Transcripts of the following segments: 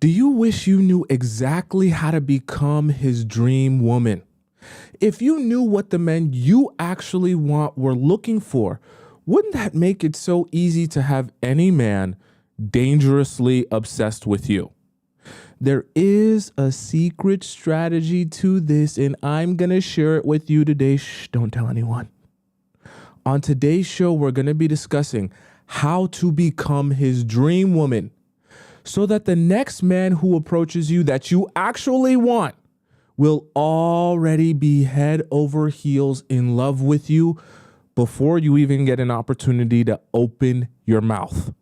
Do you wish you knew exactly how to become his dream woman? If you knew what the men you actually want were looking for, wouldn't that make it so easy to have any man dangerously obsessed with you? There is a secret strategy to this, and I'm going to share it with you today. Shh, don't tell anyone. On today's show, we're going to be discussing how to become his dream woman so that the next man who approaches you that you actually want will already be head over heels in love with you before you even get an opportunity to open your mouth.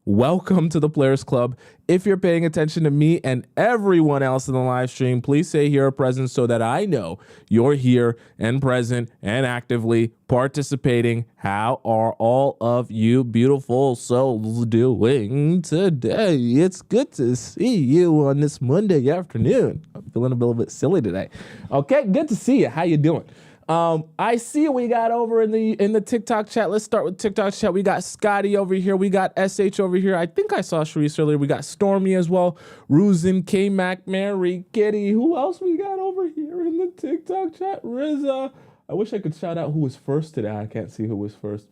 Welcome to the Players Club. If you're paying attention to me and everyone else in the live stream, please say here present so that I know you're here and present and actively participating. How are all of you beautiful souls doing today? It's good to see you on this Monday afternoon. I'm feeling a little bit silly today. Okay, good to see you. How you doing? I see we got over in the TikTok chat. Let's start with TikTok chat. We got Scotty over here. We got SH over here. I think I saw Sharice earlier. We got Stormy as well. Ruzin, K-Mac, Mary, Kitty. Who else we got over here in the TikTok chat? Riza. I wish I could shout out who was first today. I can't see who was first.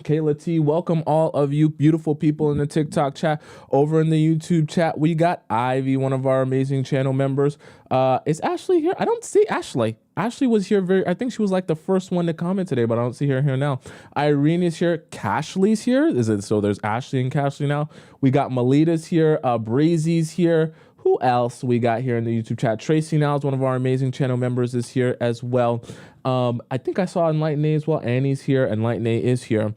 Kayla T, welcome all of you beautiful people in the TikTok chat. Over in the YouTube chat, we got Ivy, one of our amazing channel members. Is Ashley here? I don't see Ashley. Ashley was here I think she was like the first one to comment today, but I don't see her here now. Irene is here. Cashley's here. Is it so? There's Ashley and Cashley now. We got Melita's here. Breezy's here. Who else we got here in the YouTube chat? Tracy now is one of our amazing channel members is here as well. I think I saw Enlighten A as well. Annie's here. Enlighten A is here.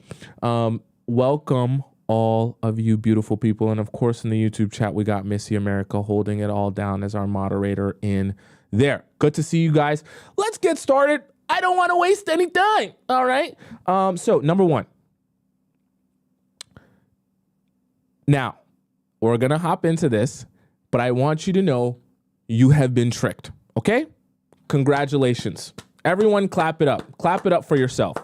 Welcome all of you beautiful people. And of course, in the YouTube chat, we got Missy America holding it all down as our moderator in there. Good to see you guys. Let's get started. I don't want to waste any time. All right. So number one. Now, we're going to hop into this, but I want you to know you have been tricked. Okay? Congratulations. Everyone clap it up. Clap it up for yourself.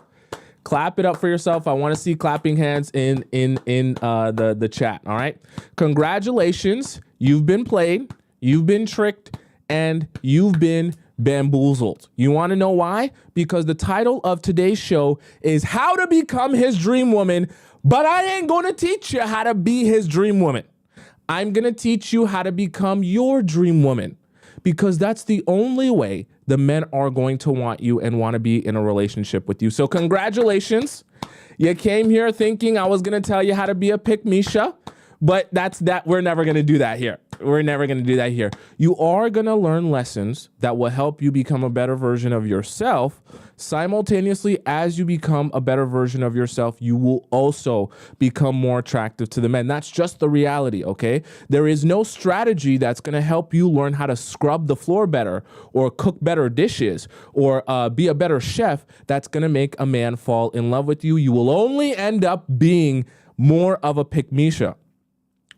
Clap it up for yourself. I want to see clapping hands in the chat. All right. Congratulations. You've been played. You've been tricked. And you've been bamboozled. You want to know why? Because the title of today's show is How to Become His Dream Woman, but I ain't going to teach you how to be his dream woman. I'm going to teach you how to become your dream woman, because that's the only way the men are going to want you and want to be in a relationship with you. So congratulations. You came here thinking I was going to tell you how to be a pick-me-sha, but we're never going to do that here. We're never going to do that here. You are going to learn lessons that will help you become a better version of yourself. Simultaneously, as you become a better version of yourself, you will also become more attractive to the men. That's just the reality, okay? There is no strategy that's going to help you learn how to scrub the floor better or cook better dishes or be a better chef that's going to make a man fall in love with you. You will only end up being more of a pick-me-sha.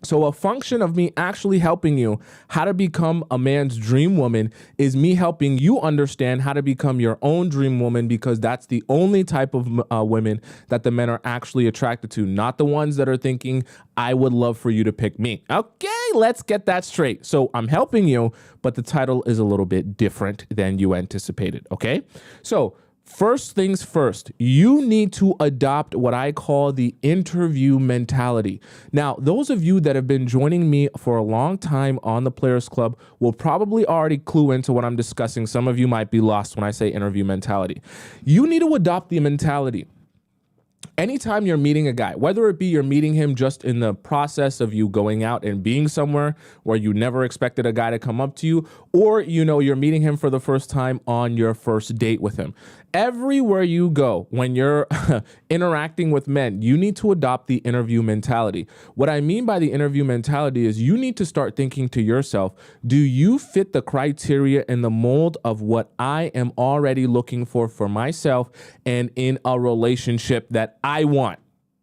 So a function of me actually helping you how to become a man's dream woman is me helping you understand how to become your own dream woman, because that's the only type of women that the men are actually attracted to, not the ones that are thinking, I would love for you to pick me. Okay, let's get that straight. So I'm helping you, but the title is a little bit different than you anticipated, okay? So first things first, you need to adopt what I call the interview mentality. Now, those of you that have been joining me for a long time on the Players Club will probably already clue into what I'm discussing. Some of you might be lost when I say interview mentality. You need to adopt the mentality. Anytime you're meeting a guy, whether it be you're meeting him just in the process of you going out and being somewhere where you never expected a guy to come up to you, or you're meeting him for the first time on your first date with him. Everywhere you go, when you're interacting with men, you need to adopt the interview mentality. What I mean by the interview mentality is you need to start thinking to yourself, do you fit the criteria and the mold of what I am already looking for myself and in a relationship that I want?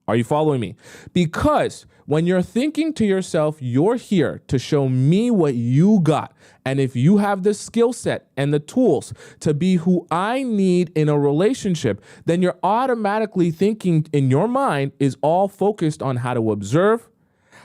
Are you following me? Because when you're thinking to yourself, you're here to show me what you got. And if you have the skill set and the tools to be who I need in a relationship, then you're automatically thinking in your mind is all focused on how to observe,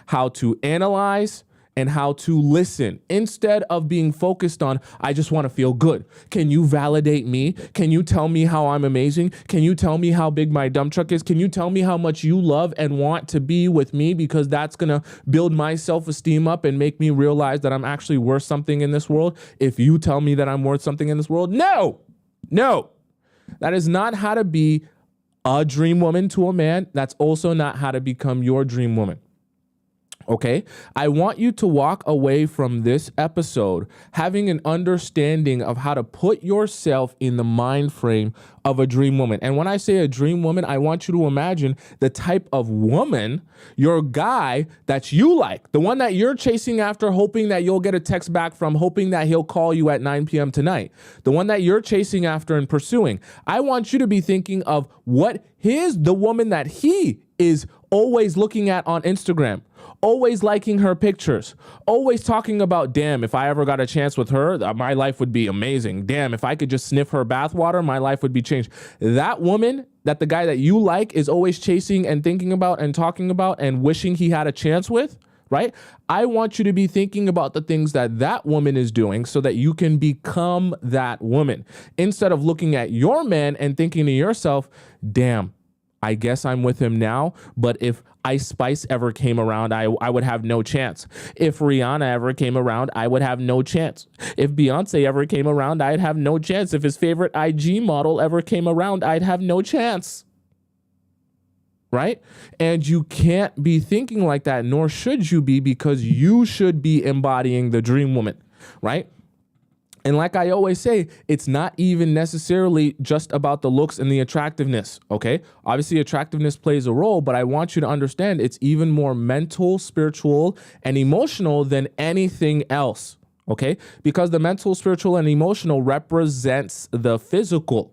how to analyze, and how to listen instead of being focused on, I just want to feel good. Can you validate me? Can you tell me how I'm amazing? Can you tell me how big my dump truck is? Can you tell me how much you love and want to be with me? Because that's going to build my self-esteem up and make me realize that I'm actually worth something in this world. If you tell me that I'm worth something in this world, no, that is not how to be a dream woman to a man. That's also not how to become your dream woman. Okay, I want you to walk away from this episode having an understanding of how to put yourself in the mind frame of a dream woman. And when I say a dream woman, I want you to imagine the type of woman, your guy that you like, the one that you're chasing after, hoping that you'll get a text back from, hoping that he'll call you at 9 p.m. tonight, the one that you're chasing after and pursuing. I want you to be thinking of the woman that he is always looking at on Instagram, always liking her pictures, always talking about, damn, if I ever got a chance with her, my life would be amazing. Damn, if I could just sniff her bathwater, my life would be changed. That woman that the guy that you like is always chasing and thinking about and talking about and wishing he had a chance with, right? I want you to be thinking about the things that woman is doing so that you can become that woman, instead of looking at your man and thinking to yourself, damn, I guess I'm with him now, but if Ice Spice ever came around, I would have no chance. If Rihanna ever came around, I would have no chance. If Beyonce ever came around, I'd have no chance. If his favorite IG model ever came around, I'd have no chance. Right? And you can't be thinking like that, nor should you be, because you should be embodying the dream woman, right? And like I always say, it's not even necessarily just about the looks and the attractiveness, okay? Obviously, attractiveness plays a role, but I want you to understand it's even more mental, spiritual, and emotional than anything else, okay? Because the mental, spiritual, and emotional represents the physical.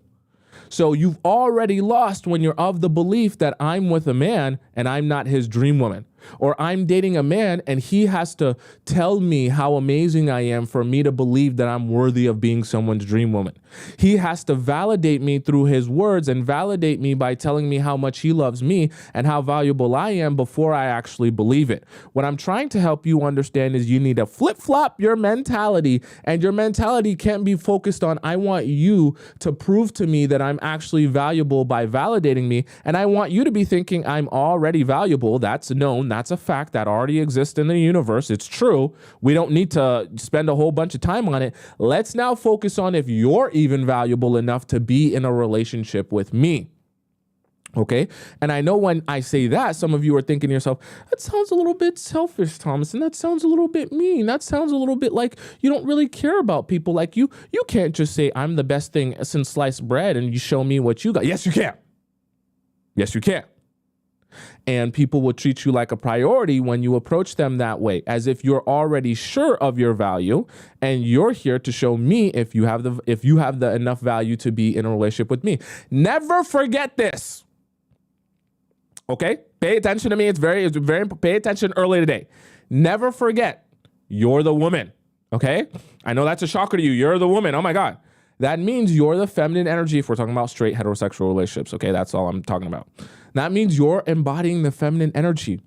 So you've already lost when you're of the belief that I'm with a man and I'm not his dream woman. Or I'm dating a man and he has to tell me how amazing I am for me to believe that I'm worthy of being someone's dream woman. He has to validate me through his words and validate me by telling me how much he loves me and how valuable I am before I actually believe it. What I'm trying to help you understand is you need to flip-flop your mentality, and your mentality can't be focused on, I want you to prove to me that I'm actually valuable by validating me, and I want you to be thinking I'm already valuable. That's known. That's a fact that already exists in the universe. It's true. We don't need to spend a whole bunch of time on it. Let's now focus on if you're even valuable enough to be in a relationship with me. Okay. And I know when I say that, some of you are thinking to yourself, that sounds a little bit selfish, Tomisin. That sounds a little bit mean. That sounds a little bit like you don't really care about people like you. You can't just say I'm the best thing since sliced bread and you show me what you got. Yes, you can. Yes, you can. And people will treat you like a priority when you approach them that way, as if you're already sure of your value and you're here to show me if you have the enough value to be in a relationship with me. Never forget this. Okay? Pay attention to me. It's very pay attention early today. Never forget, you're the woman. Okay? I know that's a shocker to you. You're the woman. Oh my God. That means you're the feminine energy if we're talking about straight heterosexual relationships. Okay? That's all I'm talking about. That means you're embodying the feminine energy.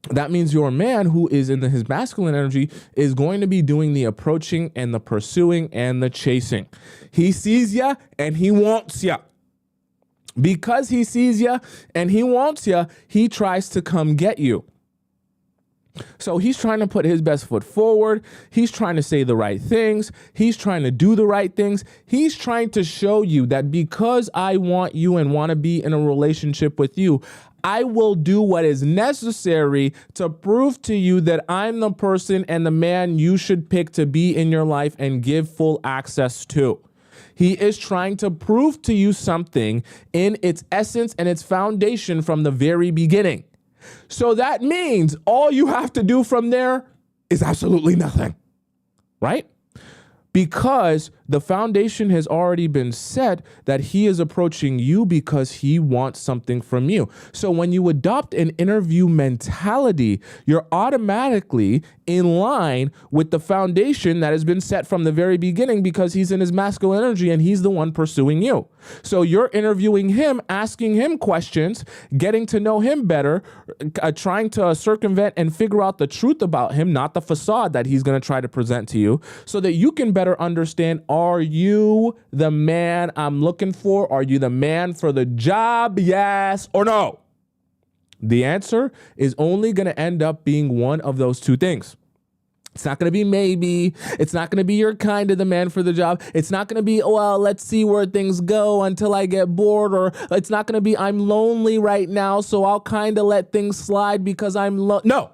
That means your man who is in his masculine energy is going to be doing the approaching and the pursuing and the chasing. He sees ya and he wants ya. Because he sees ya and he wants ya, he tries to come get you. So he's trying to put his best foot forward. He's trying to say the right things. He's trying to do the right things. He's trying to show you that because I want you and want to be in a relationship with you, I will do what is necessary to prove to you that I'm the person and the man you should pick to be in your life and give full access to. He is trying to prove to you something in its essence and its foundation from the very beginning. So that means all you have to do from there is absolutely nothing, right? Because the foundation has already been set that he is approaching you because he wants something from you. So when you adopt an interview mentality, you're automatically in line with the foundation that has been set from the very beginning because he's in his masculine energy and he's the one pursuing you. So you're interviewing him, asking him questions, getting to know him better, trying to circumvent and figure out the truth about him, not the facade that he's going to try to present to you, so that you can better understand, are you the man I'm looking for? Are you the man for the job? Yes or no? The answer is only going to end up being one of those two things. It's not going to be maybe. It's not going to be you're kind of the man for the job. It's not going to be, well, let's see where things go until I get bored. Or it's not going to be, I'm lonely right now, so I'll kind of let things slide because I'm no.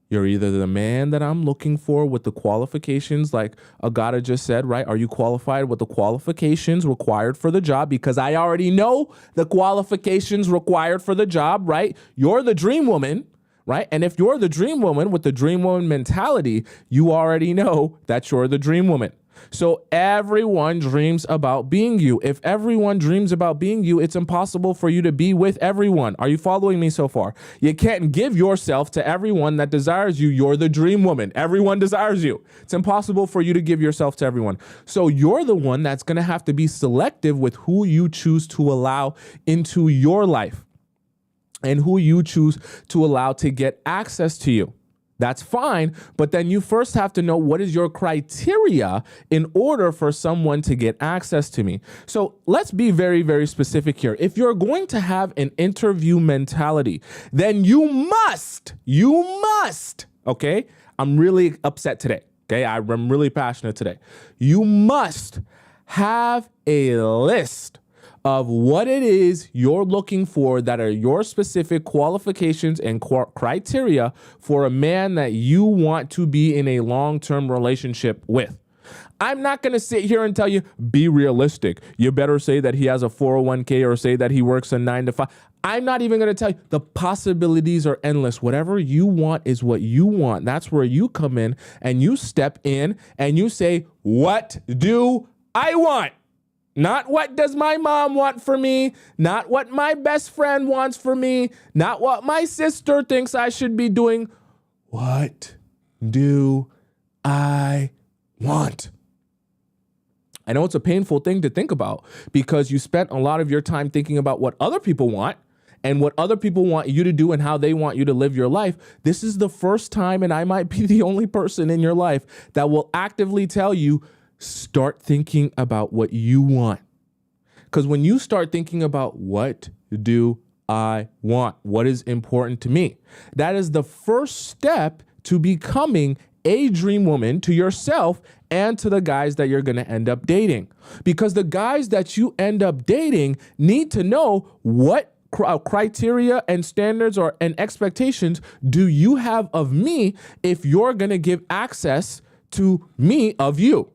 You're either the man that I'm looking for with the qualifications, like Agata just said, right? Are you qualified with the qualifications required for the job? Because I already know the qualifications required for the job, right? You're the dream woman. Right? And if you're the dream woman with the dream woman mentality, you already know that you're the dream woman. So everyone dreams about being you. If everyone dreams about being you, it's impossible for you to be with everyone. Are you following me so far? You can't give yourself to everyone that desires you. You're the dream woman. Everyone desires you. It's impossible for you to give yourself to everyone. So you're the one that's going to have to be selective with who you choose to allow into your life and who you choose to allow to get access to you. That's fine, but then you first have to know what is your criteria in order for someone to get access to me. So let's be very, very specific here. If you're going to have an interview mentality, then you must, okay? I'm really upset today, okay? I'm really passionate today. You must have a list of what it is you're looking for that are your specific qualifications and criteria for a man that you want to be in a long-term relationship with. I'm not going to sit here and tell you, be realistic. You better say that he has a 401k or say that he works a 9 to 5. I'm not even going to tell you. The possibilities are endless. Whatever you want is what you want. That's where you come in and you step in and you say, what do I want? Not what does my mom want for me, not what my best friend wants for me, not what my sister thinks I should be doing. What do I want? I know it's a painful thing to think about because you spent a lot of your time thinking about what other people want and what other people want you to do and how they want you to live your life. This is the first time, and I might be the only person in your life that will actively tell you, start thinking about what you want. Because when you start thinking about what do I want, what is important to me, that is the first step to becoming a dream woman to yourself and to the guys that you're going to end up dating. Because the guys that you end up dating need to know what criteria and standards and expectations do you have of me if you're going to give access to me of you.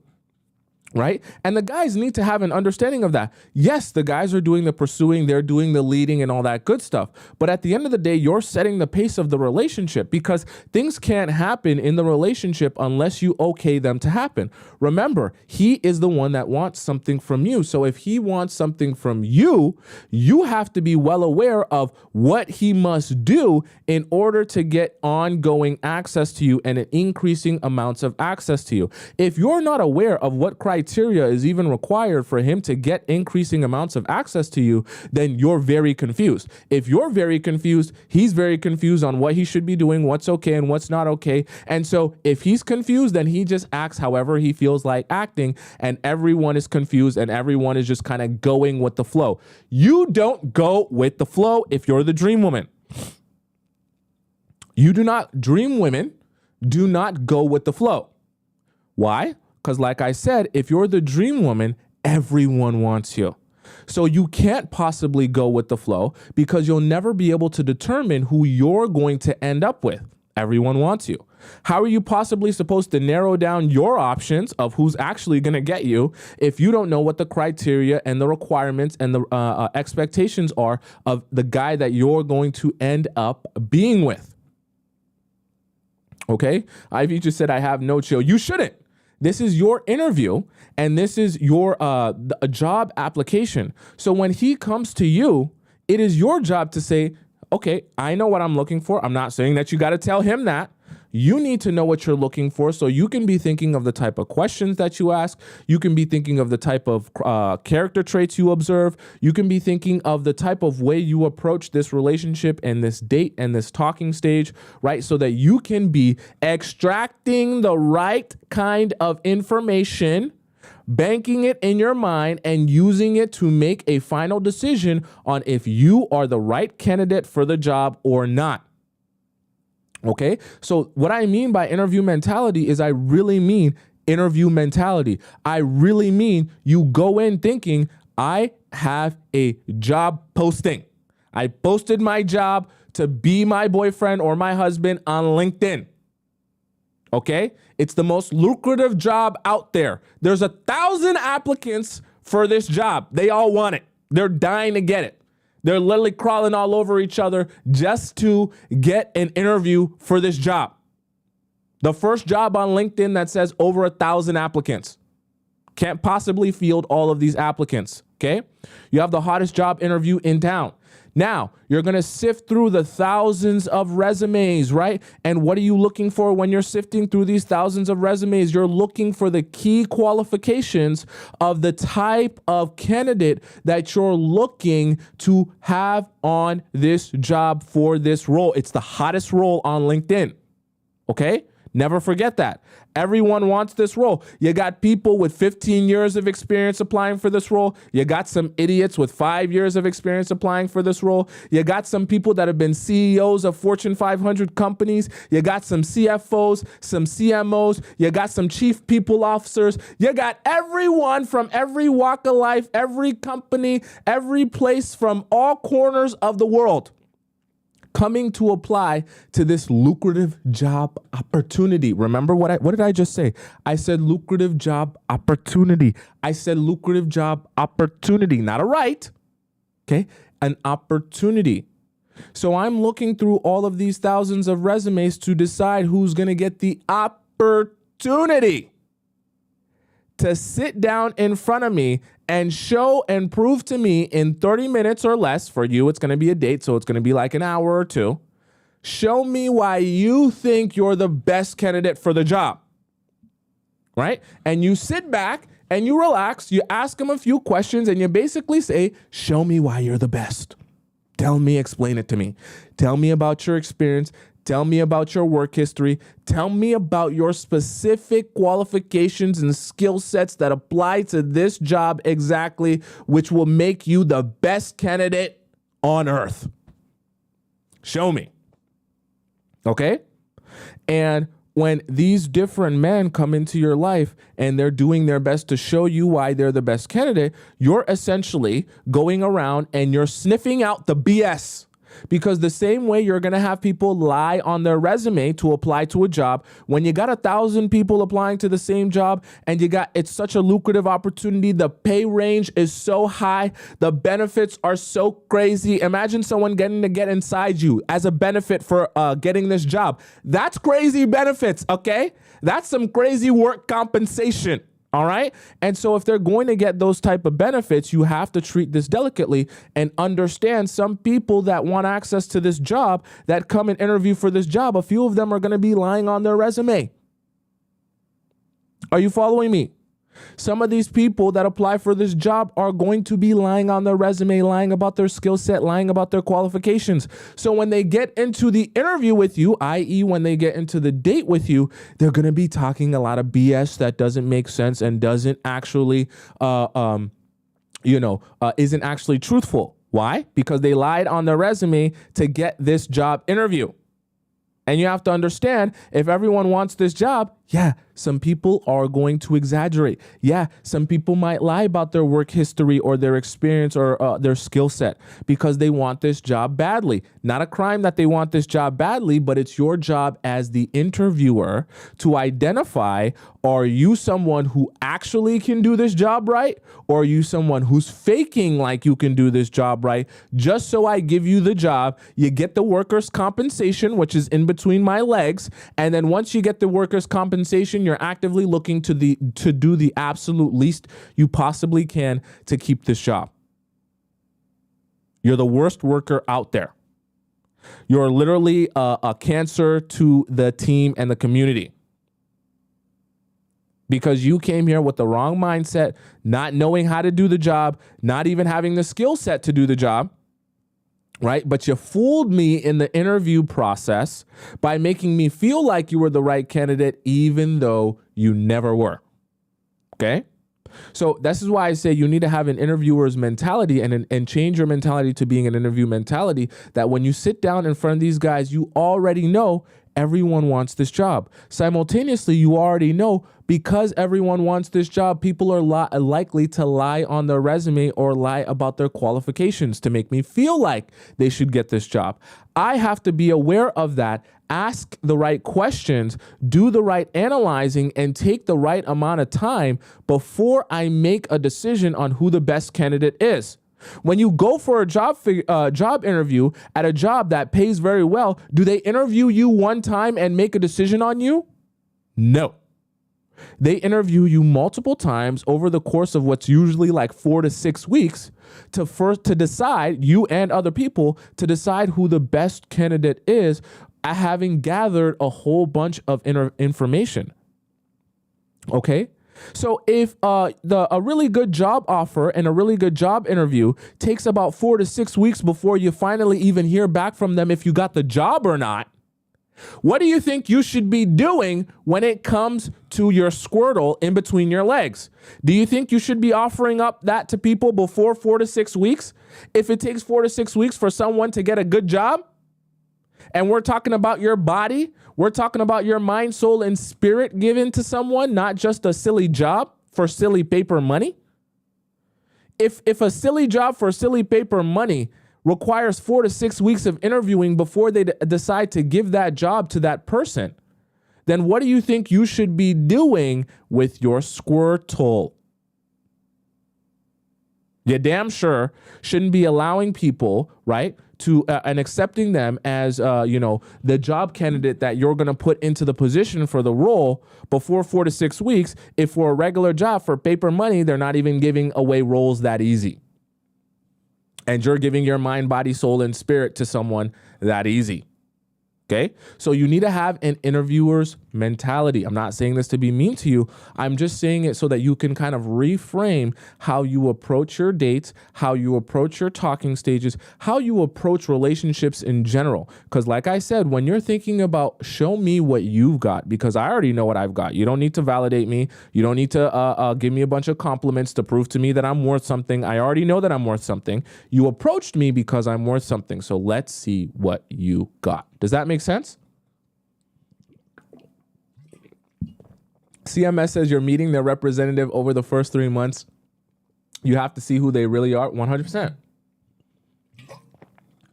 Right? And the guys need to have an understanding of that. Yes, the guys are doing the pursuing, they're doing the leading and all that good stuff. But at the end of the day, you're setting the pace of the relationship because things can't happen in the relationship unless you okay them to happen. Remember, he is the one that wants something from you. So if he wants something from you, you have to be well aware of what he must do in order to get ongoing access to you and increasing amounts of access to you. If you're not aware of what criteria is even required for him to get increasing amounts of access to you, then you're very confused. If you're very confused, he's very confused on what he should be doing, what's okay and what's not okay. And so if he's confused, then he just acts however he feels like acting, and everyone is confused and everyone is just kind of going with the flow. You don't go with the flow if you're the dream woman. You do not, dream women do not go with the flow. Why? Because like I said, if you're the dream woman, everyone wants you. So you can't possibly go with the flow because you'll never be able to determine who you're going to end up with. Everyone wants you. How are you possibly supposed to narrow down your options of who's actually going to get you if you don't know what the criteria and the requirements and the expectations are of the guy that you're going to end up being with? Okay? Ivy just said, I have no chill. You shouldn't. This is your interview and this is your a job application. So when he comes to you, it is your job to say, okay, I know what I'm looking for. I'm not saying that you got to tell him that. you need to know what you're looking for so you can be thinking of the type of questions that you ask. You can be thinking of the type of character traits you observe. You can be thinking of the type of way you approach this relationship and this date and this talking stage, right? So that you can be extracting the right kind of information, banking it in your mind, and using it to make a final decision on if you are the right candidate for the job or not. Okay, so what I mean by interview mentality is I really mean interview mentality. I really mean you go in thinking, I have a job posting. I posted my job to be my boyfriend or my husband on LinkedIn. Okay, it's the most lucrative job out there. There's 1,000 applicants for this job. They all want it. They're dying to get it. They're literally crawling all over each other just to get an interview for this job. The first job on LinkedIn that says over 1,000 applicants. Can't possibly field all of these applicants, okay? You have the hottest job interview in town. Now, you're going to sift through the thousands of resumes, right? And what are you looking for when you're sifting through these thousands of resumes? You're looking for the key qualifications of the type of candidate that you're looking to have on this job for this role. It's the hottest role on LinkedIn, okay? Never forget that. Everyone wants this role. You got people with 15 years of experience applying for this role. You got some idiots with 5 years of experience applying for this role. You got some people that have been CEOs of Fortune 500 companies. You got some CFOs, some CMOs. You got some chief people officers. You got everyone from every walk of life, every company, every place from all corners of the world coming to apply to this lucrative job opportunity. Remember what did I just say? I said lucrative job opportunity. I said lucrative job opportunity, not a right, okay? An opportunity. So I'm looking through all of these thousands of resumes to decide who's going to get the opportunity to sit down in front of me and show and prove to me in 30 minutes or less. For you, it's going to be a date, so it's going to be like an hour or two. Show me why you think you're the best candidate for the job, right? And you sit back and you relax, you ask them a few questions, and you basically say, show me why you're the best. Tell me, explain it to me. Tell me about your experience. Tell me about your work history. Tell me about your specific qualifications and skill sets that apply to this job exactly, which will make you the best candidate on earth. Show me. Okay? And when these different men come into your life and they're doing their best to show you why they're the best candidate, you're essentially going around and you're sniffing out the BS. Because the same way you're going to have people lie on their resume to apply to a job, when you got 1,000 people applying to the same job and it's such a lucrative opportunity, the pay range is so high, the benefits are so crazy. Imagine someone getting to get inside you as a benefit for getting this job. That's crazy benefits, okay? That's some crazy work compensation. All right. And so if they're going to get those type of benefits, you have to treat this delicately and understand some people that want access to this job that come and interview for this job. A few of them are going to be lying on their resume. Are you following me? Some of these people that apply for this job are going to be lying on their resume, lying about their skill set, lying about their qualifications. So when they get into the interview with you, i.e. when they get into the date with you, they're going to be talking a lot of BS that doesn't make sense and doesn't actually, isn't actually truthful. Why? Because they lied on their resume to get this job interview. And you have to understand, if everyone wants this job, yeah, some people are going to exaggerate. Yeah, some people might lie about their work history or their experience or their skill set because they want this job badly. Not a crime that they want this job badly, but it's your job as the interviewer to identify, are you someone who actually can do this job right? Or are you someone who's faking like you can do this job right? Just so I give you the job, you get the workers' compensation, which is in between my legs. And then once you get the workers' compensation, you're actively looking to do the absolute least you possibly can to keep this job. You're the worst worker out there. You're literally a cancer to the team and the community because you came here with the wrong mindset, not knowing how to do the job, not even having the skill set to do the job, right? But you fooled me in the interview process by making me feel like you were the right candidate, even though you never were. Okay? So this is why I say you need to have an interviewer's mentality and change your mentality to being an interview mentality, that when you sit down in front of these guys, you already know everyone wants this job. Simultaneously, you already know because everyone wants this job, people are likely to lie on their resume or lie about their qualifications to make me feel like they should get this job. I have to be aware of that, ask the right questions, do the right analyzing, and take the right amount of time before I make a decision on who the best candidate is. When you go for a job interview at a job that pays very well, do they interview you one time and make a decision on you? No. They interview you multiple times over the course of what's usually like 4 to 6 weeks to decide, you and other people, to decide who the best candidate is, having gathered a whole bunch of information. Okay? So if a really good job offer and a really good job interview takes about 4 to 6 weeks before you finally even hear back from them if you got the job or not, what do you think you should be doing when it comes to your Squirtle in between your legs? Do you think you should be offering up that to people before 4 to 6 weeks? If it takes 4 to 6 weeks for someone to get a good job, and we're talking about your body, we're talking about your mind, soul, and spirit given to someone, not just a silly job for silly paper money. If a silly job for silly paper money requires 4 to 6 weeks of interviewing before they decide to give that job to that person, then what do you think you should be doing with your Squirtle? You damn sure shouldn't be allowing people, right, to and accepting them as, the job candidate that you're going to put into the position for the role before 4 to 6 weeks. If for a regular job for paper money, they're not even giving away roles that easy. And you're giving your mind, body, soul, and spirit to someone that easy. Okay, so you need to have an interviewer's mentality. I'm not saying this to be mean to you. I'm just saying it so that you can kind of reframe how you approach your dates, how you approach your talking stages, how you approach relationships in general. Because like I said, when you're thinking about show me what you've got, because I already know what I've got. You don't need to validate me. You don't need to give me a bunch of compliments to prove to me that I'm worth something. I already know that I'm worth something. You approached me because I'm worth something. So let's see what you got. Does that make sense? CMS says you're meeting their representative over the first 3 months. You have to see who they really are. 100%.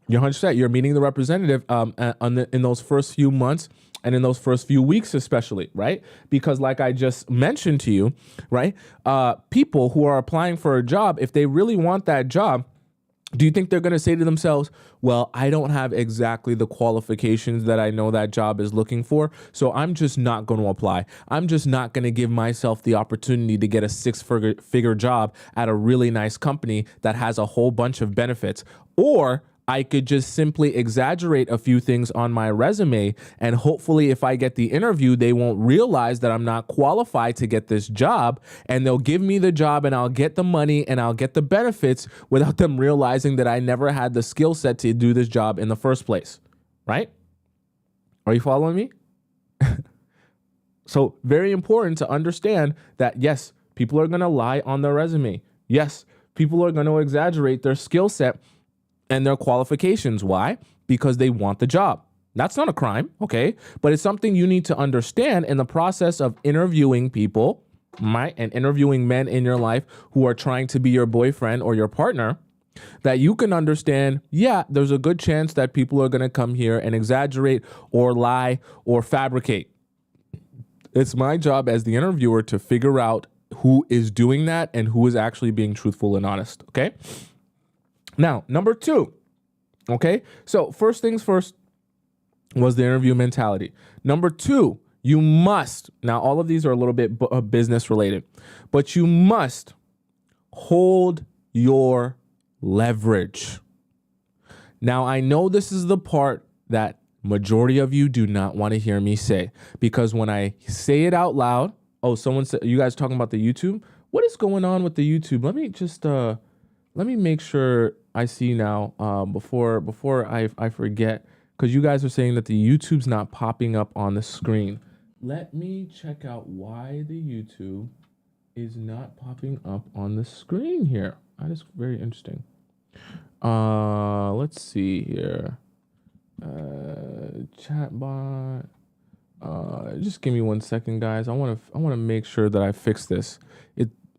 You're 100%. You're meeting the representative in those first few months and in those first few weeks, especially, right? Because like I just mentioned to you, right? People who are applying for a job, if they really want that job, do you think they're going to say to themselves, well, I don't have exactly the qualifications that I know that job is looking for, so I'm just not going to apply. I'm just not going to give myself the opportunity to get a six-figure job at a really nice company that has a whole bunch of benefits. Or I could just simply exaggerate a few things on my resume, and hopefully if I get the interview, they won't realize that I'm not qualified to get this job, and they'll give me the job and I'll get the money and I'll get the benefits without them realizing that I never had the skill set to do this job in the first place, right? Are you following me? So very important to understand that, yes, people are going to lie on their resume. Yes, people are going to exaggerate their skill set and their qualifications. Why? Because they want the job. That's not a crime, okay? But it's something you need to understand in the process of interviewing people, right? And interviewing men in your life who are trying to be your boyfriend or your partner, that you can understand, yeah, there's a good chance that people are going to come here and exaggerate or lie or fabricate. It's my job as the interviewer to figure out who is doing that and who is actually being truthful and honest, okay? Now, number 2, okay? So first things first was the interview mentality. Number 2, you must, now all of these are a little bit business related, but you must hold your leverage. Now, I know this is the part that majority of you do not want to hear me say, because when I say it out loud, oh, someone said, you guys talking about the YouTube? What is going on with the YouTube? Let me just, let me make sure I see now, before I forget, because you guys are saying that the YouTube's not popping up on the screen. Let me check out why the YouTube is not popping up on the screen here. That is very interesting. Let's see here. Chatbot. Just give me 1 second, guys. I want to make sure that I fix this.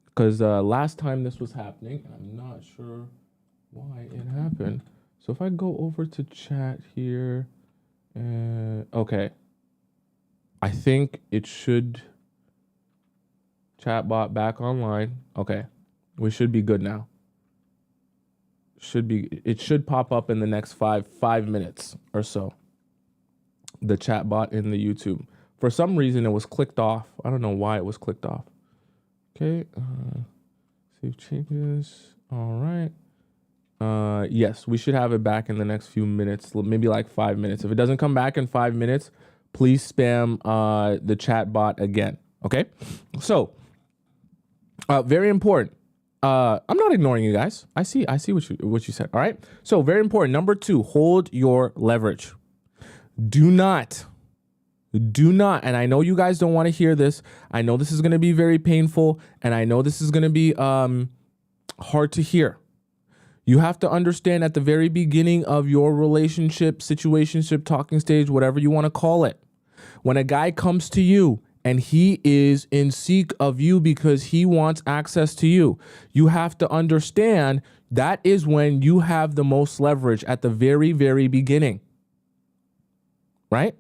Because last time this was happening, I'm not sure why it happened. So if I go over to chat here, okay, I think it should. Chatbot back online. Okay, we should be good now. It should pop up in the next five minutes or so. The chatbot in the YouTube. For some reason, it was clicked off. I don't know why it was clicked off. Okay. Save changes. All right. Yes, we should have it back in the next few minutes, maybe like 5 minutes. If it doesn't come back in 5 minutes, please spam the chatbot again. Okay. So, very important. I'm not ignoring you guys. I see what you said. All right. So very important. Number 2, hold your leverage. Do not. And I know you guys don't want to hear this. I know this is going to be very painful, and I know this is going to be hard to hear. You have to understand at the very beginning of your relationship, situationship, talking stage, whatever you want to call it, when a guy comes to you and he is in seek of you because he wants access to you, you have to understand that is when you have the most leverage, at the very, very beginning, right?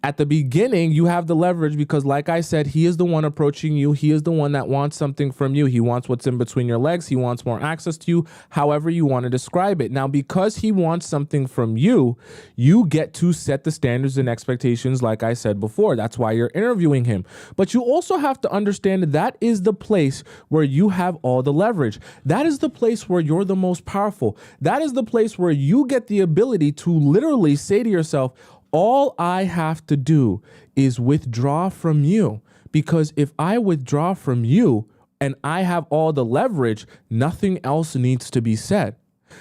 At the beginning, you have the leverage because, like I said, he is the one approaching you. He is the one that wants something from you. He wants what's in between your legs. He wants more access to you, however you want to describe it. Now, because he wants something from you, you get to set the standards and expectations, like I said before. That's why you're interviewing him. But you also have to understand that is the place where you have all the leverage. That is the place where you're the most powerful. That is the place where you get the ability to literally say to yourself, all I have to do is withdraw from you, because if I withdraw from you and I have all the leverage, nothing else needs to be said.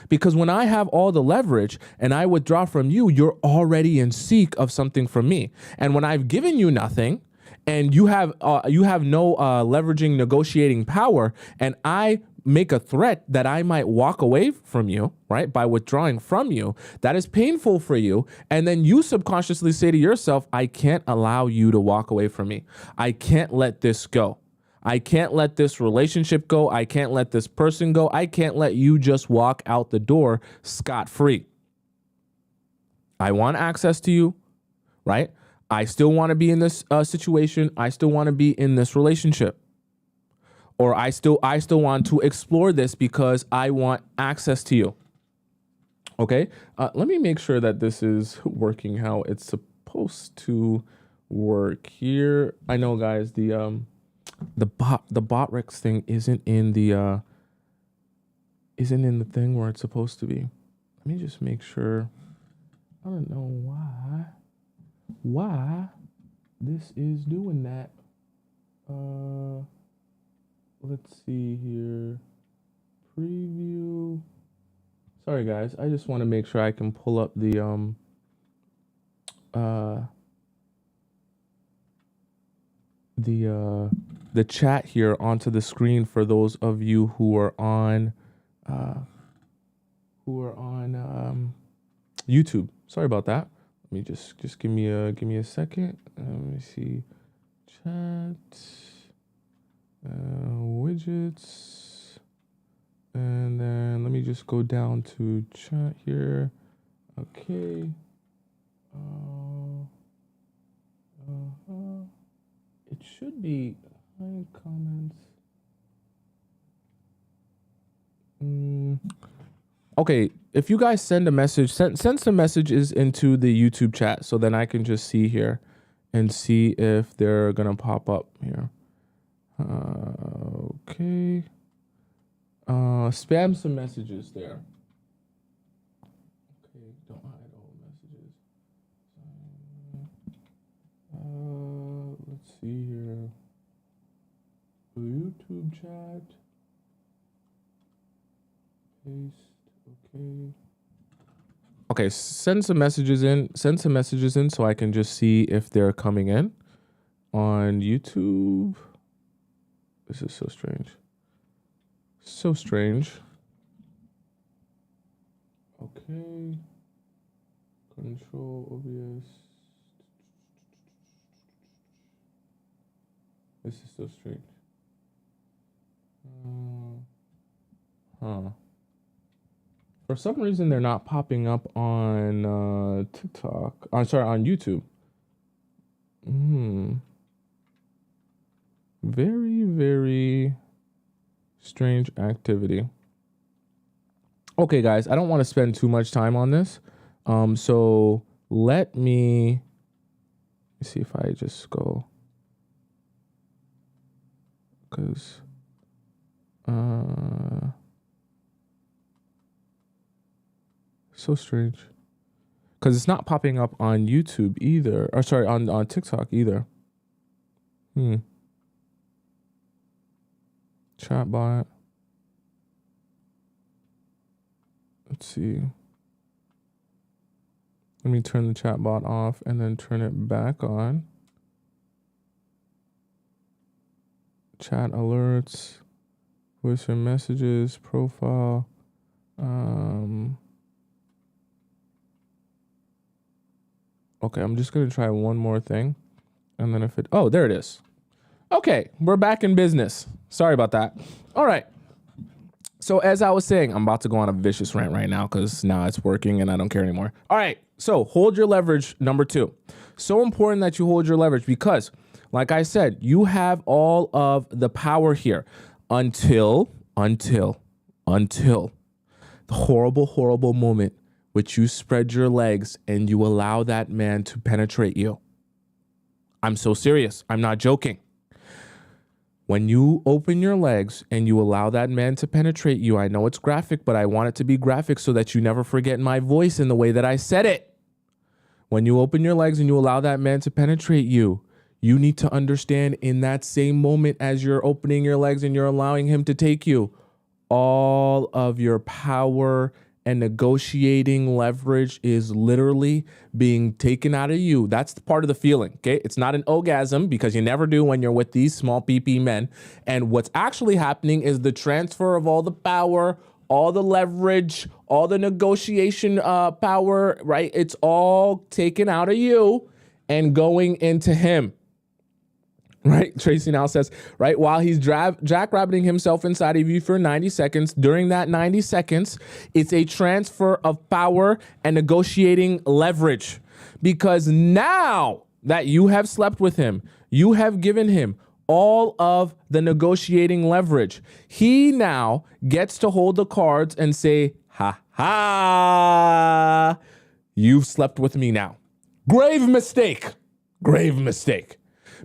Because when I have all the leverage and I withdraw from you, you're already in seek of something from me. And when I've given you nothing and you have no leveraging negotiating power, and I make a threat that I might walk away from you, right, by withdrawing from you, that is painful for you. And then you subconsciously say to yourself, I can't allow you to walk away from me. I can't let this go. I can't let this relationship go. I can't let this person go. I can't let you just walk out the door scot-free. I want access to you, right? I still want to be in this situation. I still want to be in this relationship. Or I still want to explore this because I want access to you. Okay, let me make sure that this is working how it's supposed to work here. I know, guys, the botrex thing isn't in the thing where it's supposed to be. Let me just make sure. I don't know why this is doing that. Let's see here. Preview. Sorry, guys. I just want to make sure I can pull up the chat here onto the screen for those of you who are on YouTube. Sorry about that. Let me just give me a second. Let me see. Chat. Widgets, and then let me just go down to chat here. Okay. It should be hide comments. Okay, if you guys send a message, send some messages into the YouTube chat so then I can just see here and see if they're gonna pop up here. Okay. Spam some messages there. YouTube chat. Paste. Okay. Okay, send some messages in. Send some messages in so I can just see if they're coming in on YouTube. This is so strange. So strange. Okay. Control OBS. This is so strange. For some reason, they're not popping up on TikTok. I'm sorry, on YouTube. Very, very strange activity. Okay, guys, I don't want to spend too much time on this. So let me see if I just go, because so strange, because it's not popping up on YouTube either, or sorry, on TikTok either. Chatbot. Let's see. Let me turn the chatbot off and then turn it back on. Chat alerts, voice and messages, profile. Okay, I'm just gonna try one more thing. And then if it, oh, there it is. Okay, we're back in business. Sorry about that. All right. So as I was saying, I'm about to go on a vicious rant right now because now it's working and I don't care anymore. All right, so hold your leverage, number 2. So important that you hold your leverage because, like I said, you have all of the power here until the horrible, horrible moment which you spread your legs and you allow that man to penetrate you. I'm so serious. I'm not joking. When you open your legs and you allow that man to penetrate you, I know it's graphic, but I want it to be graphic so that you never forget my voice and the way that I said it. When you open your legs and you allow that man to penetrate you, you need to understand in that same moment as you're opening your legs and you're allowing him to take you, all of your power and negotiating leverage is literally being taken out of you. That's the part of the feeling, okay? It's not an orgasm because you never do when you're with these small PP men. And what's actually happening is the transfer of all the power, all the leverage, all the negotiation power, right? It's all taken out of you and going into him. Right? Tracy now says, right, while he's jackrabbiting himself inside of you for 90 seconds, during that 90 seconds, it's a transfer of power and negotiating leverage. Because now that you have slept with him, you have given him all of the negotiating leverage. He now gets to hold the cards and say, ha ha, you've slept with me now. Grave mistake. Grave mistake.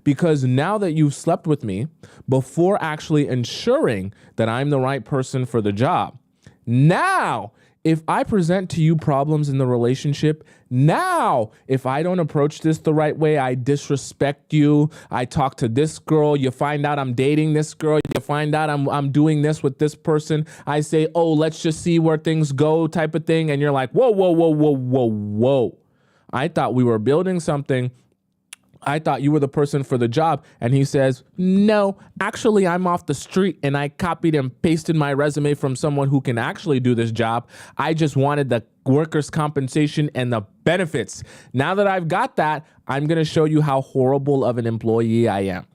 Because now that you've slept with me, before actually ensuring that I'm the right person for the job, now, if I present to you problems in the relationship, now, if I don't approach this the right way, I disrespect you, I talk to this girl, you find out I'm dating this girl, you find out I'm doing this with this person, I say, oh, let's just see where things go type of thing, and you're like, whoa, whoa, whoa, whoa, whoa, whoa. I thought we were building something. I thought you were the person for the job. And he says, no, actually, I'm off the street and I copied and pasted my resume from someone who can actually do this job. I just wanted the workers' compensation and the benefits. Now that I've got that, I'm going to show you how horrible of an employee I am.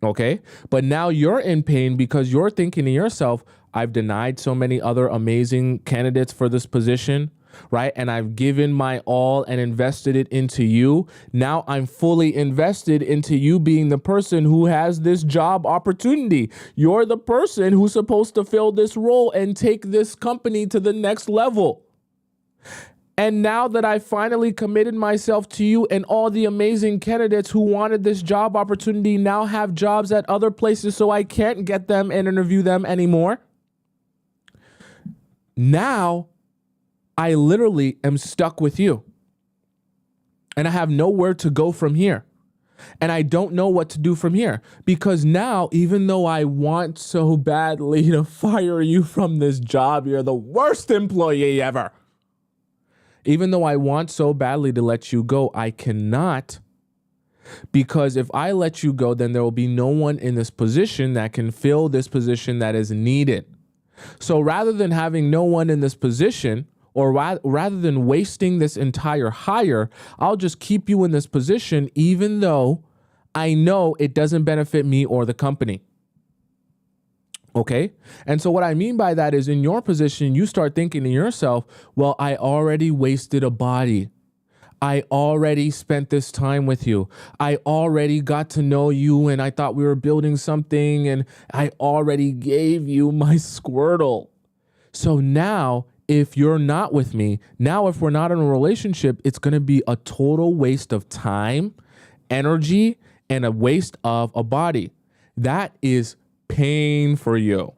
Okay? But now you're in pain because you're thinking to yourself, I've denied so many other amazing candidates for this position. Right? And I've given my all and invested it into you. Now I'm fully invested into you being the person who has this job opportunity. You're the person who's supposed to fill this role and take this company to the next level. And now that I finally committed myself to you and all the amazing candidates who wanted this job opportunity now have jobs at other places, so I can't get them and interview them anymore. Now I literally am stuck with you and I have nowhere to go from here. And I don't know what to do from here because now, even though I want so badly to fire you from this job, you're the worst employee ever. Even though I want so badly to let you go, I cannot, because if I let you go, then there will be no one in this position that can fill this position that is needed. So rather than having no one in this position, or rather than wasting this entire hire, I'll just keep you in this position even though I know it doesn't benefit me or the company. Okay? And so what I mean by that is, in your position, you start thinking to yourself, well, I already wasted a body. I already spent this time with you. I already got to know you and I thought we were building something and I already gave you my Squirtle. So now, if you're not with me, now if we're not in a relationship, it's going to be a total waste of time, energy, and a waste of a body. That is pain for you.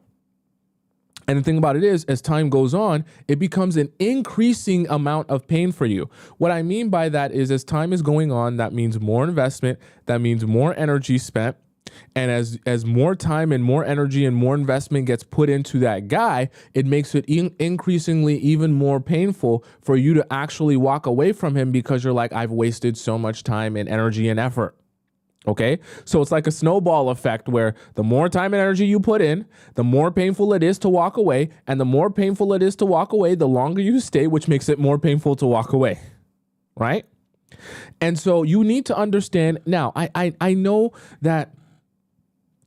And the thing about it is, as time goes on, it becomes an increasing amount of pain for you. What I mean by that is, as time is going on, that means more investment, that means more energy spent. And as more time and more energy and more investment gets put into that guy, it makes it increasingly even more painful for you to actually walk away from him because you're like, I've wasted so much time and energy and effort. Okay, so it's like a snowball effect where the more time and energy you put in, the more painful it is to walk away. And the more painful it is to walk away, the longer you stay, which makes it more painful to walk away. Right? And so you need to understand now, I know that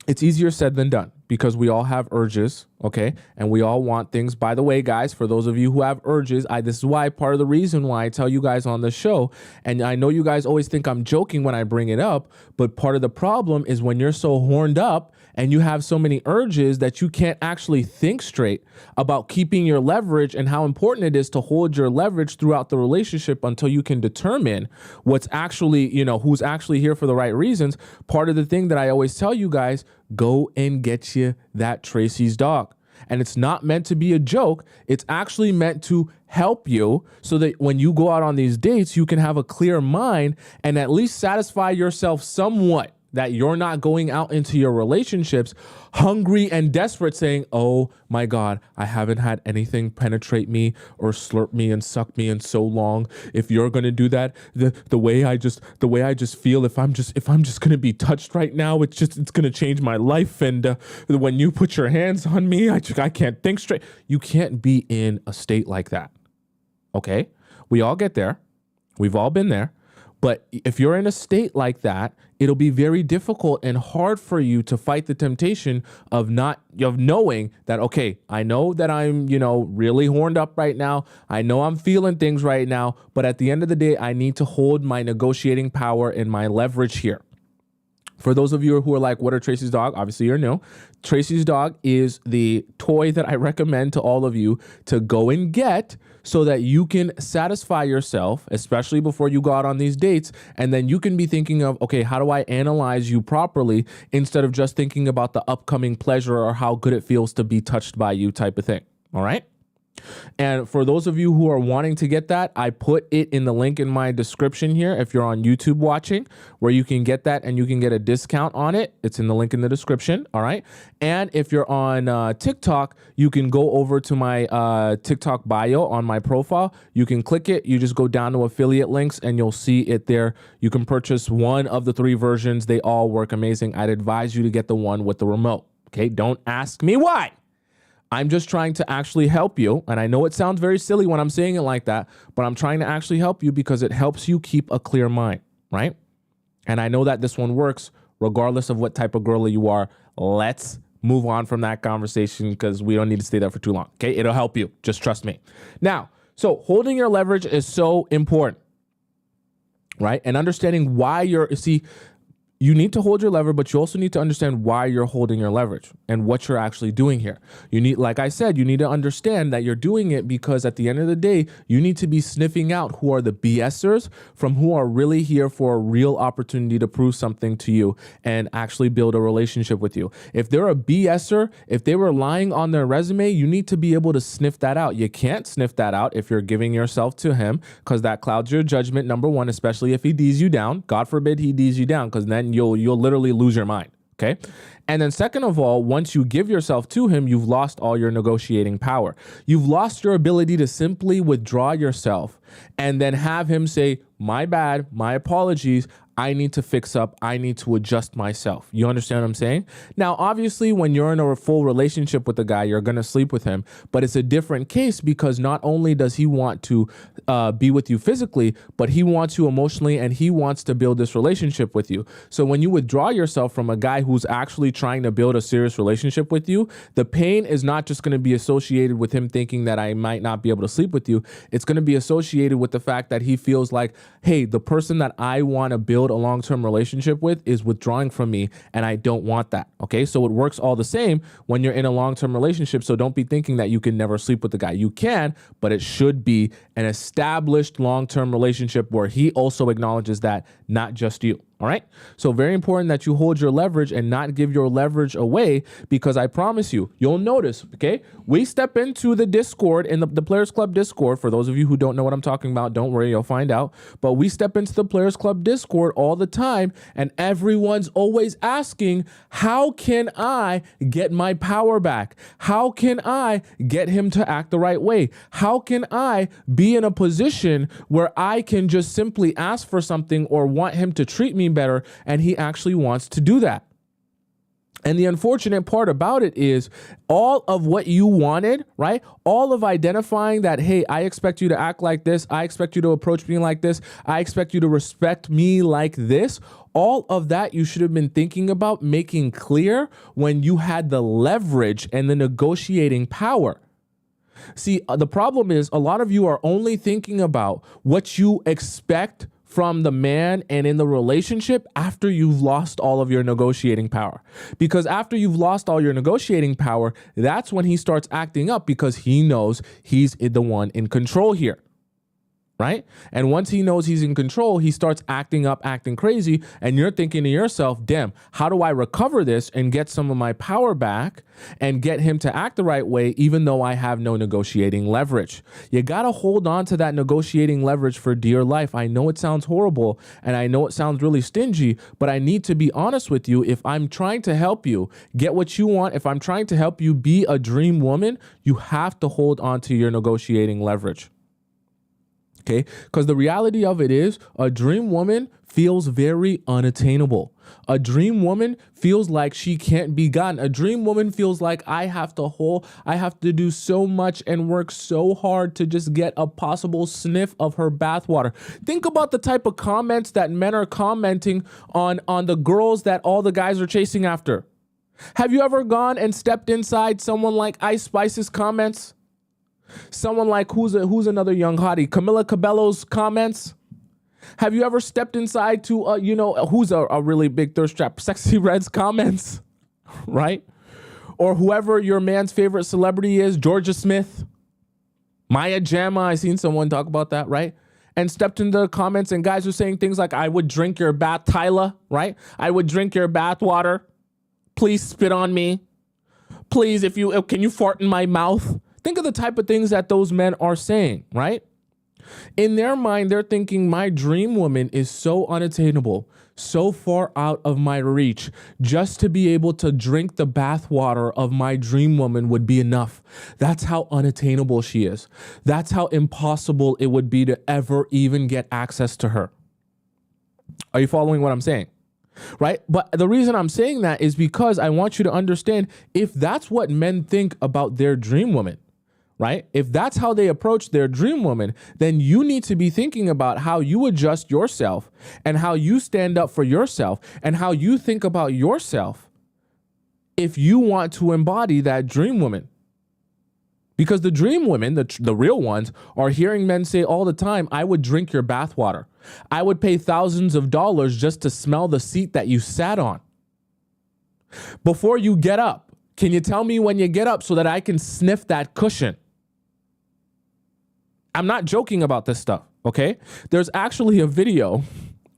it's easier said than done because we all have urges, okay? And we all want things. By the way, guys, for those of you who have urges, this is why part of the reason why I tell you guys on the show, and I know you guys always think I'm joking when I bring it up, but part of the problem is when you're so horned up and you have so many urges that you can't actually think straight about keeping your leverage and how important it is to hold your leverage throughout the relationship until you can determine what's actually, who's actually here for the right reasons. Part of the thing that I always tell you guys, go and get you that Tracy's dog. And it's not meant to be a joke. It's actually meant to help you so that when you go out on these dates, you can have a clear mind and at least satisfy yourself somewhat that you're not going out into your relationships hungry and desperate saying, oh my God, I haven't had anything penetrate me or slurp me and suck me in so long. If you're going to do that, the way I just feel, if I'm just going to be touched right now, it's going to change my life. And when you put your hands on me, I can't think straight. You can't be in a state like that. Okay. We all get there. We've all been there. But if you're in a state like that, it'll be very difficult and hard for you to fight the temptation of knowing that, okay, I know that I'm, really horned up right now. I know I'm feeling things right now, but at the end of the day, I need to hold my negotiating power and my leverage here. For those of you who are like, what are Tracy's dog? Obviously, you're new. Tracy's dog is the toy that I recommend to all of you to go and get so that you can satisfy yourself, especially before you go out on these dates. And then you can be thinking of, okay, how do I analyze you properly instead of just thinking about the upcoming pleasure or how good it feels to be touched by you type of thing. All right. And for those of you who are wanting to get that, I put it in the link in my description here. If you're on YouTube watching, where you can get that and you can get a discount on it. It's in the link in the description. All right. And if you're on TikTok, you can go over to my TikTok bio on my profile. You can click it. You just go down to affiliate links and you'll see it there. You can purchase one of the 3 versions. They all work amazing. I'd advise you to get the one with the remote. Okay. Don't ask me why. I'm just trying to actually help you. And I know it sounds very silly when I'm saying it like that, but I'm trying to actually help you because it helps you keep a clear mind, right? And I know that this one works regardless of what type of girl you are. Let's move on from that conversation because we don't need to stay there for too long, okay? It'll help you. Just trust me. Now, so holding your leverage is so important, right? And understanding why you need to hold your lever, but you also need to understand why you're holding your leverage and what you're actually doing here. You need, like I said, you need to understand that you're doing it because at the end of the day, you need to be sniffing out who are the BSers from who are really here for a real opportunity to prove something to you and actually build a relationship with you. If they're a BSer, if they were lying on their resume, you need to be able to sniff that out. You can't sniff that out if you're giving yourself to him because that clouds your judgment, number one, especially if he D's you down. God forbid he D's you down, because then you'll literally lose your mind. Okay. And then second of all, once you give yourself to him, you've lost all your negotiating power. You've lost your ability to simply withdraw yourself and then have him say, my bad, my apologies. I need to fix up. I need to adjust myself. You understand what I'm saying? Now, obviously, when you're in a full relationship with a guy, you're going to sleep with him. But it's a different case because not only does he want to be with you physically, but he wants you emotionally and he wants to build this relationship with you. So when you withdraw yourself from a guy who's actually trying to build a serious relationship with you, the pain is not just going to be associated with him thinking that I might not be able to sleep with you. It's going to be associated with the fact that he feels like, hey, the person that I want to build a long-term relationship with is withdrawing from me and I don't want that. Okay. So it works all the same when you're in a long-term relationship. So don't be thinking that you can never sleep with the guy. You can, but it should be an established long-term relationship where he also acknowledges that, not just you. All right. So very important that you hold your leverage and not give your leverage away, because I promise you, you'll notice, okay, we step into the Discord, in the Players Club Discord. For those of you who don't know what I'm talking about, don't worry, you'll find out. But we step into the Players Club Discord all the time, and everyone's always asking, how can I get my power back? How can I get him to act the right way? How can I be in a position where I can just simply ask for something or want him to treat me better, and he actually wants to do that? And the unfortunate part about it is all of what you wanted, right? All of identifying that, hey, I expect you to act like this. I expect you to approach me like this. I expect you to respect me like this. All of that you should have been thinking about making clear when you had the leverage and the negotiating power. See, the problem is a lot of you are only thinking about what you expect from the man and in the relationship after you've lost all of your negotiating power. Because after you've lost all your negotiating power, that's when he starts acting up, because he knows he's the one in control here. Right? And once he knows he's in control, he starts acting up, acting crazy. And you're thinking to yourself, damn, how do I recover this and get some of my power back and get him to act the right way, even though I have no negotiating leverage? You got to hold on to that negotiating leverage for dear life. I know it sounds horrible and I know it sounds really stingy, but I need to be honest with you. If I'm trying to help you get what you want, if I'm trying to help you be a dream woman, you have to hold on to your negotiating leverage. Okay, because the reality of it is a dream woman feels very unattainable. A dream woman feels like she can't be gotten. A dream woman feels like I have to do so much and work so hard to just get a possible sniff of her bathwater. Think about the type of comments that men are commenting on the girls that all the guys are chasing after. Have you ever gone and stepped inside someone like Ice Spice's comments? Someone like who's another young hottie, Camila Cabello's comments? Have you ever stepped inside to who's a really big thirst trap, Sexy Red's comments, right? Or whoever your man's favorite celebrity is, Georgia Smith, Maya Jama. I seen someone talk about that, right? And stepped into the comments and guys are saying things like, I would drink your bath, Tyla, right? I would drink your bath water. Please spit on me. Please, can you fart in my mouth? Think of the type of things that those men are saying, right? In their mind, they're thinking my dream woman is so unattainable, so far out of my reach. Just to be able to drink the bathwater of my dream woman would be enough. That's how unattainable she is. That's how impossible it would be to ever even get access to her. Are you following what I'm saying? Right? But the reason I'm saying that is because I want you to understand, if that's what men think about their dream woman, right? If that's how they approach their dream woman, then you need to be thinking about how you adjust yourself and how you stand up for yourself and how you think about yourself if you want to embody that dream woman. Because the dream women, the real ones, are hearing men say all the time, I would drink your bathwater. I would pay thousands of dollars just to smell the seat that you sat on. Before you get up, can you tell me when you get up so that I can sniff that cushion? I'm not joking about this stuff, okay? There's actually a video,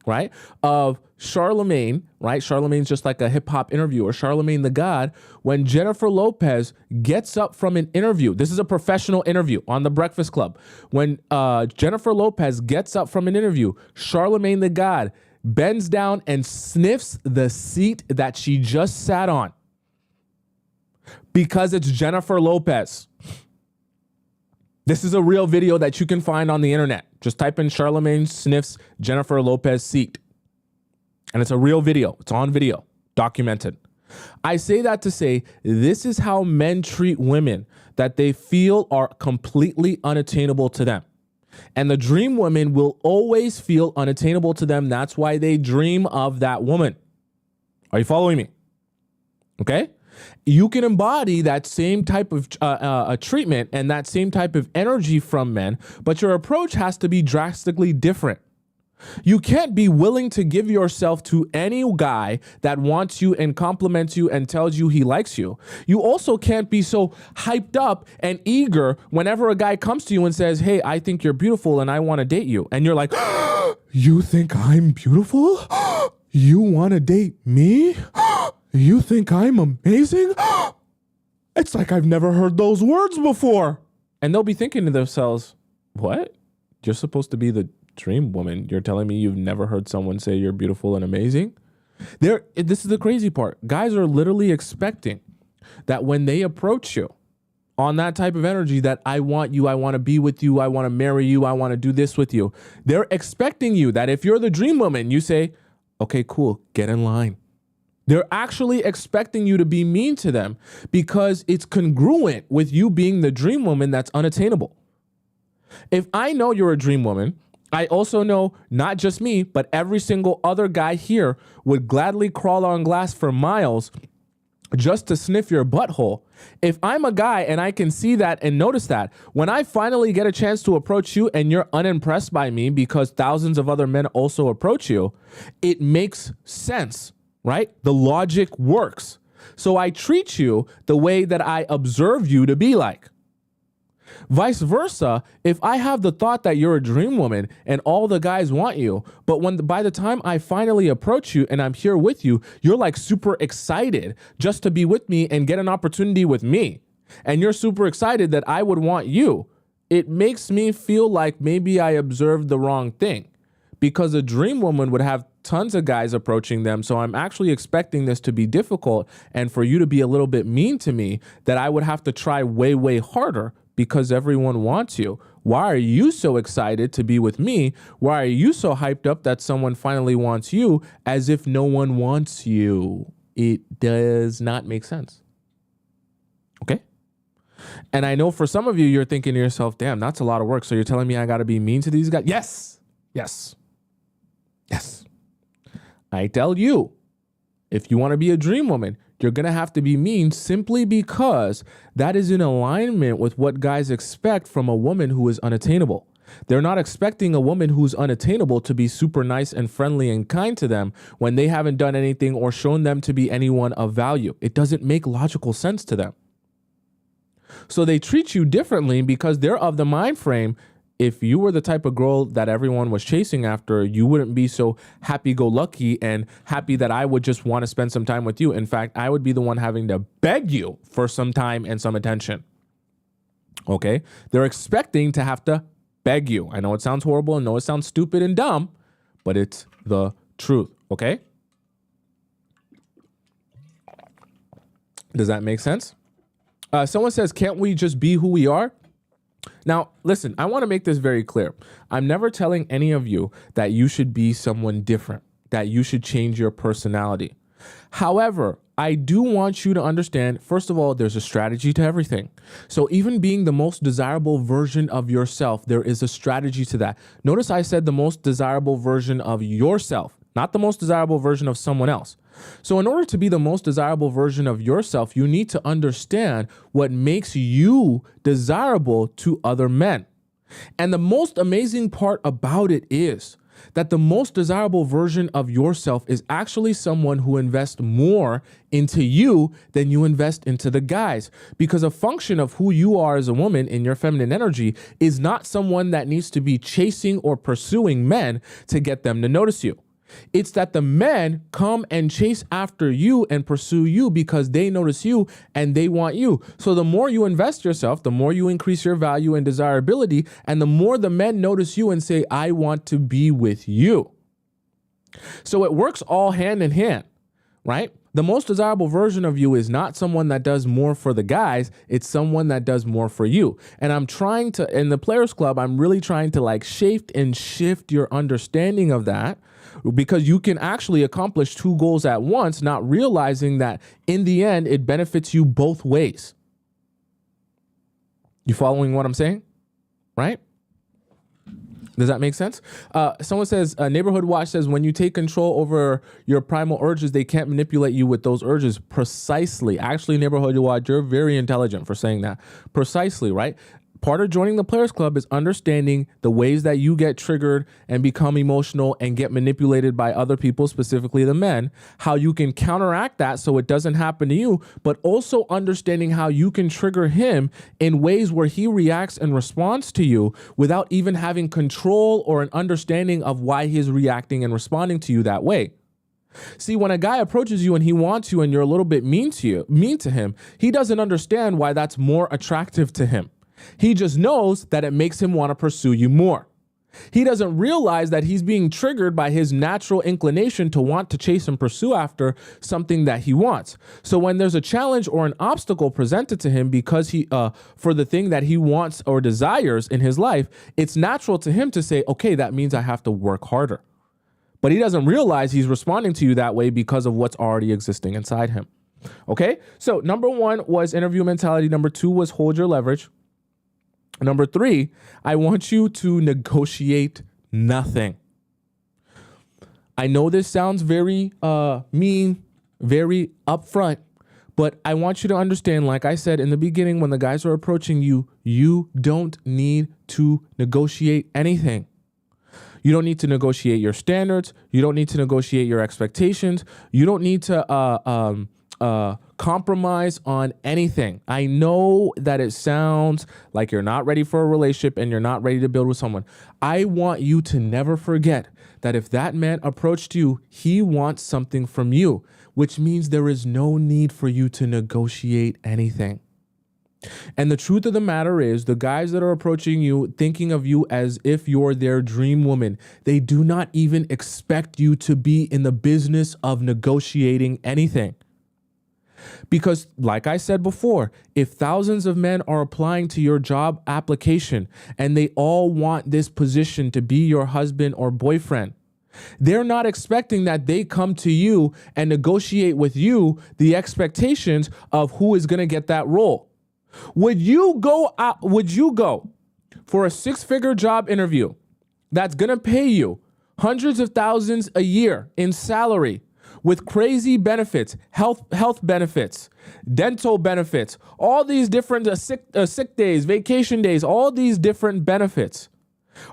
right, of Charlemagne, right? Charlemagne's just like a hip hop interviewer, Charlemagne the God, when Jennifer Lopez gets up from an interview. This is a professional interview on The Breakfast Club. When Jennifer Lopez gets up from an interview, Charlemagne the God bends down and sniffs the seat that she just sat on because it's Jennifer Lopez. This is a real video that you can find on the internet. Just type in Charlemagne sniffs Jennifer Lopez seat. And it's a real video. It's on video, documented. I say that to say this is how men treat women that they feel are completely unattainable to them. And the dream women will always feel unattainable to them. That's why they dream of that woman. Are you following me? Okay? You can embody that same type of treatment and that same type of energy from men, but your approach has to be drastically different. You can't be willing to give yourself to any guy that wants you and compliments you and tells you he likes you. You also can't be so hyped up and eager whenever a guy comes to you and says, hey, I think you're beautiful and I want to date you. And you're like, you think I'm beautiful? You want to date me? You think I'm amazing? It's like I've never heard those words before. And they'll be thinking to themselves, what? You're supposed to be the dream woman. You're telling me you've never heard someone say you're beautiful and amazing? This is the crazy part. Guys are literally expecting that when they approach you on that type of energy that I want you, I want to be with you, I want to marry you, I want to do this with you. They're expecting you that if you're the dream woman, you say, okay, cool, get in line. They're actually expecting you to be mean to them because it's congruent with you being the dream woman that's unattainable. If I know you're a dream woman, I also know not just me, but every single other guy here would gladly crawl on glass for miles just to sniff your butthole. If I'm a guy and I can see that and notice that, when I finally get a chance to approach you and you're unimpressed by me because thousands of other men also approach you, it makes sense. Right? The logic works. So I treat you the way that I observe you to be like. Vice versa, if I have the thought that you're a dream woman and all the guys want you, but by the time I finally approach you and I'm here with you, you're like super excited just to be with me and get an opportunity with me. And you're super excited that I would want you. It makes me feel like maybe I observed the wrong thing. Because a dream woman would have tons of guys approaching them. So I'm actually expecting this to be difficult and for you to be a little bit mean to me that I would have to try way, way harder because everyone wants you. Why are you so excited to be with me? Why are you so hyped up that someone finally wants you as if no one wants you? It does not make sense. Okay? And I know for some of you, you're thinking to yourself, damn, that's a lot of work. So you're telling me I got to be mean to these guys? Yes. Yes. Yes. I tell you, if you want to be a dream woman, you're going to have to be mean simply because that is in alignment with what guys expect from a woman who is unattainable. They're not expecting a woman who's unattainable to be super nice and friendly and kind to them when they haven't done anything or shown them to be anyone of value. It doesn't make logical sense to them. So they treat you differently because they're of the mind frame. If you were the type of girl that everyone was chasing after, you wouldn't be so happy-go-lucky and happy that I would just want to spend some time with you. In fact, I would be the one having to beg you for some time and some attention. Okay? They're expecting to have to beg you. I know it sounds horrible. I know it sounds stupid and dumb, but it's the truth. Okay? Does that make sense? Someone says, can't we just be who we are? Now, listen, I want to make this very clear. I'm never telling any of you that you should be someone different, that you should change your personality. However, I do want you to understand, first of all, there's a strategy to everything. So even being the most desirable version of yourself, there is a strategy to that. Notice I said the most desirable version of yourself, not the most desirable version of someone else. So in order to be the most desirable version of yourself, you need to understand what makes you desirable to other men. And the most amazing part about it is that the most desirable version of yourself is actually someone who invests more into you than you invest into the guys. Because a function of who you are as a woman in your feminine energy is not someone that needs to be chasing or pursuing men to get them to notice you. It's that the men come and chase after you and pursue you because they notice you and they want you. So the more you invest yourself, the more you increase your value and desirability, and the more the men notice you and say, I want to be with you. So it works all hand in hand, right? The most desirable version of you is not someone that does more for the guys. It's someone that does more for you. And I'm trying to, in the Players Club, I'm really trying to like shape and shift your understanding of that, because you can actually accomplish two goals at once, not realizing that in the end, it benefits you both ways. You following what I'm saying? Right? Does that make sense? Someone says, Neighborhood Watch says, when you take control over your primal urges, they can't manipulate you with those urges. Precisely. Actually, Neighborhood Watch, you're very intelligent for saying that. Precisely, right? Part of joining the Players Club is understanding the ways that you get triggered and become emotional and get manipulated by other people, specifically the men, how you can counteract that so it doesn't happen to you, but also understanding how you can trigger him in ways where he reacts and responds to you without even having control or an understanding of why he's reacting and responding to you that way. See, when a guy approaches you and he wants you and you're a little bit mean to him, he doesn't understand why that's more attractive to him. He just knows that it makes him want to pursue you more. He doesn't realize that he's being triggered by his natural inclination to want to chase and pursue after something that he wants. So when there's a challenge or an obstacle presented to him because for the thing that he wants or desires in his life, it's natural to him to say, okay, that means I have to work harder. But he doesn't realize he's responding to you that way because of what's already existing inside him. Okay, so number 1 was interview mentality. Number 2 was hold your leverage. Number 3, I want you to negotiate nothing. I know this sounds very mean, very upfront, but I want you to understand, like I said in the beginning, when the guys are approaching you, you don't need to negotiate anything. You don't need to negotiate your standards. You don't need to negotiate your expectations. You don't need to compromise on anything. I know that it sounds like you're not ready for a relationship and you're not ready to build with someone. I want you to never forget that if that man approached you, he wants something from you, which means there is no need for you to negotiate anything. And the truth of the matter is, the guys that are approaching you, thinking of you as if you're their dream woman, they do not even expect you to be in the business of negotiating anything. Because like I said before, if thousands of men are applying to your job application and they all want this position to be your husband or boyfriend, they're not expecting that they come to you and negotiate with you the expectations of who is going to get that role. Would you go for a 6-figure job interview that's going to pay you hundreds of thousands a year in salary, with crazy benefits, health benefits, dental benefits, all these different sick days, vacation days, all these different benefits?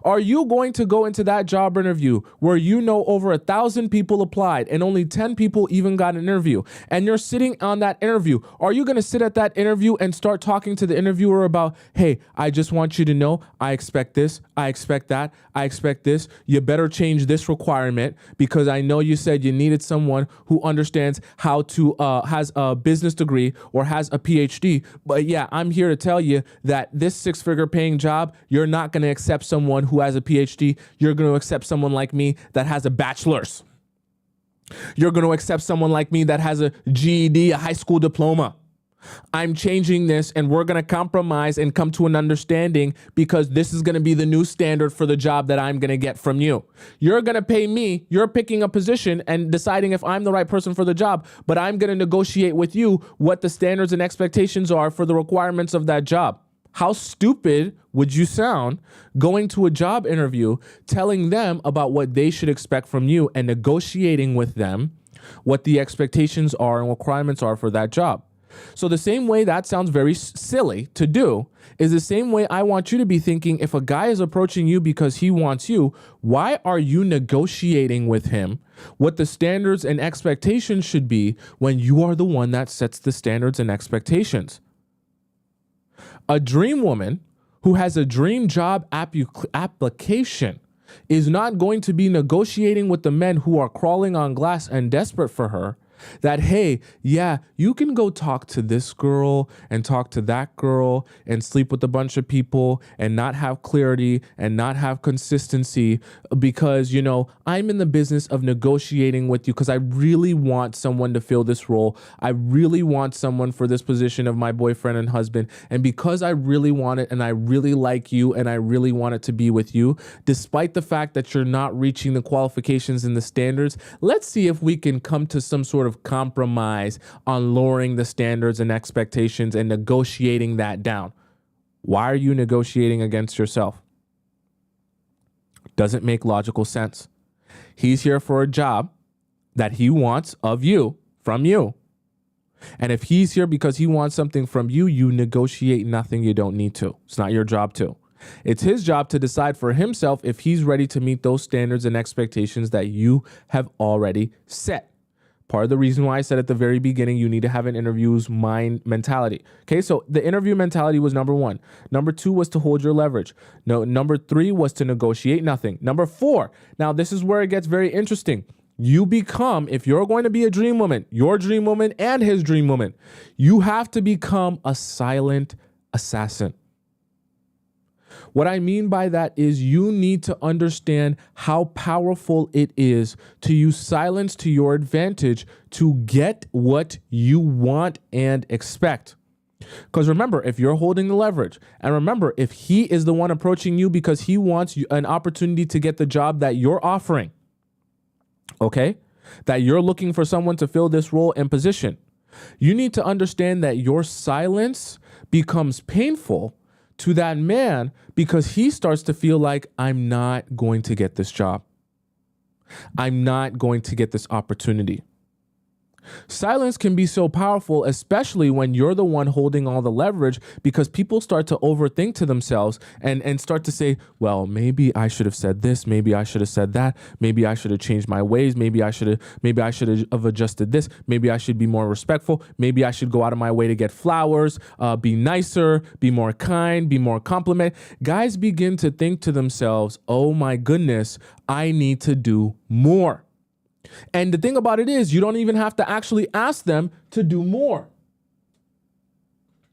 Are you going to go into that job interview where you know over 1,000 people applied and only 10 people even got an interview, and you're sitting on that interview? Are you going to sit at that interview and start talking to the interviewer about, hey, I just want you to know I expect this, I expect that, I expect this. You better change this requirement because I know you said you needed someone who understands how to, has a business degree or has a PhD. But yeah, I'm here to tell you that this 6-figure paying job, you're not going to accept someone who has a PhD. You're going to accept someone like me that has a bachelor's. You're going to accept someone like me that has a GED, a high school diploma. I'm changing this, and we're going to compromise and come to an understanding because this is going to be the new standard for the job that I'm going to get from you. You're going to pay me. You're picking a position and deciding if I'm the right person for the job, but I'm going to negotiate with you what the standards and expectations are for the requirements of that job. How stupid would you sound going to a job interview, telling them about what they should expect from you and negotiating with them what the expectations are and requirements are for that job. So the same way that sounds very silly to do is the same way I want you to be thinking. If a guy is approaching you because he wants you, why are you negotiating with him what the standards and expectations should be when you are the one that sets the standards and expectations? A dream woman who has a dream job application is not going to be negotiating with the men who are crawling on glass and desperate for her that, hey, yeah, you can go talk to this girl and talk to that girl and sleep with a bunch of people and not have clarity and not have consistency because, you know, I'm in the business of negotiating with you because I really want someone to fill this role. I really want someone for this position of my boyfriend and husband. And because I really want it and I really like you and I really want it to be with you, despite the fact that you're not reaching the qualifications and the standards, let's see if we can come to some sort of compromise on lowering the standards and expectations and negotiating that down. Why are you negotiating against yourself? Doesn't make logical sense. He's here for a job that he wants of you, from you. And if he's here because he wants something from you, you negotiate nothing you don't need to. It's not your job to. It's his job to decide for himself if he's ready to meet those standards and expectations that you have already set. Part of the reason why I said at the very beginning, you need to have an interview's mind mentality. Okay, so the interview mentality was number 1. Number 2 was to hold your leverage. No, number 3 was to negotiate nothing. Number 4, now this is where it gets very interesting. You become, if you're going to be a dream woman, your dream woman and his dream woman, you have to become a silent assassin. What I mean by that is you need to understand how powerful it is to use silence to your advantage to get what you want and expect. Because remember, if you're holding the leverage, and remember, if he is the one approaching you because he wants an opportunity to get the job that you're offering, okay, that you're looking for someone to fill this role and position, you need to understand that your silence becomes painful to that man because he starts to feel like, I'm not going to get this job. I'm not going to get this opportunity. Silence can be so powerful, especially when you're the one holding all the leverage, because people start to overthink to themselves and start to say, well, maybe I should have said this. Maybe I should have said that. Maybe I should have changed my ways. Maybe I should have adjusted this. Maybe I should be more respectful. Maybe I should go out of my way to get flowers, be nicer, be more kind, be more compliment. Guys begin to think to themselves, oh my goodness, I need to do more. And the thing about it is, you don't even have to actually ask them to do more.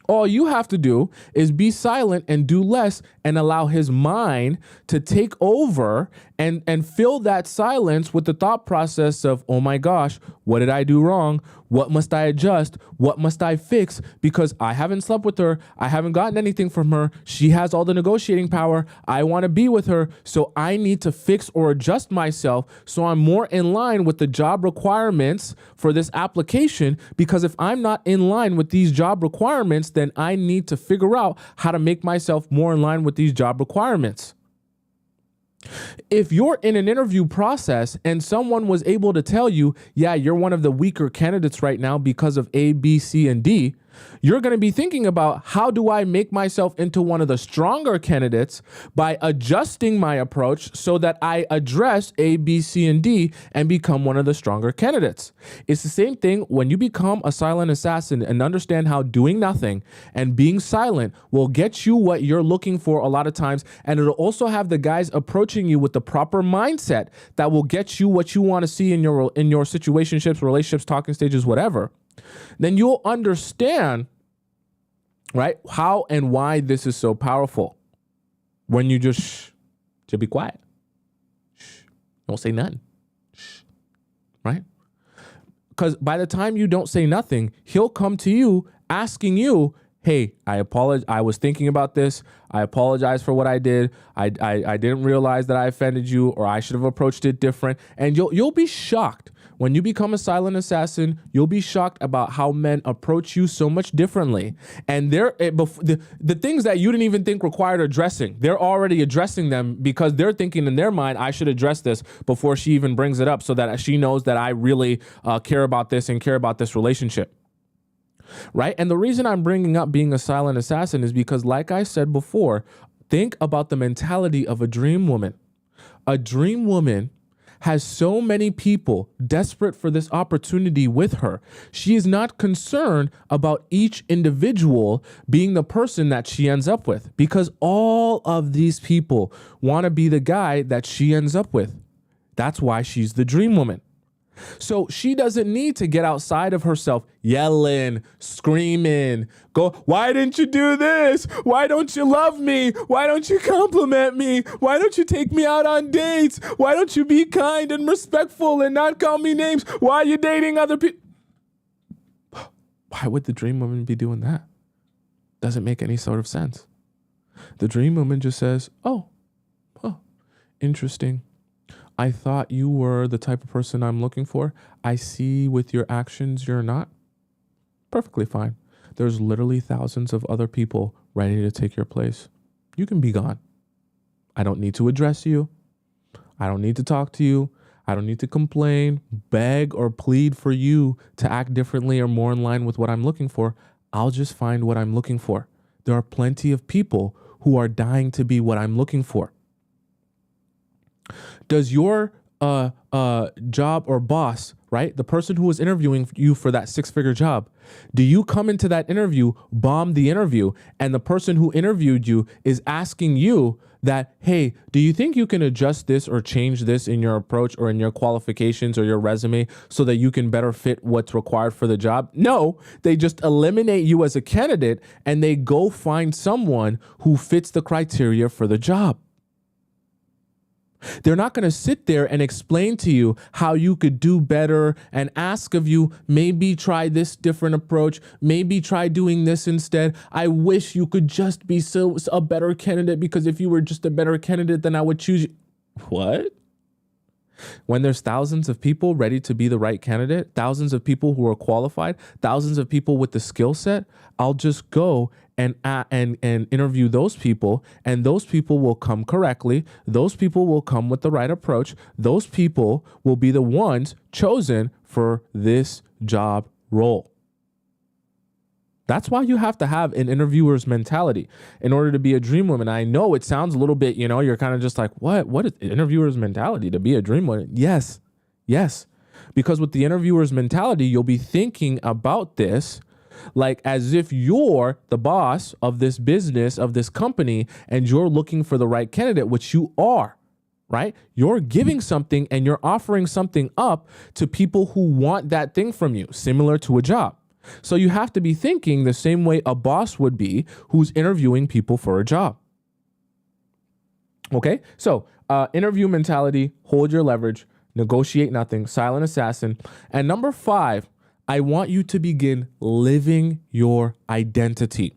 All you have to do is be silent and do less and allow his mind to take over and fill that silence with the thought process of, oh my gosh, what did I do wrong? What must I adjust? What must I fix? Because I haven't slept with her. I haven't gotten anything from her. She has all the negotiating power. I want to be with her. So I need to fix or adjust myself so I'm more in line with the job requirements for this application. Because if I'm not in line with these job requirements, then I need to figure out how to make myself more in line with these job requirements. If you're in an interview process and someone was able to tell you, yeah, you're one of the weaker candidates right now because of A, B, C, and D, you're going to be thinking about, how do I make myself into one of the stronger candidates by adjusting my approach so that I address A, B, C, and D and become one of the stronger candidates. It's the same thing when you become a silent assassin and understand how doing nothing and being silent will get you what you're looking for a lot of times. And it'll also have the guys approaching you with the proper mindset that will get you what you want to see in your situationships, relationships, talking stages, whatever. Then you'll understand, right, how and why this is so powerful. When you just be quiet. Don't say nothing. Right? Because by the time you don't say nothing, he'll come to you asking you, hey, I apologize. I was thinking about this. I apologize for what I did. I didn't realize that I offended you, or I should have approached it different. And you'll be shocked When you become a silent assassin, you'll be shocked about how men approach you so much differently. And the things that you didn't even think required addressing, they're already addressing them because they're thinking in their mind, I should address this before she even brings it up so that she knows that I really care about this and care about this relationship. Right? And the reason I'm bringing up being a silent assassin is because, like I said before, think about the mentality of a dream woman. A dream woman has so many people desperate for this opportunity with her. She is not concerned about each individual being the person that she ends up with because all of these people want to be the guy that she ends up with. That's why she's the dream woman. So she doesn't need to get outside of herself, yelling, screaming, go, why didn't you do this? Why don't you love me? Why don't you compliment me? Why don't you take me out on dates? Why don't you be kind and respectful and not call me names? Why are you dating other people? Why would the dream woman be doing that? Doesn't make any sort of sense. The dream woman just says, oh, interesting. I thought you were the type of person I'm looking for. I see with your actions you're not. Perfectly fine. There's literally thousands of other people ready to take your place. You can be gone. I don't need to address you. I don't need to talk to you. I don't need to complain, beg, or plead for you to act differently or more in line with what I'm looking for. I'll just find what I'm looking for. There are plenty of people who are dying to be what I'm looking for. Does your job or boss, right, the person who was interviewing you for that 6-figure job, do you come into that interview, bomb the interview, and the person who interviewed you is asking you that, hey, do you think you can adjust this or change this in your approach or in your qualifications or your resume so that you can better fit what's required for the job? No, they just eliminate you as a candidate and they go find someone who fits the criteria for the job. They're not going to sit there and explain to you how you could do better and ask of you, maybe try this different approach, maybe try doing this instead. I wish you could just be a better candidate because if you were just a better candidate, then I would choose you. What? When there's thousands of people ready to be the right candidate, thousands of people who are qualified, thousands of people with the skill set, I'll just go and interview those people, and those people will come correctly. Those people will come with the right approach. Those people will be the ones chosen for this job role. That's why you have to have an interviewer's mentality in order to be a dream woman. I know it sounds a little bit, you're kind of just like, what is interviewer's mentality to be a dream woman? Yes. Because with the interviewer's mentality, you'll be thinking about this like as if you're the boss of this business, of this company, and you're looking for the right candidate, which you are, right? You're giving something and you're offering something up to people who want that thing from you, similar to a job. So you have to be thinking the same way a boss would be who's interviewing people for a job. Okay, so interview mentality, hold your leverage, negotiate nothing, silent assassin. And number 5, I want you to begin living your identity.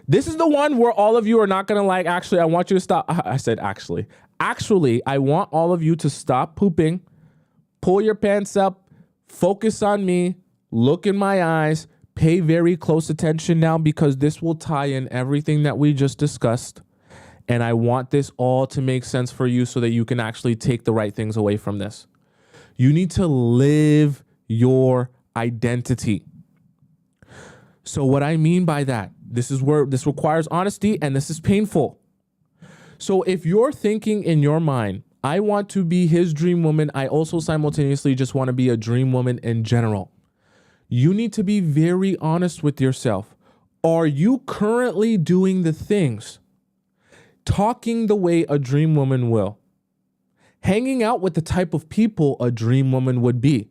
This is the one where all of you are not going to like, actually, I want you to stop. I said actually. Actually, I want all of you to stop pooping, pull your pants up, focus on me, look in my eyes, pay very close attention now because this will tie in everything that we just discussed. And I want this all to make sense for you so that you can actually take the right things away from this. You need to live your identity. So what I mean by that, this is where this requires honesty and this is painful. So if you're thinking in your mind, I want to be his dream woman, I also simultaneously just want to be a dream woman in general. You need to be very honest with yourself. Are you currently doing the things, talking the way a dream woman will, hanging out with the type of people a dream woman would be,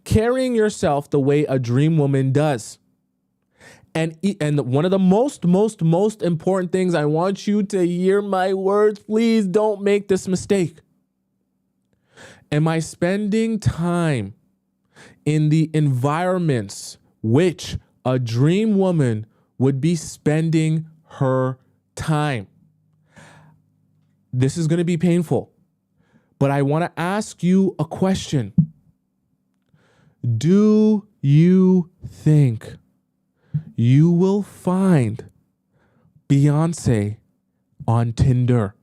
carrying yourself the way a dream woman does? And one of the most important things, I want you to hear my words. Please don't make this mistake. Am I spending time in the environments which a dream woman would be spending her time? This is going to be painful, but I want to ask you a question. Do you think you will find Beyonce on Tinder?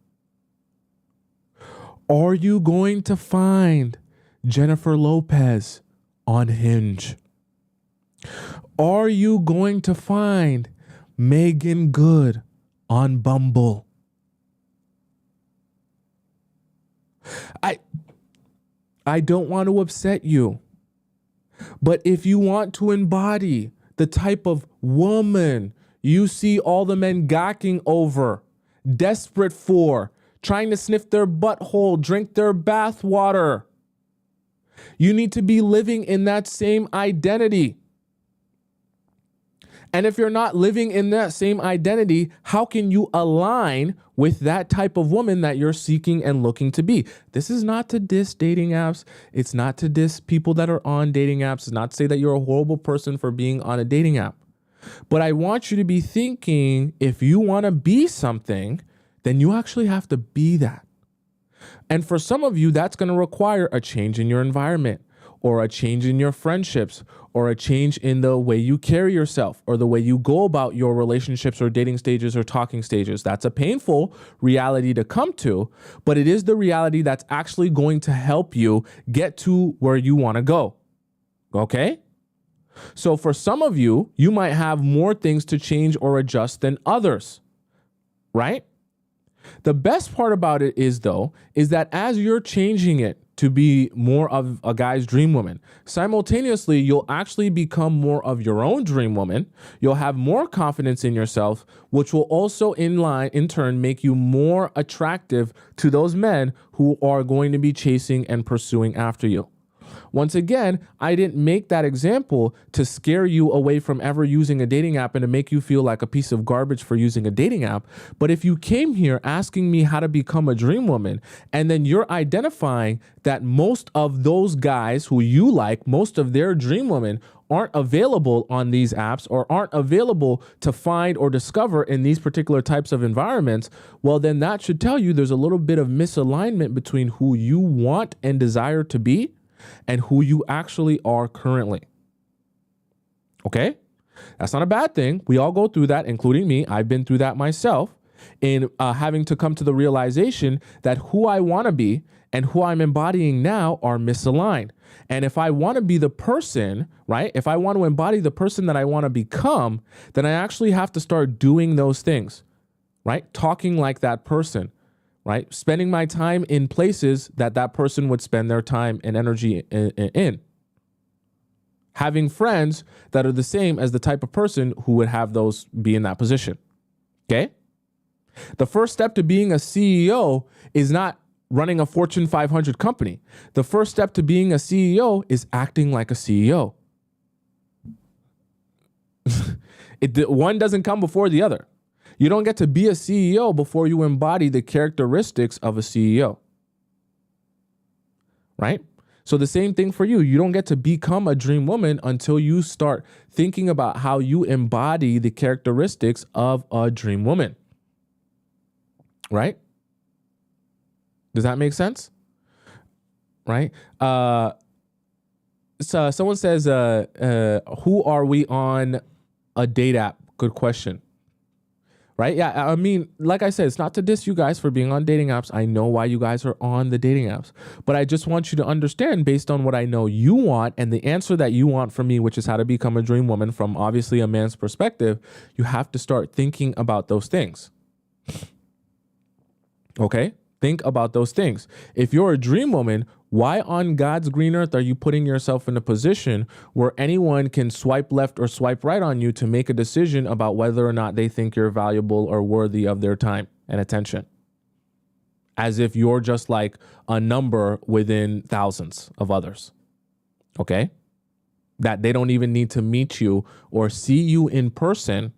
Are you going to find Jennifer Lopez on Hinge? Are you going to find Megan Good on Bumble? I don't want to upset you, but if you want to embody the type of woman you see all the men gawking over, desperate for, trying to sniff their butthole, drink their bath water, you need to be living in that same identity. And if you're not living in that same identity, how can you align with that type of woman that you're seeking and looking to be? This is not to diss dating apps. It's not to diss people that are on dating apps. It's not to say that you're a horrible person for being on a dating app. But I want you to be thinking, if you want to be something, then you actually have to be that. And for some of you, that's going to require a change in your environment, or a change in your friendships, or a change in the way you carry yourself, or the way you go about your relationships or dating stages or talking stages. That's a painful reality to come to, but it is the reality that's actually going to help you get to where you want to go. Okay? So for some of you, you might have more things to change or adjust than others, right? The best part about it is, though, is that as you're changing it to be more of a guy's dream woman, simultaneously, you'll actually become more of your own dream woman. You'll have more confidence in yourself, which will also in turn make you more attractive to those men who are going to be chasing and pursuing after you. Once again, I didn't make that example to scare you away from ever using a dating app and to make you feel like a piece of garbage for using a dating app. But if you came here asking me how to become a dream woman, and then you're identifying that most of those guys who you like, most of their dream women aren't available on these apps or aren't available to find or discover in these particular types of environments, well, then that should tell you there's a little bit of misalignment between who you want and desire to be and who you actually are currently. Okay? That's not a bad thing. We all go through that, including me. I've been through that myself in having to come to the realization that who I want to be and who I'm embodying now are misaligned. And if I want to be the person, right? If I want to embody the person that I want to become, then I actually have to start doing those things, right? Talking like that person, right? Spending my time in places that that person would spend their time and energy in. Having friends that are the same as the type of person who would have those be in that position. Okay? The first step to being a CEO is not running a Fortune 500 company. The first step to being a CEO is acting like a CEO. One doesn't come before the other. You don't get to be a CEO before you embody the characteristics of a CEO, right? So the same thing for you. You don't get to become a dream woman until you start thinking about how you embody the characteristics of a dream woman, right? Does that make sense? Right? So someone says, who are we on a date app? Good question. Right? Yeah, I mean, like I said, it's not to diss you guys for being on dating apps. I know why you guys are on the dating apps. But I just want you to understand, based on what I know you want and the answer that you want from me, which is how to become a dream woman from obviously a man's perspective, you have to start thinking about those things. Okay? Think about those things. If you're a dream woman, why on God's green earth are you putting yourself in a position where anyone can swipe left or swipe right on you to make a decision about whether or not they think you're valuable or worthy of their time and attention? As if you're just like a number within thousands of others. Okay? That they don't even need to meet you or see you in person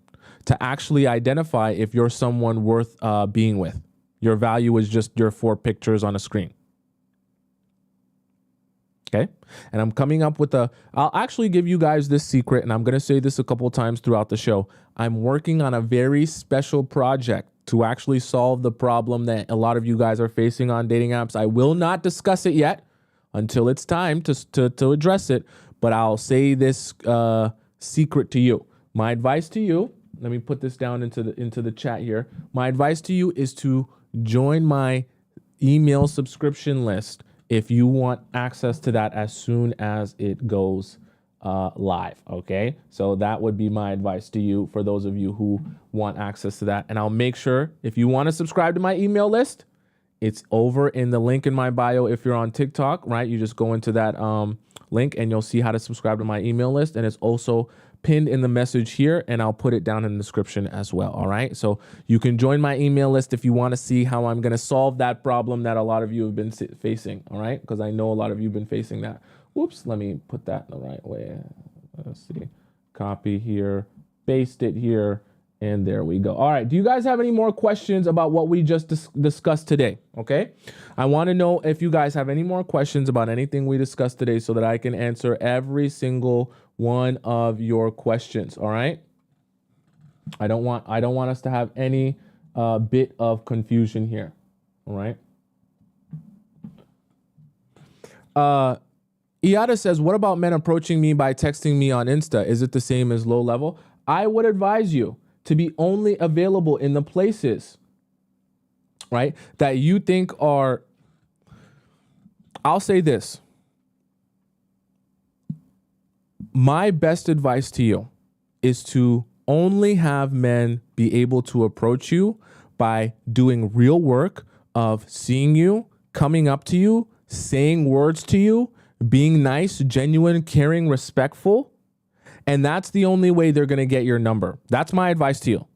to actually identify if you're someone worth being with. Your value is just your 4 pictures on a screen. Okay? And I'm coming up with I'll actually give you guys this secret, and I'm going to say this a couple of times throughout the show. I'm working on a very special project to actually solve the problem that a lot of you guys are facing on dating apps. I will not discuss it yet until it's time to address it, but I'll say this secret to you. My advice to you, let me put this down into the chat here. My advice to you is to join my email subscription list if you want access to that as soon as it goes live. Okay, so that would be my advice to you for those of you who want access to that. And I'll make sure, if you want to subscribe to my email list, it's over in the link in my bio. If you're on TikTok, right, you just go into that link and you'll see how to subscribe to my email list. And it's also pinned in the message here, and I'll put it down in the description as well. All right, so you can join my email list if you want to see how I'm going to solve that problem that a lot of you have been facing. All right, because I know a lot of you have been facing that. Whoops, let me put that the right way. Let's see, copy here, paste it here, and there we go. All right, do you guys have any more questions about what we just discussed today? Okay, I want to know if you guys have any more questions about anything we discussed today so that I can answer every single one of your questions. All right, I don't want us to have any bit of confusion here. All right. Iada says, what about men approaching me by texting me on Insta? Is it the same as low level? I would advise you to be only available in the places, right, that you think are, I'll say this. My best advice to you is to only have men be able to approach you by doing real work of seeing you, coming up to you, saying words to you, being nice, genuine, caring, respectful. And that's the only way they're going to get your number. That's my advice to you.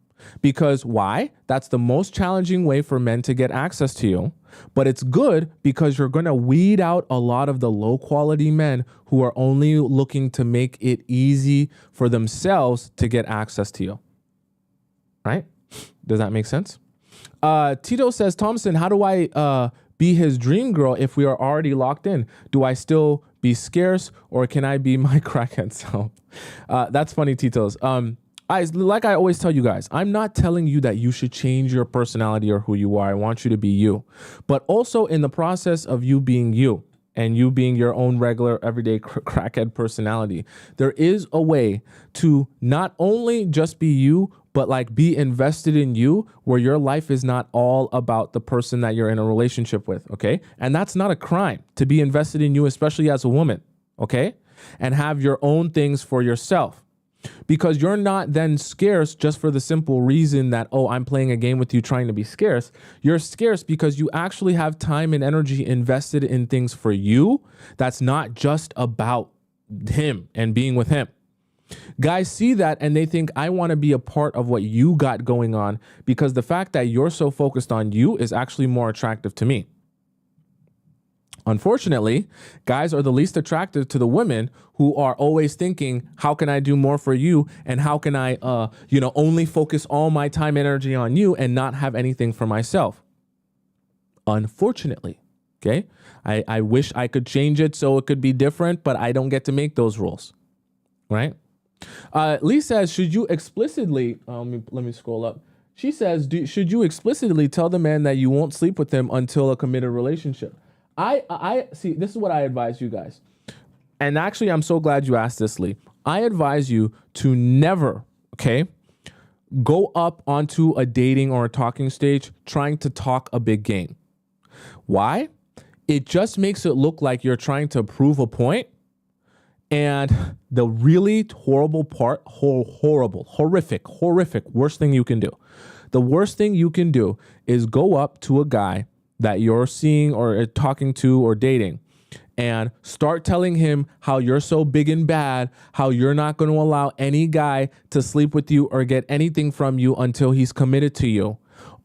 Because why? That's the most challenging way for men to get access to you. But it's good because you're going to weed out a lot of the low quality men who are only looking to make it easy for themselves to get access to you. Right? Does that make sense? Tito says, Tomisin, how do I be his dream girl if we are already locked in? Do I still be scarce, or can I be my crackhead self? That's funny, Tito's. Like I always tell you guys, I'm not telling you that you should change your personality or who you are. I want you to be you. But also in the process of you being you and you being your own regular everyday crackhead personality, there is a way to not only just be you, but like be invested in you, where your life is not all about the person that you're in a relationship with, okay? And that's not a crime to be invested in you, especially as a woman, okay? And have your own things for yourself. Because you're not then scarce just for the simple reason that, oh, I'm playing a game with you trying to be scarce. You're scarce because you actually have time and energy invested in things for you that's not just about him and being with him. Guys see that and they think, I want to be a part of what you got going on, because the fact that you're so focused on you is actually more attractive to me. Unfortunately, guys are the least attractive to the women who are always thinking, how can I do more for you? And how can I, only focus all my time and energy on you and not have anything for myself? Unfortunately, okay? I wish I could change it so it could be different, but I don't get to make those rules, right? Lee says, should you explicitly, let me scroll up. She says, should you explicitly tell the man that you won't sleep with him until a committed relationship? I see, this is what I advise you guys. And actually, I'm so glad you asked this, Lee. I advise you to never, okay, go up onto a dating or a talking stage trying to talk a big game. Why? It just makes it look like you're trying to prove a point. And the really horrible part, horrific, worst thing you can do. The worst thing you can do is go up to a guy that you're seeing or talking to or dating and start telling him how you're so big and bad, how you're not going to allow any guy to sleep with you or get anything from you until he's committed to you,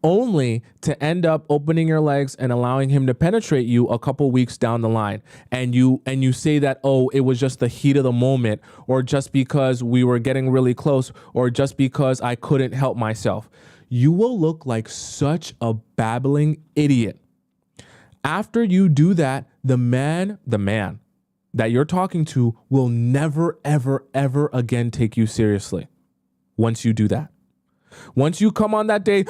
only to end up opening your legs and allowing him to penetrate you a couple weeks down the line. And you say that, oh, it was just the heat of the moment, or just because we were getting really close, or just because I couldn't help myself. You will look like such a babbling idiot. After you do that, the man that you're talking to will never, ever, ever again take you seriously. Once you do that. Once you come on that date,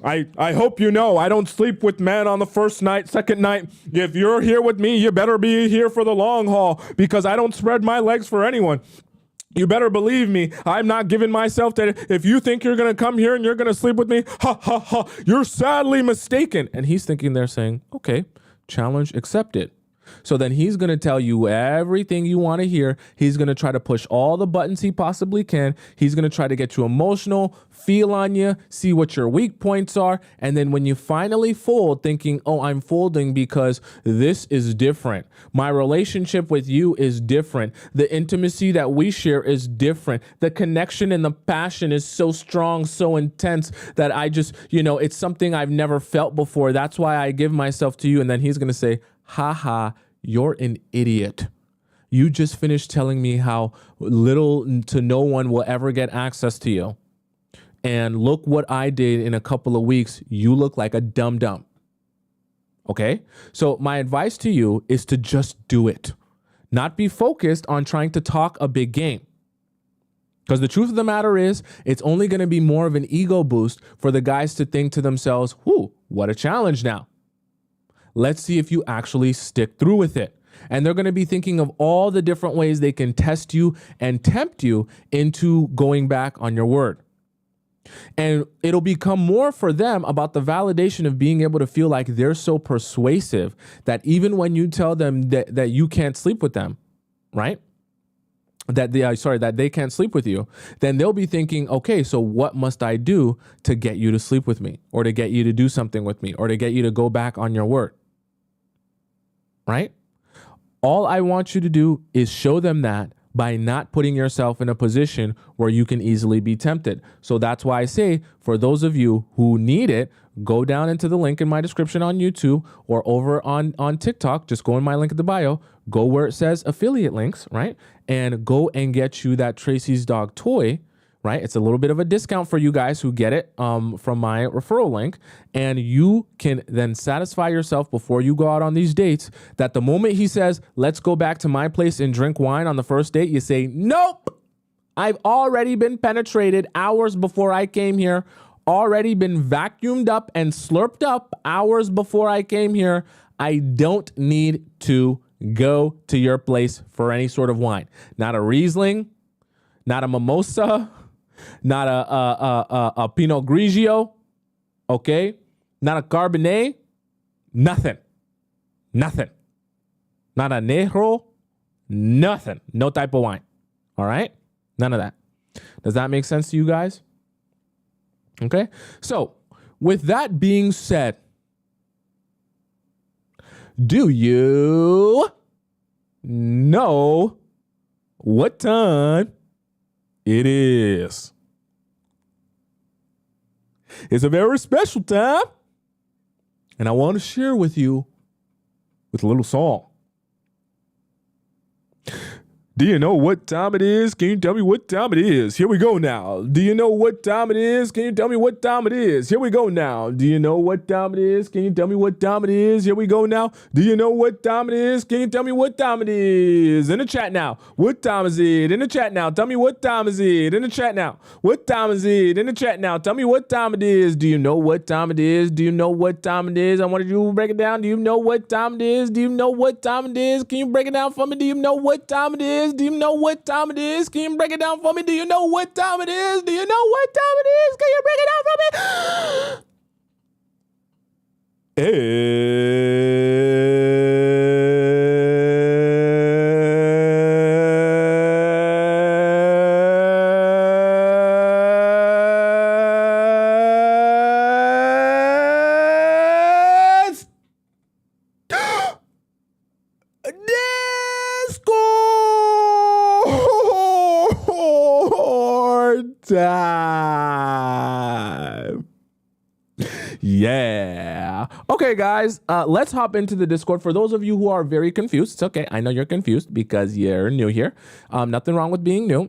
I hope you know I don't sleep with men on the first night, second night. If you're here with me, you better be here for the long haul because I don't spread my legs for anyone. You better believe me. I'm not giving myself to, if you think you're going to come here and you're going to sleep with me, ha, ha, ha, you're sadly mistaken. And he's thinking they're saying, okay, challenge accepted. So then he's going to tell you everything you want to hear. He's going to try to push all the buttons he possibly can. He's going to try to get you emotional, feel on you, see what your weak points are. And then when you finally fold, thinking, oh, I'm folding because this is different. My relationship with you is different. The intimacy that we share is different. The connection and the passion is so strong, so intense that I just, it's something I've never felt before. That's why I give myself to you. And then he's going to say, ha ha, you're an idiot. You just finished telling me how little to no one will ever get access to you. And look what I did in a couple of weeks. You look like a dum-dum. Okay? So my advice to you is to just do it. Not be focused on trying to talk a big game. Because the truth of the matter is, it's only going to be more of an ego boost for the guys to think to themselves, whoo, what a challenge now. Let's see if you actually stick through with it. And they're going to be thinking of all the different ways they can test you and tempt you into going back on your word. And it'll become more for them about the validation of being able to feel like they're so persuasive that even when you tell them that you can't sleep with them, right? That they can't sleep with you, then they'll be thinking, okay, so what must I do to get you to sleep with me or to get you to do something with me or to get you to go back on your word? Right? All I want you to do is show them that by not putting yourself in a position where you can easily be tempted. So that's why I say, for those of you who need it, go down into the link in my description on YouTube or over on TikTok. Just go in my link at the bio, go where it says affiliate links, right? And go and get you that Tracy's Dog toy, right? It's a little bit of a discount for you guys who get it from my referral link. And you can then satisfy yourself before you go out on these dates that the moment he says, let's go back to my place and drink wine on the first date, you say, nope, I've already been penetrated hours before I came here, already been vacuumed up and slurped up hours before I came here. I don't need to go to your place for any sort of wine. Not a Riesling, not a Mimosa, not a Pinot Grigio, okay? Not a Cabernet, nothing. Not a Negro, nothing. No type of wine, all right? None of that. Does that make sense to you guys? Okay? So, with that being said, do you know what time it is? It's a very special time, and I want to share with you with a little song. Do you know what time it is? Can you tell me what time it is? Here we go now. Do you know what time it is? Can you tell me what time it is? Here we go now. Do you know what time it is? Can you tell me what time it is? Here we go now. Do you know what time it is? Can you tell me what time it is? In the chat now. What time is it? In the chat now. Tell me what time is it? In the chat now. What time is it? In the chat now. Tell me what time it is. Do you know what time it is? Do you know what time it is? I wanted you to break it down. Do you know what time it is? Do you know what time it is? Can you break it down for me? Do you know what time it is? Do you know what time it is? Can you break it down for me? Do you know what time it is? Do you know what time it is? Can you break it down for me? Time. Yeah. Okay, guys, let's hop into the Discord. For those of you who are very confused, it's okay. I know you're confused because you're new here. Nothing wrong with being new.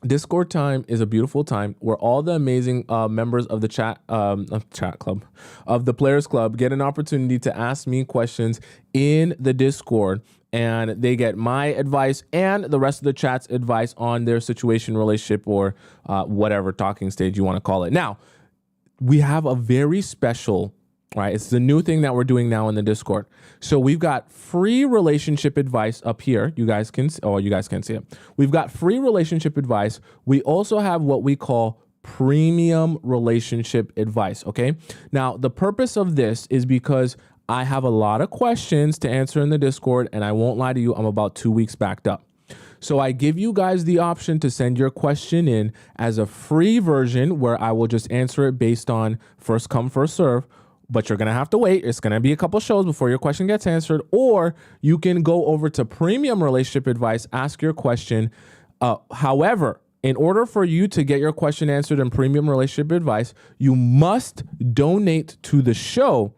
Discord time is a beautiful time where all the amazing members of the chat club, of the Players Club, get an opportunity to ask me questions in the Discord. And they get my advice and the rest of the chat's advice on their situation, relationship, or whatever talking stage you want to call it. Now, we have a very special, right? It's the new thing that we're doing now in the Discord. So we've got free relationship advice up here. You guys can see it. We've got free relationship advice. We also have what we call premium relationship advice, okay? Now, the purpose of this is because I have a lot of questions to answer in the Discord, and I won't lie to you, I'm about 2 weeks backed up. So I give you guys the option to send your question in as a free version where I will just answer it based on first come, first serve, but you're going to have to wait. It's going to be a couple shows before your question gets answered, or you can go over to premium relationship advice, ask your question. However, in order for you to get your question answered in premium relationship advice, you must donate to the show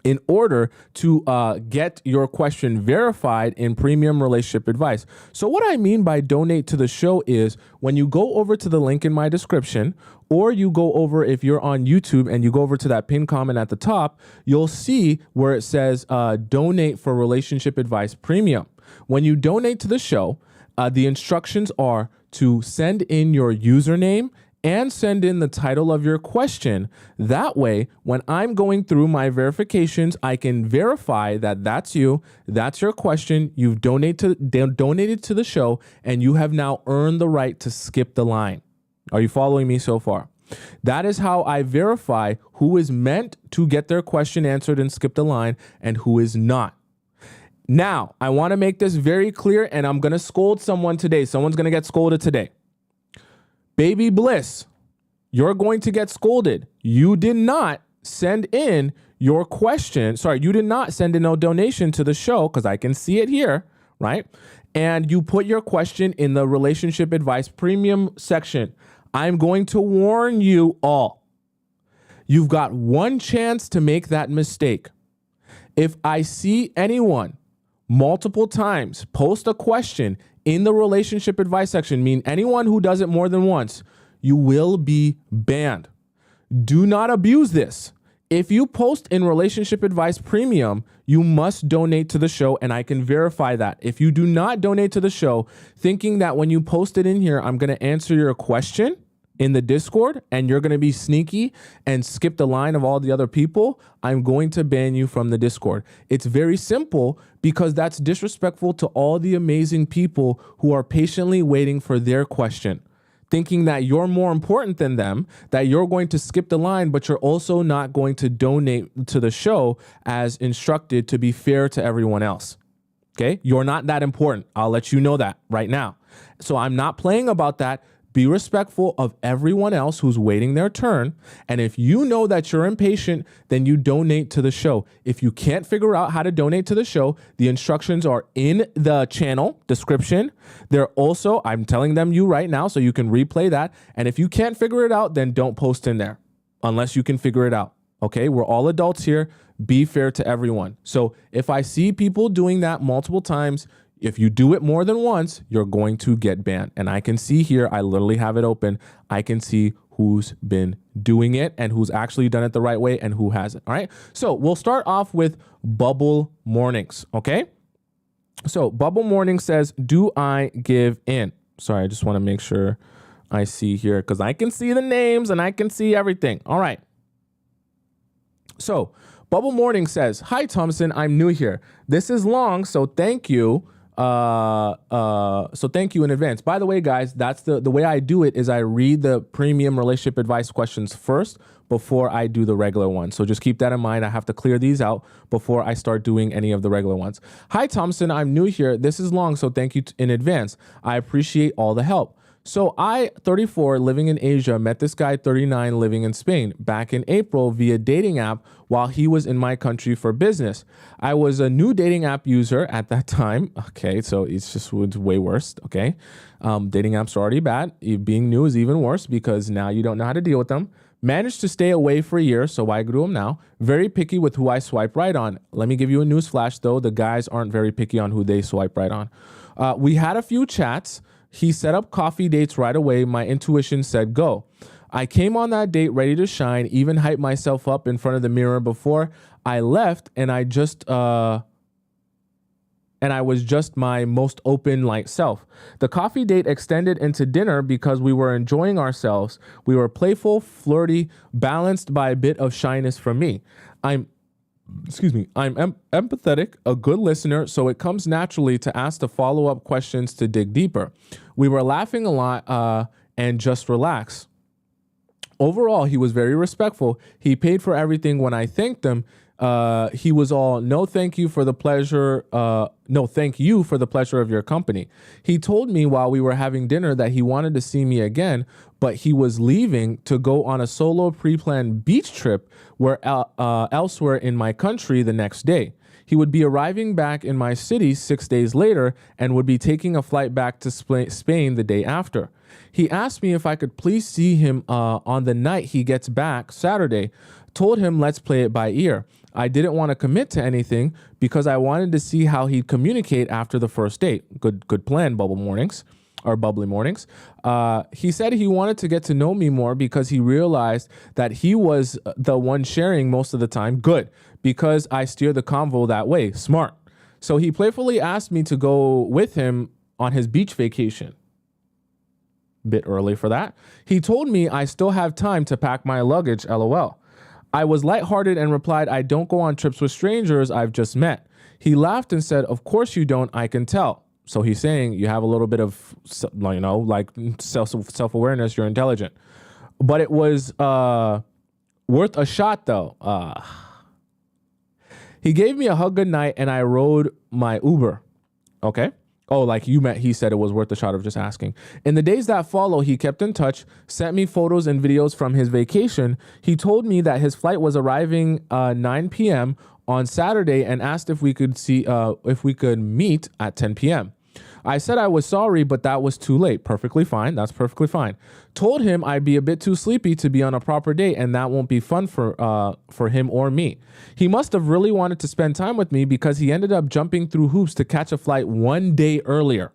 in order to get your question verified in premium relationship advice. So what I mean by donate to the show is when you go over to the link in my description, or you go over, if you're on YouTube and you go over to that pinned comment at the top, you'll see where it says donate for relationship advice premium. When you donate to the show, the instructions are to send in your username and send in the title of your question. That way, when I'm going through my verifications, I can verify that that's you, that's your question, you've donated to the show, and you have now earned the right to skip the line. Are you following me so far? That is how I verify who is meant to get their question answered and skip the line and who is not. Now, I want to make this very clear, and I'm going to scold someone today. Someone's going to get scolded today. Baby Bliss, you're going to get scolded. You did not send in your question. Sorry, you did not send in no donation to the show, because I can see it here, right? And you put your question in the relationship advice premium section. I'm going to warn you all. You've got one chance to make that mistake. If I see anyone multiple times post a question in the relationship advice section, mean anyone who does it more than once, you will be banned. Do not abuse this. If you post in relationship advice premium, you must donate to the show, and I can verify that. If you do not donate to the show, thinking that when you post it in here, I'm going to answer your question in the Discord and you're going to be sneaky and skip the line of all the other people, I'm going to ban you from the Discord. It's very simple, because that's disrespectful to all the amazing people who are patiently waiting for their question, thinking that you're more important than them, that you're going to skip the line, but you're also not going to donate to the show as instructed to be fair to everyone else. Okay? You're not that important. I'll let you know that right now. So I'm not playing about that. Be respectful of everyone else who's waiting their turn. And if you know that you're impatient, then you donate to the show. If you can't figure out how to donate to the show, the instructions are in the channel description. They're also, I'm telling them you right now, so you can replay that. And if you can't figure it out, then don't post in there unless you can figure it out. Okay, we're all adults here. Be fair to everyone. So if I see people doing that multiple times, if you do it more than once, you're going to get banned. And I can see here, I literally have it open. I can see who's been doing it and who's actually done it the right way and who hasn't. All right. So we'll start off with Bubble Mornings. Okay. So Bubble Morning says, do I give in? Sorry, I just want to make sure I see here, because I can see the names and I can see everything. All right. So Bubble Morning says, hi, Tomisin, I'm new here. This is long, so thank you. So thank you in advance. By the way, guys, that's the way I do it is I read the premium relationship advice questions first before I do the regular ones. So just keep that in mind. I have to clear these out before I start doing any of the regular ones. Hi, Tomisin, I'm new here. This is long, so thank you in advance. I appreciate all the help. So I, 34, living in Asia, met this guy, 39, living in Spain, back in April via dating app while he was in my country for business. I was a new dating app user at that time. Okay, so it's way worse, okay? Dating apps are already bad. Being new is even worse because now you don't know how to deal with them. Managed to stay away for a year, so I grew them now. Very picky with who I swipe right on. Let me give you a news flash, though. The guys aren't very picky on who they swipe right on. We had a few chats. He set up coffee dates right away. My intuition said go. I came on that date ready to shine, even hyped myself up in front of the mirror before I left, and I just and I was just my most open like self. The coffee date extended into dinner because we were enjoying ourselves. We were playful, flirty, balanced by a bit of shyness from me. I'm empathetic, a good listener, so it comes naturally to ask the follow-up questions to dig deeper. We were laughing a lot and just relax. Overall, he was very respectful. He paid for everything. When I thanked him, he was all, no, thank you for the pleasure. No, thank you for the pleasure of your company. He told me while we were having dinner that he wanted to see me again, but he was leaving to go on a solo pre-planned beach trip elsewhere in my country the next day. He would be arriving back in my city 6 days later and would be taking a flight back to Spain the day after. He asked me if I could please see him on the night he gets back, Saturday. Told him let's play it by ear. I didn't want to commit to anything because I wanted to see how he'd communicate after the first date. Good plan, bubbly mornings. He said he wanted to get to know me more because he realized that he was the one sharing most of the time. Good, because I steer the convo that way. Smart. So he playfully asked me to go with him on his beach vacation. Bit early for that. He told me I still have time to pack my luggage, LOL. I was lighthearted and replied, I don't go on trips with strangers I've just met. He laughed and said, of course you don't, I can tell. So he's saying you have a little bit of, like self-awareness, you're intelligent. But it was worth a shot though. He gave me a hug goodnight and I rode my Uber. Okay. Oh, like you met, he said it was worth the shot of just asking. In the days that follow, he kept in touch, sent me photos and videos from his vacation. He told me that his flight was arriving 9 p.m. on Saturday and asked if we could meet at 10 p.m. I said I was sorry, but that was too late. Perfectly fine. That's perfectly fine. Told him I'd be a bit too sleepy to be on a proper date and that won't be fun for him or me. He must have really wanted to spend time with me because he ended up jumping through hoops to catch a flight 1 day earlier.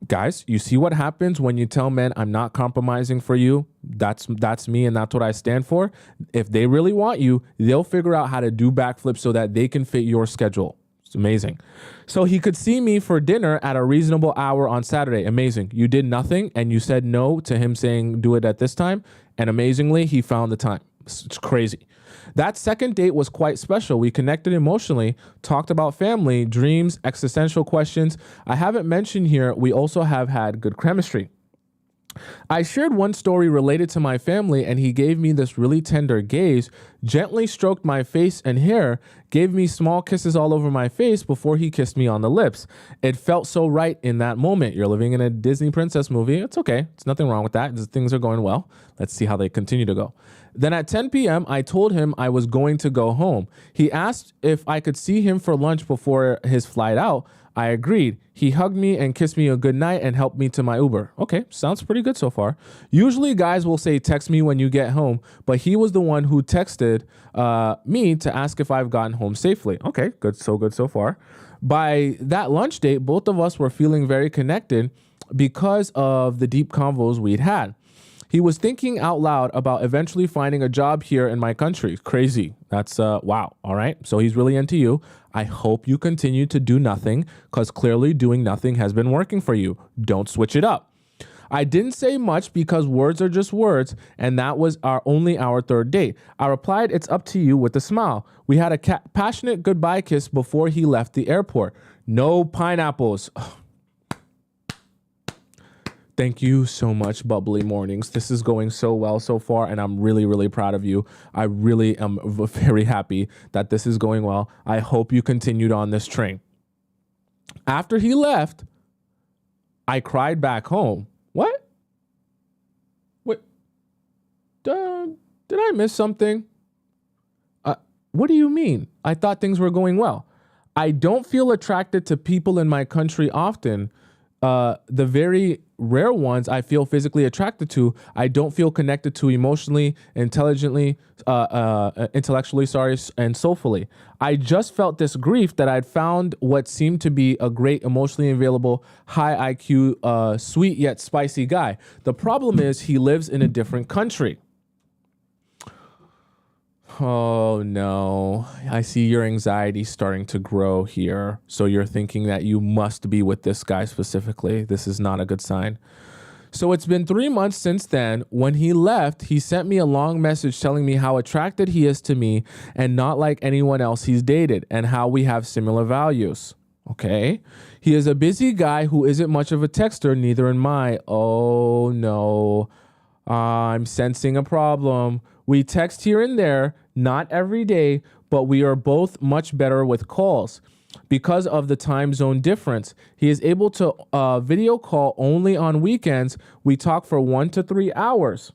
Guys, you see what happens when you tell men I'm not compromising for you? That's me and that's what I stand for. If they really want you, they'll figure out how to do backflips so that they can fit your schedule. It's amazing. So he could see me for dinner at a reasonable hour on Saturday. Amazing. You did nothing and you said no to him saying do it at this time. And amazingly, he found the time. It's crazy. That second date was quite special. We connected emotionally, talked about family, dreams, existential questions. I haven't mentioned here, we also have had good chemistry. I shared one story related to my family and he gave me this really tender gaze, gently stroked my face and hair, gave me small kisses all over my face before he kissed me on the lips. It felt so right in that moment. You're living in a Disney princess movie. It's okay. It's nothing wrong with that. Things are going well. Let's see how they continue to go. Then at 10 p.m., I told him I was going to go home. He asked if I could see him for lunch before his flight out. I agreed. He hugged me and kissed me a good night and helped me to my Uber. Okay, sounds pretty good so far. Usually guys will say, text me when you get home, but he was the one who texted me to ask if I've gotten home safely. Okay, good so far. By that lunch date, both of us were feeling very connected because of the deep convos we'd had. He was thinking out loud about eventually finding a job here in my country. Crazy. That's wow. All right. So he's really into you. I hope you continue to do nothing because clearly doing nothing has been working for you. Don't switch it up. I didn't say much because words are just words, and that was only our third date. I replied, it's up to you with a smile. We had a passionate goodbye kiss before he left the airport. No pineapples. Thank you so much, Bubbly Mornings. This is going so well so far, and I'm really, really proud of you. I really am very happy that this is going well. I hope you continued on this train. After he left, I cried back home. What? Wait, did I miss something? What do you mean? I thought things were going well. I don't feel attracted to people in my country often. The very rare ones I feel physically attracted to, I don't feel connected to emotionally, intellectually, and soulfully. I just felt this grief that I'd found what seemed to be a great emotionally available, high IQ, sweet yet spicy guy. The problem is he lives in a different country. Oh no, I see your anxiety starting to grow here. So you're thinking that you must be with this guy specifically. This is not a good sign. So it's been 3 months since then. When he left, he sent me a long message telling me how attracted he is to me and not like anyone else he's dated, and how we have similar values. Okay. He is a busy guy who isn't much of a texter, neither am I. Oh no. I'm sensing a problem. We text here and there, not every day, but we are both much better with calls. Because of the time zone difference, he is able to video call only on weekends. We talk for 1 to 3 hours.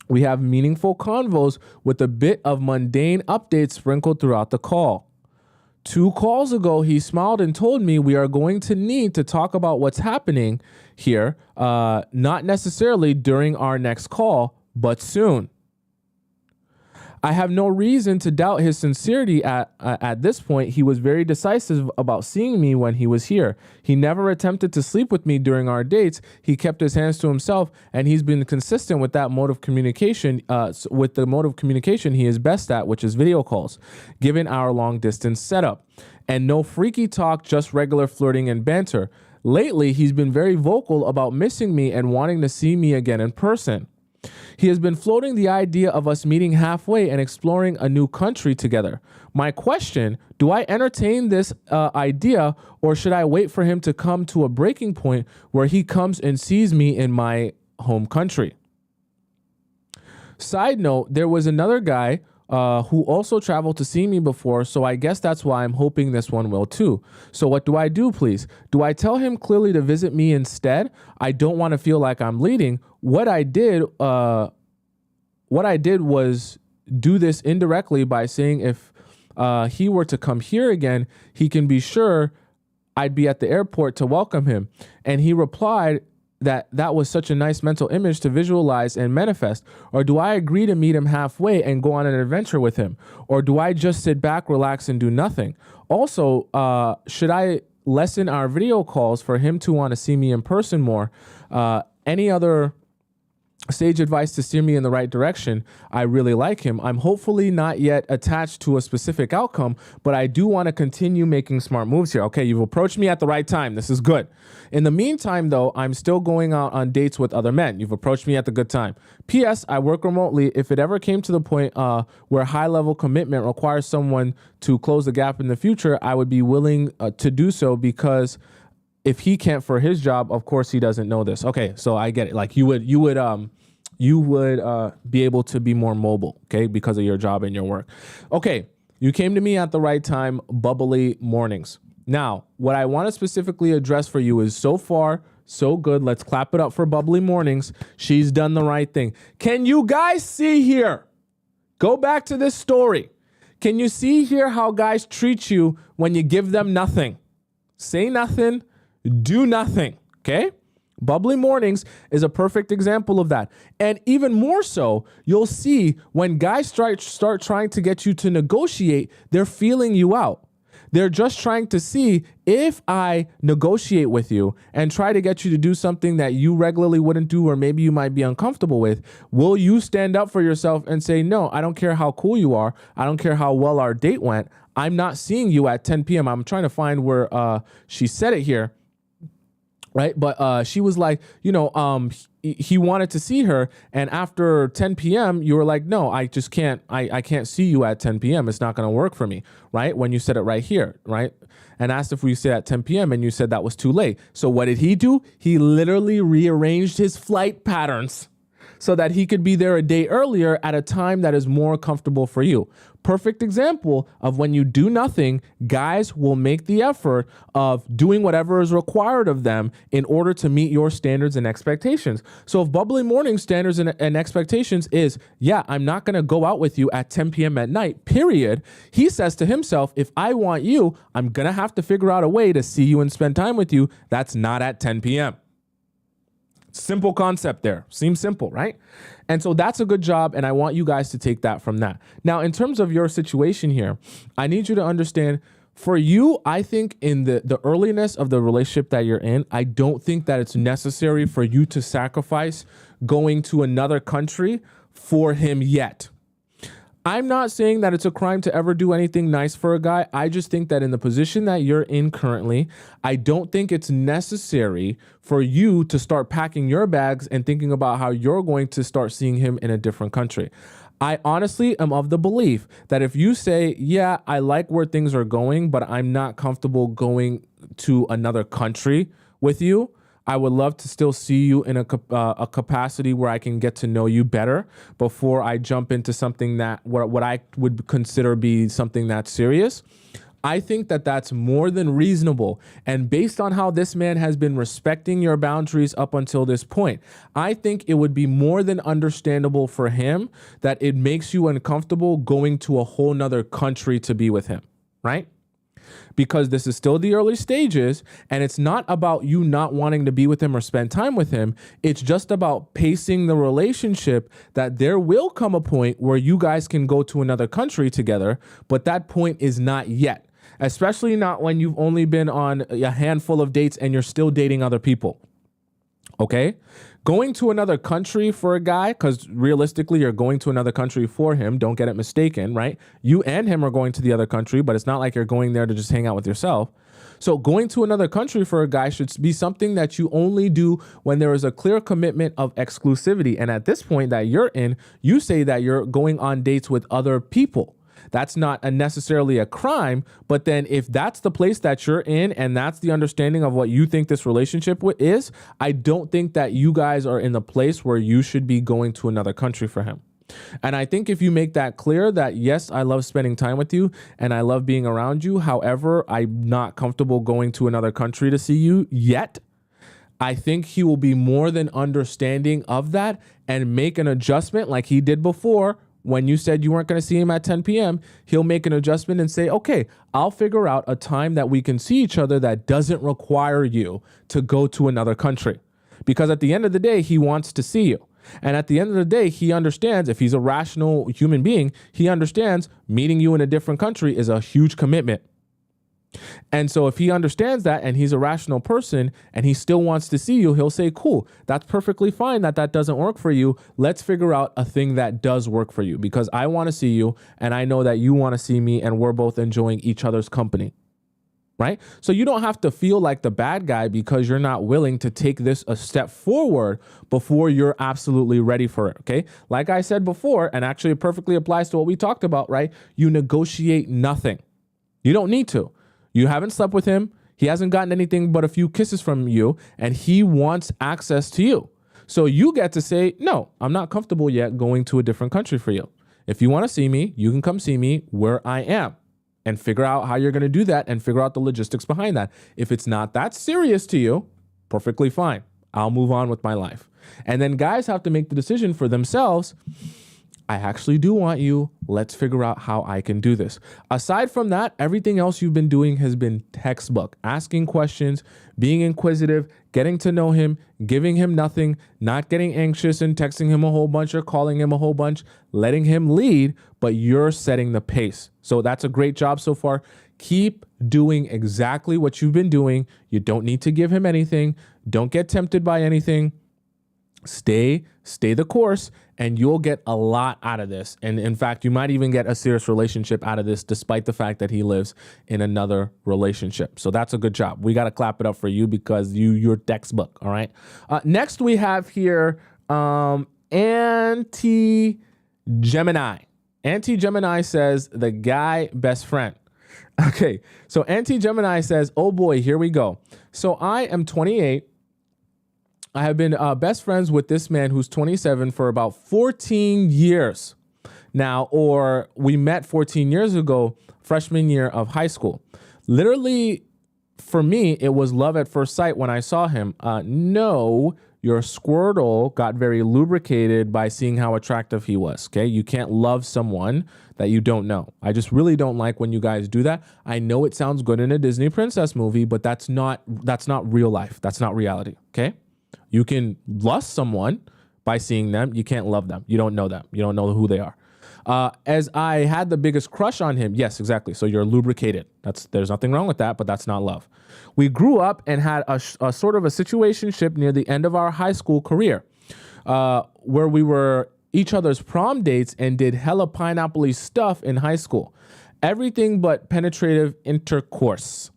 We have meaningful convos with a bit of mundane updates sprinkled throughout the call. 2 calls ago, he smiled and told me we are going to need to talk about what's happening here, not necessarily during our next call, but soon. I have no reason to doubt his sincerity at this point. He was very decisive about seeing me when he was here. He never attempted to sleep with me during our dates. He kept his hands to himself, and he's been consistent with that mode of communication, with the mode of communication he is best at, which is video calls, given our long distance setup. And no freaky talk, just regular flirting and banter. Lately, he's been very vocal about missing me and wanting to see me again in person. He has been floating the idea of us meeting halfway and exploring a new country together. My question, do I entertain this idea, or should I wait for him to come to a breaking point where he comes and sees me in my home country? Side note, there was another guy who also traveled to see me before, so I guess that's why I'm hoping this one will too. So what do I do, please? Do I tell him clearly to visit me instead? I don't want to feel like I'm leading. What I did was do this indirectly by saying if he were to come here again, he can be sure I'd be at the airport to welcome him. And he replied that was such a nice mental image to visualize and manifest. Or do I agree to meet him halfway and go on an adventure with him? Or do I just sit back, relax, and do nothing? Also, should I lessen our video calls for him to want to see me in person more? Any other sage advice to steer me in the right direction? I really like him. I'm hopefully not yet attached to a specific outcome, but I do want to continue making smart moves here. Okay, you've approached me at the right time. This is good. In the meantime, though, I'm still going out on dates with other men. You've approached me at the good time. P.S. I work remotely. If it ever came to the point where high-level commitment requires someone to close the gap in the future, I would be willing to do so, because if he can't for his job, of course he doesn't know this. Okay, so I get it. Like you would be able to be more mobile, okay, because of your job and your work. Okay, you came to me at the right time, bubbly mornings. Now, what I want to specifically address for you is so far, so good. Let's clap it up for bubbly mornings. She's done the right thing. Can you guys see here? Go back to this story. Can you see here how guys treat you when you give them nothing? Say nothing. Do nothing, okay? Bubbly mornings is a perfect example of that. And even more so, you'll see when guys start trying to get you to negotiate, they're feeling you out. They're just trying to see, if I negotiate with you and try to get you to do something that you regularly wouldn't do, or maybe you might be uncomfortable with, will you stand up for yourself and say, no, I don't care how cool you are. I don't care how well our date went. I'm not seeing you at 10 p.m. I'm trying to find where she said it here. Right. But she was like, he wanted to see her. And after 10 p.m., you were like, no, I just can't. I can't see you at 10 p.m. It's not going to work for me. Right. When you said it right here. Right. And asked if we said at 10 p.m. and you said that was too late. So what did he do? He literally rearranged his flight patterns so that he could be there a day earlier at a time that is more comfortable for you. Perfect example of when you do nothing, guys will make the effort of doing whatever is required of them in order to meet your standards and expectations. So if bubbly morning standards and expectations is, yeah, I'm not going to go out with you at 10 p.m. at night, period. He says to himself, if I want you, I'm going to have to figure out a way to see you and spend time with you that's not at 10 p.m. Simple concept there. Seems simple, right? And so that's a good job, and I want you guys to take that from that. Now, in terms of your situation here, I need you to understand, for you, I think in the earliness of the relationship that you're in, I don't think that it's necessary for you to sacrifice going to another country for him yet. I'm not saying that it's a crime to ever do anything nice for a guy. I just think that in the position that you're in currently, I don't think it's necessary for you to start packing your bags and thinking about how you're going to start seeing him in a different country. I honestly am of the belief that if you say, yeah, I like where things are going, but I'm not comfortable going to another country with you, I would love to still see you in a capacity where I can get to know you better before I jump into something that what I would consider be something that's serious. I think that that's more than reasonable. And based on how this man has been respecting your boundaries up until this point, I think it would be more than understandable for him that it makes you uncomfortable going to a whole nother country to be with him, right? Because this is still the early stages, and it's not about you not wanting to be with him or spend time with him. It's just about pacing the relationship, that there will come a point where you guys can go to another country together, but that point is not yet, especially not when you've only been on a handful of dates and you're still dating other people. Okay? Going to another country for a guy, because realistically, you're going to another country for him. Don't get it mistaken, right? You and him are going to the other country, but it's not like you're going there to just hang out with yourself. So going to another country for a guy should be something that you only do when there is a clear commitment of exclusivity. And at this point that you're in, you say that you're going on dates with other people. That's not necessarily a crime, but then if that's the place that you're in and that's the understanding of what you think this relationship is, I don't think that you guys are in the place where you should be going to another country for him. And I think if you make that clear that, yes, I love spending time with you and I love being around you. However, I'm not comfortable going to another country to see you yet. I think he will be more than understanding of that and make an adjustment like he did before. When you said you weren't going to see him at 10 p.m., he'll make an adjustment and say, okay, I'll figure out a time that we can see each other that doesn't require you to go to another country. Because at the end of the day, he wants to see you. And at the end of the day, he understands, if he's a rational human being, he understands meeting you in a different country is a huge commitment. And so if he understands that and he's a rational person and he still wants to see you, he'll say, cool, that's perfectly fine that doesn't work for you. Let's figure out a thing that does work for you, because I want to see you and I know that you want to see me and we're both enjoying each other's company. Right? So you don't have to feel like the bad guy because you're not willing to take this a step forward before you're absolutely ready for it. Okay. Like I said before, and actually it perfectly applies to what we talked about, right? You negotiate nothing. You don't need to. You haven't slept with him. He hasn't gotten anything but a few kisses from you, and he wants access to you. So you get to say, no, I'm not comfortable yet going to a different country for you. If you want to see me, you can come see me where I am and figure out how you're going to do that and figure out the logistics behind that. If it's not that serious to you, perfectly fine. I'll move on with my life. And then guys have to make the decision for themselves. I actually do want you. Let's figure out how I can do this. Aside from that, everything else you've been doing has been textbook. Asking questions, being inquisitive, getting to know him, giving him nothing, not getting anxious and texting him a whole bunch or calling him a whole bunch, letting him lead, but you're setting the pace. So that's a great job so far. Keep doing exactly what you've been doing. You don't need to give him anything. Don't get tempted by anything. Stay the course, and you'll get a lot out of this. And in fact, you might even get a serious relationship out of this, despite the fact that he lives in another relationship. So that's a good job. We got to clap it up for you because you're textbook. All right. Next we have here Anti-Gemini. Anti-Gemini says the guy best friend. Okay. So Anti-Gemini says, oh boy, here we go. So I am 28. I have been best friends with this man who's 27 for about 14 years now, or we met 14 years ago, freshman year of high school. Literally, for me, it was love at first sight when I saw him. No, your Squirtle got very lubricated by seeing how attractive he was, okay? You can't love someone that you don't know. I just really don't like when you guys do that. I know it sounds good in a Disney princess movie, but that's not real life. That's not reality, okay? You can lust someone by seeing them. You can't love them. You don't know them. You don't know who they are. As I had the biggest crush on him. Yes, exactly. So you're lubricated. There's nothing wrong with that, but that's not love. We grew up and had a sort of a situationship near the end of our high school career, where we were each other's prom dates and did hella pineapple-y stuff in high school. Everything but penetrative intercourse.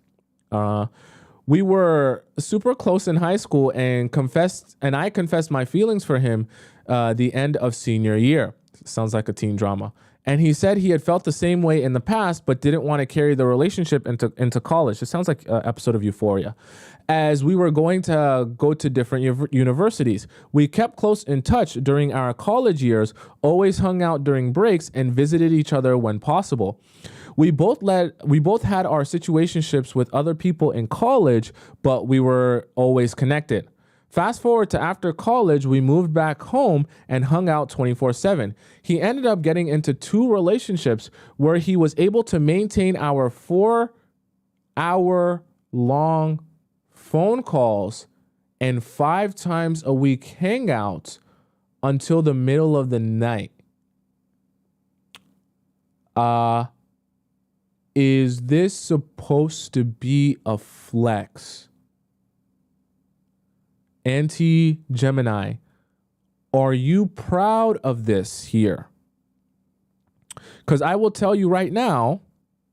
We were super close in high school and I confessed my feelings for him the end of senior year. Sounds like a teen drama. And he said he had felt the same way in the past, but didn't want to carry the relationship into college. It sounds like an episode of Euphoria. As we were going to go to different universities, we kept close in touch during our college years, always hung out during breaks, and visited each other when possible. We both had our situationships with other people in college, but we were always connected. Fast forward to after college, we moved back home and hung out 24/7. He ended up getting into 2 relationships where he was able to maintain our 4-hour-long phone calls and 5 times a week hangouts until the middle of the night. Is this supposed to be a flex? Anti-Gemini, are you proud of this here? Because I will tell you right now,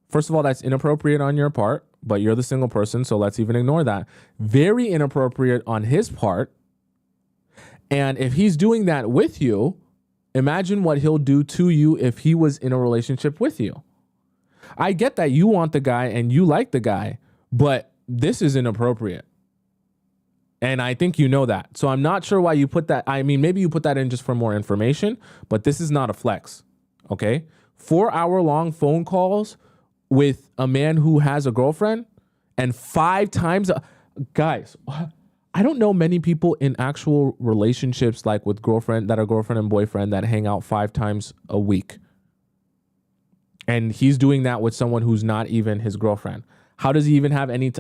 first of all, that's inappropriate on your part, but you're the single person, so let's even ignore that. Very inappropriate on his part. And if he's doing that with you, imagine what he'll do to you if he was in a relationship with you. I get that you want the guy and you like the guy, but this is inappropriate. And I think you know that. So I'm not sure why you put that. I mean, maybe you put that in just for more information, but this is not a flex. Okay. 4-hour-long phone calls with a man who has a girlfriend and 5 times. Guys, I don't know many people in actual relationships like with girlfriend and boyfriend that hang out 5 times a week. And he's doing that with someone who's not even his girlfriend. How does he even have any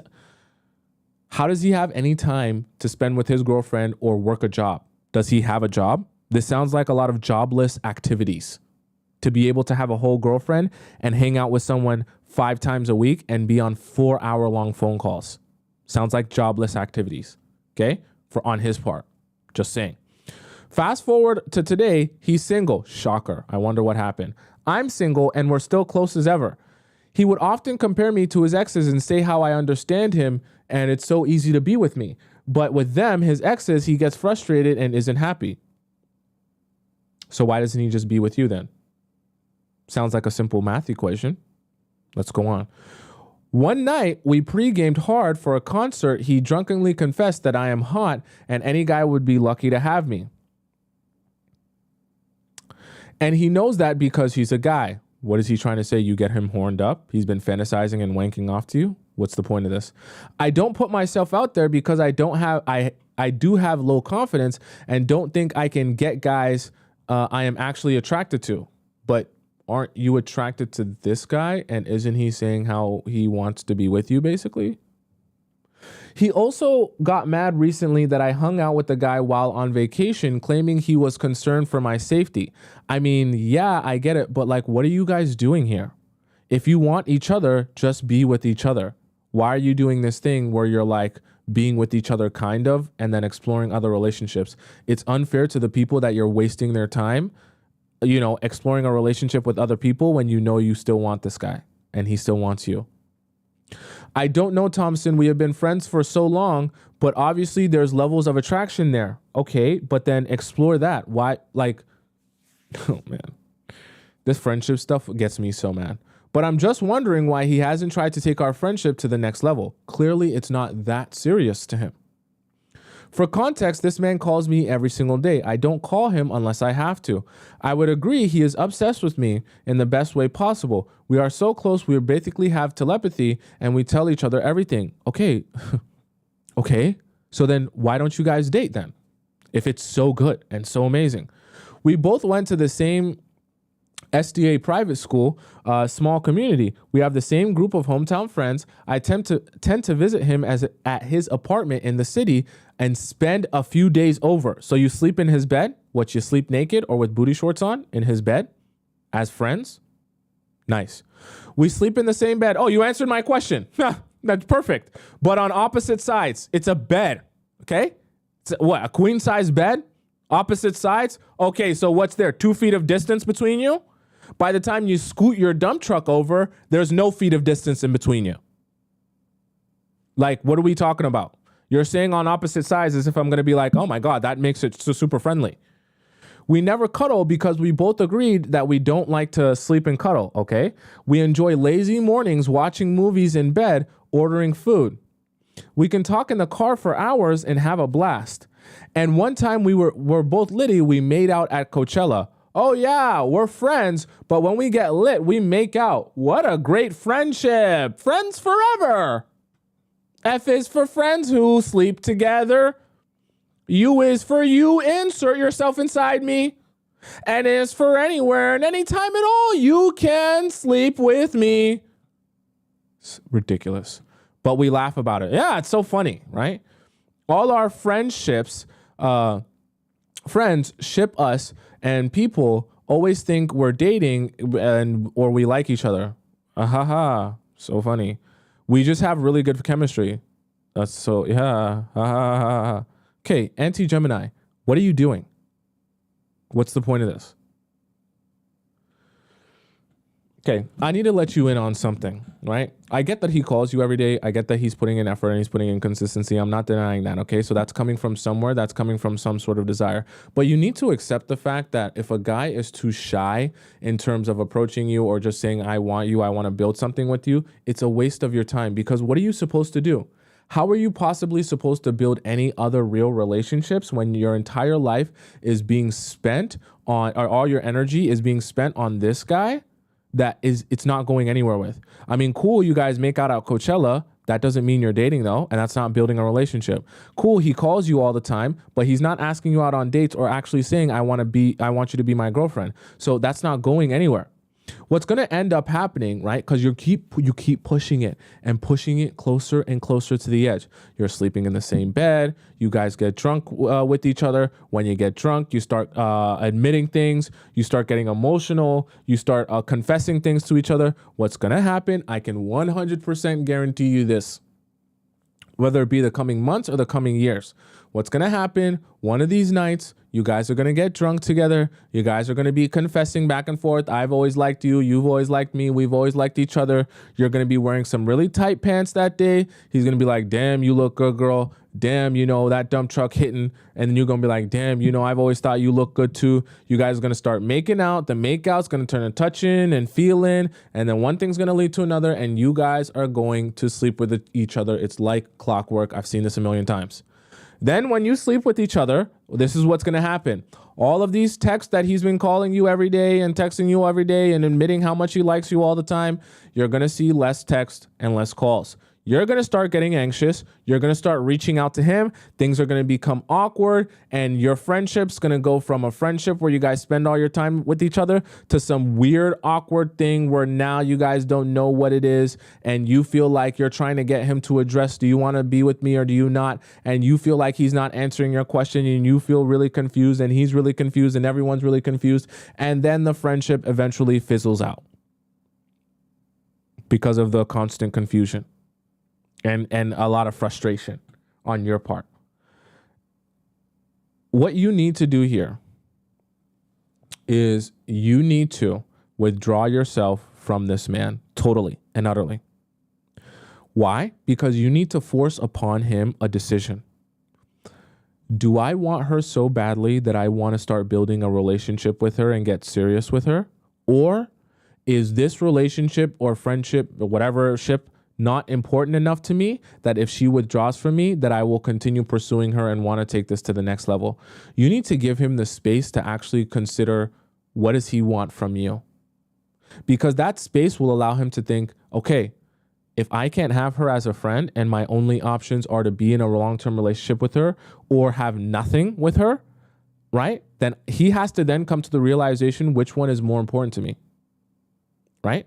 How does he have any time to spend with his girlfriend or work a job? Does he have a job? This sounds like a lot of jobless activities. To be able to have a whole girlfriend and hang out with someone 5 times a week and be on 4-hour-long phone calls. Sounds like jobless activities, okay? On his part, just saying. Fast forward to today, he's single. Shocker. I wonder what happened. I'm single and we're still close as ever. He would often compare me to his exes and say how I understand him and it's so easy to be with me. But with them, his exes, he gets frustrated and isn't happy. So why doesn't he just be with you then? Sounds like a simple math equation. Let's go on. One night, we pre-gamed hard for a concert. He drunkenly confessed that I am hot and any guy would be lucky to have me. And he knows that because he's a guy. What is he trying to say? You get him horned up? He's been fantasizing and wanking off to you? What's the point of this? I don't put myself out there because I do have low confidence and don't think I can get guys I am actually attracted to. But aren't you attracted to this guy? And isn't he saying how he wants to be with you, basically? He also got mad recently that I hung out with the guy while on vacation, claiming he was concerned for my safety. I mean, yeah, I get it, but like, what are you guys doing here? If you want each other, just be with each other. Why are you doing this thing where you're like being with each other kind of and then exploring other relationships? It's unfair to the people that you're wasting their time, you know, exploring a relationship with other people when you know you still want this guy and he still wants you. I don't know, Tomisin. We have been friends for so long, but obviously there's levels of attraction there. Okay, but then explore that. Why? Like, oh man, this friendship stuff gets me so mad. But I'm just wondering why he hasn't tried to take our friendship to the next level. Clearly, it's not that serious to him. For context, this man calls me every single day. I don't call him unless I have to. I would agree he is obsessed with me in the best way possible. We are so close, we basically have telepathy and we tell each other everything. Okay. Okay. So then why don't you guys date then? If it's so good and so amazing. We both went to the same SDA private school, small community. We have the same group of hometown friends. I tend to visit him at his apartment in the city and spend a few days over. So you sleep in his bed? What, you sleep naked or with booty shorts on in his bed as friends? Nice. We sleep in the same bed. Oh, you answered my question. That's perfect. But on opposite sides, it's a bed. Okay? It's what, a queen size bed Opposite sides? Okay, so what's there? 2 feet of distance between you? By the time you scoot your dump truck over, there's no feet of distance in between you. Like, what are we talking about? You're saying on opposite sides as if I'm going to be like, oh my God, that makes it so super friendly. We never cuddle because we both agreed that we don't like to sleep and cuddle, okay? We enjoy lazy mornings watching movies in bed, ordering food. We can talk in the car for hours and have a blast. And one time we're both litty, we made out at Coachella. Oh yeah, we're friends, but when we get lit, we make out. What a great friendship. Friends forever. F is for friends who sleep together. U is for you, insert yourself inside me. N is for anywhere and anytime at all, you can sleep with me. It's ridiculous. But we laugh about it. Yeah, it's so funny, right? All our friendships, friends ship us, and people always think we're dating or we like each other. So funny. We just have really good chemistry. That's so, yeah. Okay, anti-Gemini, what are you doing? What's the point of this? Okay, I need to let you in on something, right? I get that he calls you every day. I get that he's putting in effort and he's putting in consistency. I'm not denying that, okay? So that's coming from somewhere. That's coming from some sort of desire. But you need to accept the fact that if a guy is too shy in terms of approaching you or just saying, I want you, I want to build something with you, it's a waste of your time because what are you supposed to do? How are you possibly supposed to build any other real relationships when your entire life is being spent on, or all your energy is being spent on this guy that it's not going anywhere with? I mean, cool, you guys make out at Coachella. That doesn't mean you're dating though, and that's not building a relationship. Cool, he calls you all the time, but he's not asking you out on dates or actually saying, I want you to be my girlfriend. So that's not going anywhere. What's going to end up happening, right? Because you keep pushing it and pushing it closer and closer to the edge. You're sleeping in the same bed. You guys get drunk with each other. When you get drunk, you start admitting things. You start getting emotional. You start confessing things to each other. What's going to happen? I can 100% guarantee you this, whether it be the coming months or the coming years. What's going to happen one of these nights, you guys are going to get drunk together. You guys are going to be confessing back and forth. I've always liked you. You've always liked me. We've always liked each other. You're going to be wearing some really tight pants that day. He's going to be like, damn, you look good, girl. Damn, that dump truck hitting. And then you're going to be like, damn, I've always thought you look good too. You guys are going to start making out. The makeout's going to turn to touching and feeling. And then one thing's going to lead to another. And you guys are going to sleep with each other. It's like clockwork. I've seen this a million times. Then when you sleep with each other, this is what's going to happen. All of these texts that he's been calling you every day and texting you every day and admitting how much he likes you all the time, you're going to see less text and less calls. You're going to start getting anxious. You're going to start reaching out to him. Things are going to become awkward, and your friendship's going to go from a friendship where you guys spend all your time with each other to some weird, awkward thing where now you guys don't know what it is, and you feel like you're trying to get him to address, do you want to be with me or do you not? And you feel like he's not answering your question, and you feel really confused, and he's really confused, and everyone's really confused, and then the friendship eventually fizzles out because of the constant confusion. And a lot of frustration on your part. What you need to do here is you need to withdraw yourself from this man totally and utterly. Why? Because you need to force upon him a decision. Do I want her so badly that I want to start building a relationship with her and get serious with her? Or is this relationship or friendship or whatever ship not important enough to me that if she withdraws from me, that I will continue pursuing her and want to take this to the next level? You need to give him the space to actually consider what does he want from you? Because that space will allow him to think, okay, if I can't have her as a friend and my only options are to be in a long-term relationship with her or have nothing with her, right? Then he has to then come to the realization which one is more important to me, right?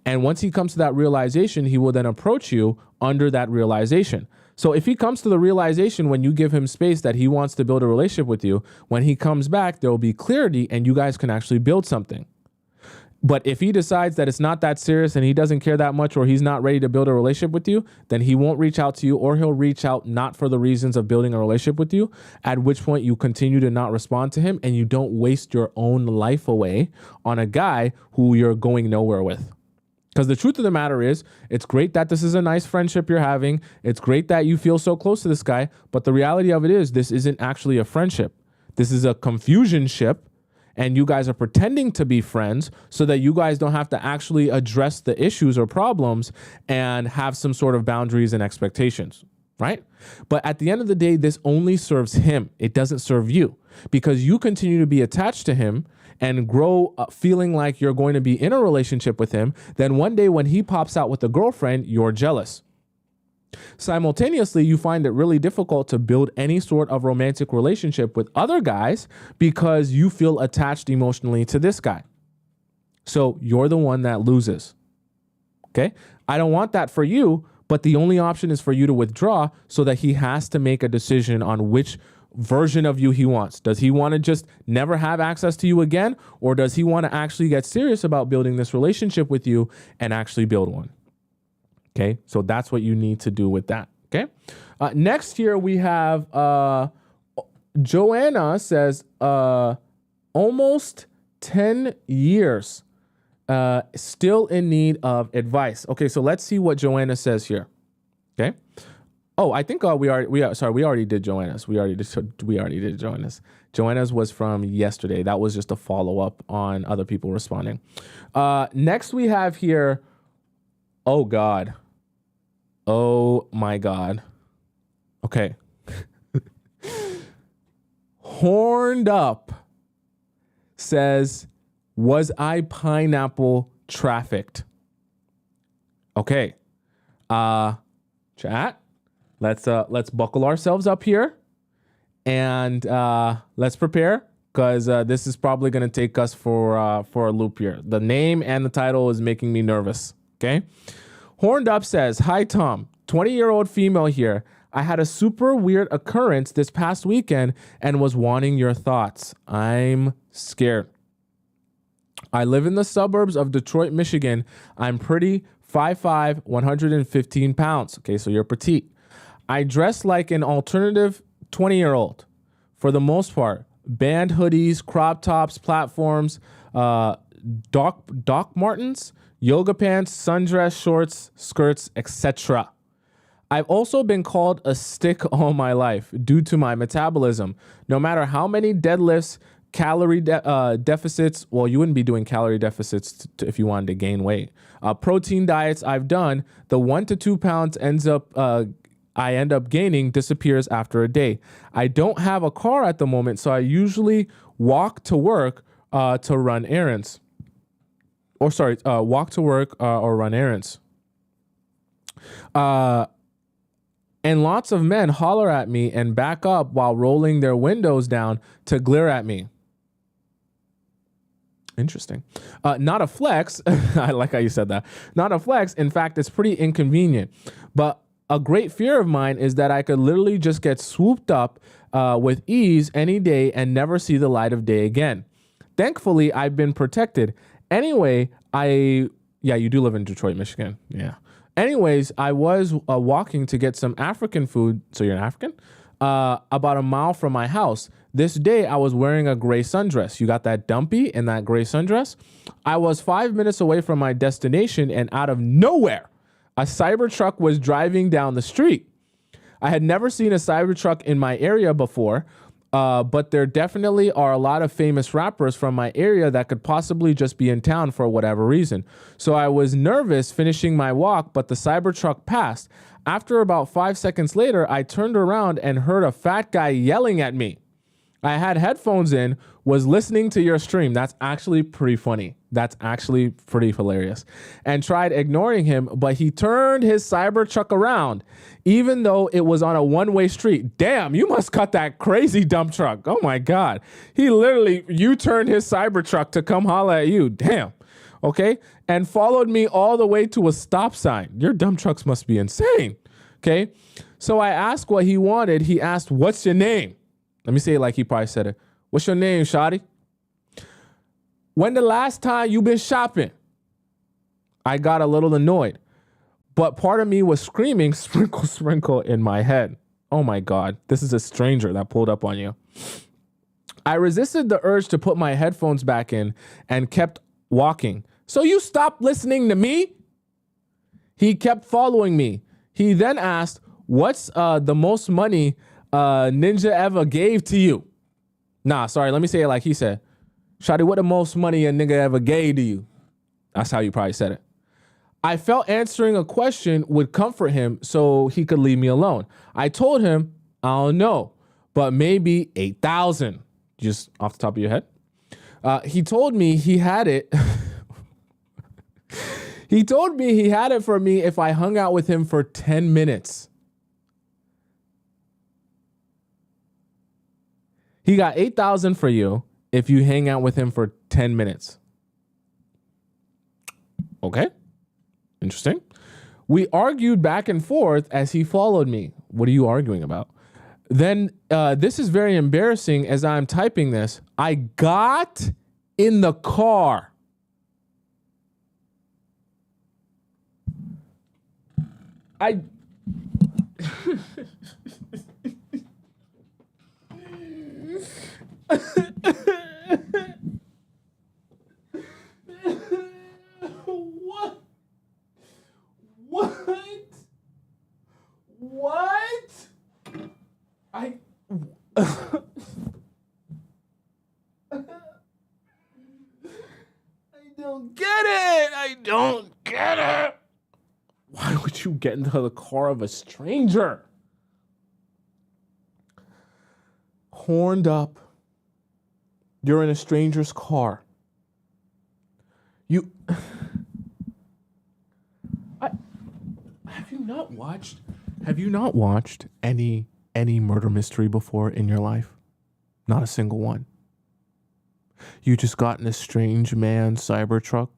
And once he comes to that realization, he will then approach you under that realization. So if he comes to the realization when you give him space that he wants to build a relationship with you, when he comes back, there will be clarity and you guys can actually build something. But if he decides that it's not that serious and he doesn't care that much, or he's not ready to build a relationship with you, then he won't reach out to you, or he'll reach out not for the reasons of building a relationship with you, at which point you continue to not respond to him and you don't waste your own life away on a guy who you're going nowhere with. Because the truth of the matter is, it's great that this is a nice friendship you're having. It's great that you feel so close to this guy. But the reality of it is, this isn't actually a friendship. This is a confusion ship. And you guys are pretending to be friends so that you guys don't have to actually address the issues or problems and have some sort of boundaries and expectations, right? But at the end of the day, this only serves him. It doesn't serve you, because you continue to be attached to him and grow feeling like you're going to be in a relationship with him. Then one day when he pops out with a girlfriend, you're jealous. Simultaneously, you find it really difficult to build any sort of romantic relationship with other guys because you feel attached emotionally to this guy. So you're the one that loses. Okay? I don't want that for you, but the only option is for you to withdraw so that he has to make a decision on which version of you he wants. Does he want to just never have access to you again? Or does he want to actually get serious about building this relationship with you and actually build one? Okay, so that's what you need to do with that. Okay, next here we have Joanna says almost 10 years, still in need of advice. Okay, so let's see what Joanna says here. Okay. Oh, I think we already did Joanna's. We already did Joanna's. Joanna's was from yesterday. That was just a follow up on other people responding. Next we have here. Oh God. Oh my God. Okay. Horned Up says, was I pineapple trafficked? Okay. Chat. Let's buckle ourselves up here and let's prepare, because this is probably going to take us for a loop here. The name and the title is making me nervous. Okay. Horned Up says, hi, Tom, 20-year-old female here. I had a super weird occurrence this past weekend and was wanting your thoughts. I'm scared. I live in the suburbs of Detroit, Michigan. I'm pretty, 5'5", 115 pounds. Okay, so you're petite. I dress like an alternative 20-year-old. For the most part, band hoodies, crop tops, platforms, Doc Martens, yoga pants, sundress, shorts, skirts, etc. I've also been called a stick all my life due to my metabolism. No matter how many deadlifts, calorie deficits, well, you wouldn't be doing calorie deficits if you wanted to gain weight. Protein diets I've done, the 1 to 2 pounds I end up gaining disappears after a day. I don't have a car at the moment, so I usually walk to work to run errands. Walk to work or run errands. And lots of men holler at me and back up while rolling their windows down to glare at me. Interesting. Not a flex. I like how you said that. Not a flex. In fact, it's pretty inconvenient. But a great fear of mine is that I could literally just get swooped up with ease any day and never see the light of day again. Thankfully, I've been protected. Anyway, you do live in Detroit, Michigan. Yeah. Anyways, I was walking to get some African food. So you're an African? About a mile from my house. This day, I was wearing a gray sundress. You got that dumpy in that gray sundress? I was 5 minutes away from my destination, and out of nowhere, a Cybertruck was driving down the street. I had never seen a Cybertruck in my area before, but there definitely are a lot of famous rappers from my area that could possibly just be in town for whatever reason. So I was nervous finishing my walk, but the Cybertruck passed. After about 5 seconds later, I turned around and heard a fat guy yelling at me. I had headphones in, was listening to your stream. That's actually pretty funny. That's actually pretty hilarious. And tried ignoring him, but he turned his Cybertruck around, even though it was on a one-way street. Damn, you must cut that crazy dump truck. Oh my God. He literally U-turned his Cybertruck to come holler at you. Damn. Okay. And followed me all the way to a stop sign. Your dump trucks must be insane. Okay. So I asked what he wanted. He asked, what's your name? Let me say it like he probably said it. What's your name, shawty? When the last time you been shopping? I got a little annoyed, but part of me was screaming, sprinkle, sprinkle in my head. Oh my God, this is a stranger that pulled up on you. I resisted the urge to put my headphones back in and kept walking. So you stopped listening to me? He kept following me. He then asked, what's the most money Ninja ever gave to you? Nah, sorry, let me say it like he said. Shawty, what the most money a nigga ever gave to you? That's how you probably said it. I felt answering a question would comfort him so he could leave me alone. I told him, I don't know, but maybe 8,000. Just off the top of your head. He told me he had it. He told me he had it for me if I hung out with him for 10 minutes. He got 8,000 for you if you hang out with him for 10 minutes. Okay. Interesting. We argued back and forth as he followed me. What are you arguing about? Then this is very embarrassing as I'm typing this. I got in the car. I What? I don't get it. I don't get it. Why would you get into the car of a stranger? Horned up. You're in a stranger's car. Have you not watched any murder mystery before in your life? Not a single one. You just got in a strange man Cybertruck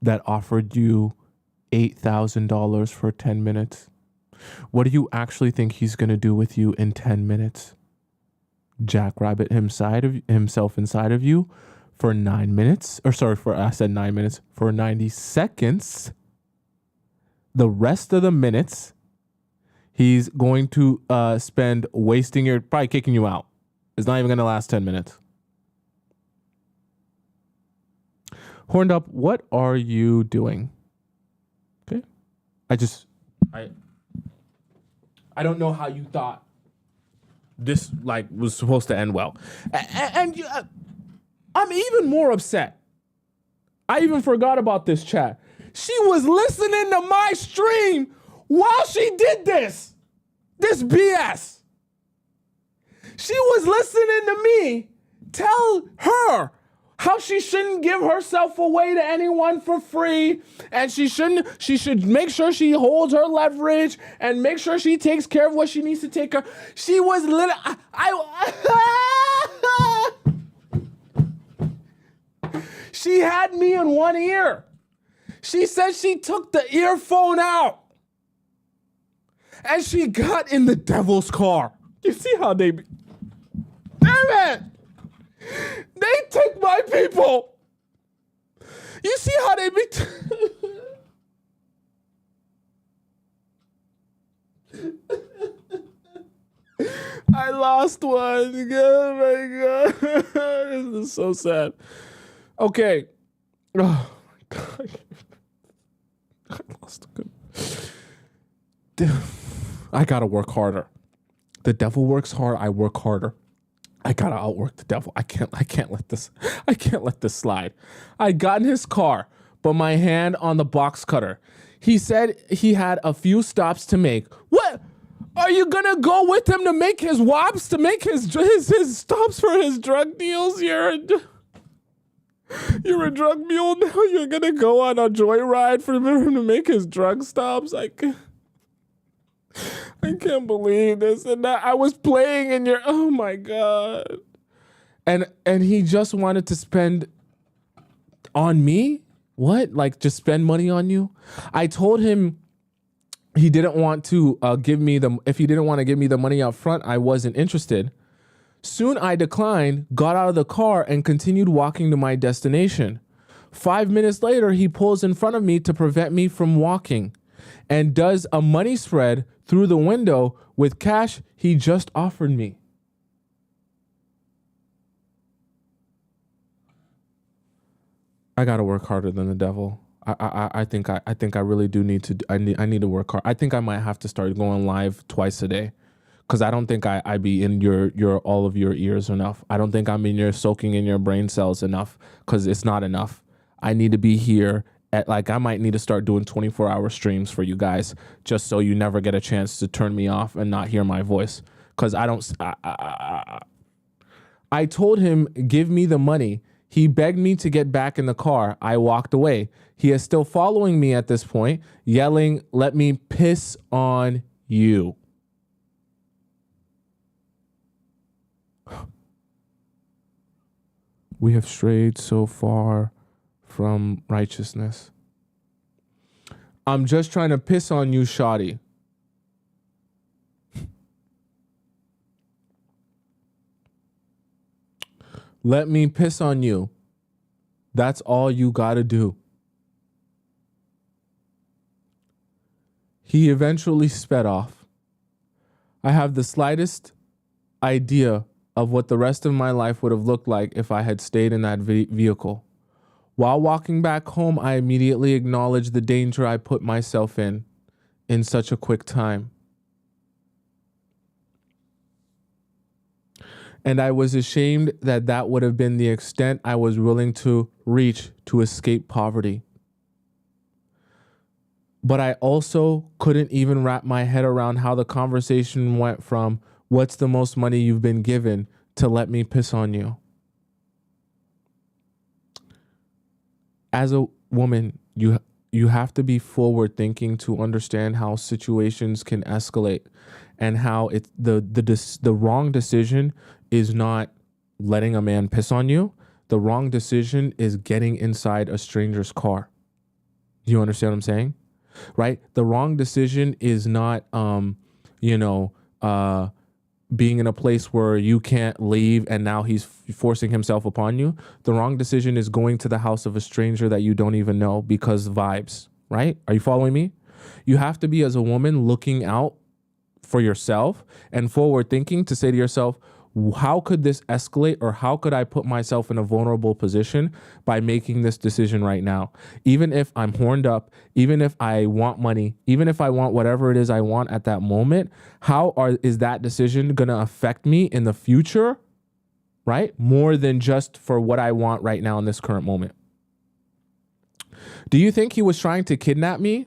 that offered you $8,000 for 10 minutes. What do you actually think he's going to do with you in 10 minutes? Jackrabbit himself inside of you for 9 minutes? I said 9 minutes. For 90 seconds. The rest of the minutes, he's going to spend wasting probably kicking you out. It's not even going to last 10 minutes. Horned up, what are you doing? Okay. I don't know how you thought this was supposed to end well. And I'm even more upset. I even forgot about this chat. She was listening to my stream while she did this BS. She was listening to me tell her how she shouldn't give herself away to anyone for free, and she should make sure she holds her leverage and make sure she takes care of what she needs to take care. She was she had me in one ear. She said she took the earphone out and she got in the devil's car. You see how damn it! They take my people. You see how they be... I lost one. Oh my God. This is so sad. Okay. Oh my God. I lost a good... I gotta work harder. The devil works hard. I work harder. I gotta outwork the devil. I can't let this slide. I got in his car, but my hand on the box cutter. He said he had a few stops to make. What? Are you gonna go with him to make his wops, to make his stops for his drug deals? You're a drug mule now? You're gonna go on a joyride for him to make his drug stops? I can't believe this. And I was playing in your, oh my God. And he just wanted to spend on me? What? Like just spend money on you? I told him he didn't want to if he didn't want to give me the money up front, I wasn't interested. Soon I declined, got out of the car, and continued walking to my destination. 5 minutes later, he pulls in front of me to prevent me from walking and does a money spread through the window with cash he just offered me. I gotta work harder than the devil. I think I really do need to. I need to work hard. I think I might have to start going live twice a day, because I don't think I be in your all of your ears enough. I don't think I'm in your soaking in your brain cells enough, because it's not enough. I need to be here at, like, I might need to start doing 24-hour streams for you guys, just so you never get a chance to turn me off and not hear my voice. Because I told him, give me the money. He begged me to get back in the car. I walked away. He is still following me at this point, yelling, "Let me piss on you." We have strayed so far from righteousness. I'm just trying to piss on you, Shawty. Let me piss on you. That's all you gotta do. He eventually sped off. I have the slightest idea of what the rest of my life would have looked like if I had stayed in that vehicle. While walking back home, I immediately acknowledged the danger I put myself in such a quick time. And I was ashamed that that would have been the extent I was willing to reach to escape poverty. But I also couldn't even wrap my head around how the conversation went from, "What's the most money you've been given?" to "Let me piss on you." As a woman, you have to be forward thinking to understand how situations can escalate, and how the wrong decision is not letting a man piss on you. The wrong decision is getting inside a stranger's car. Do you understand what I'm saying? Right? The wrong decision is not, being in a place where you can't leave and now he's forcing himself upon you. The wrong decision is going to the house of a stranger that you don't even know because vibes, right? Are you following me? You have to be, as a woman, looking out for yourself and forward thinking to say to yourself, how could this escalate, or how could I put myself in a vulnerable position by making this decision right now? Even if I'm horned up, even if I want money, even if I want whatever it is I want at that moment, is that decision going to affect me in the future, right? More than just for what I want right now in this current moment. Do you think he was trying to kidnap me?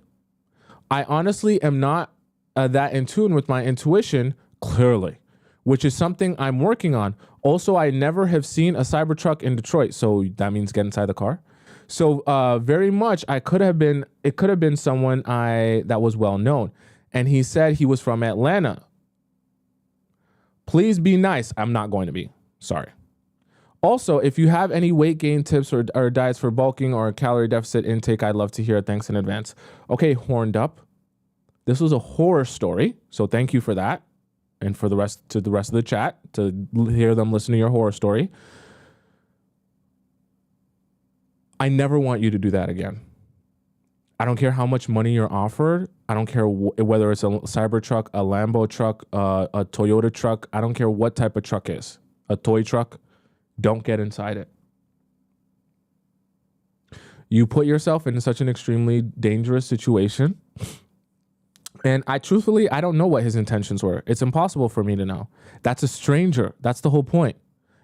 I honestly am not that in tune with my intuition, clearly, which is something I'm working on. Also, I never have seen a Cybertruck in Detroit, so that means get inside the car. So very much, it could have been someone that was well known. And he said he was from Atlanta. Please be nice. I'm not going to be. Sorry. Also, if you have any weight gain tips or diets for bulking or calorie deficit intake, I'd love to hear it. Thanks in advance. Okay, horned up. This was a horror story, so thank you for that. And for the rest of the chat, to hear them listen to your horror story. I never want you to do that again. I don't care how much money you're offered. I don't care whether it's a Cybertruck, a Lambo truck, a Toyota truck. I don't care what type of truck it is. A toy truck. Don't get inside it. You put yourself in such an extremely dangerous situation. And I don't know what his intentions were. It's impossible for me to know. That's a stranger. That's the whole point.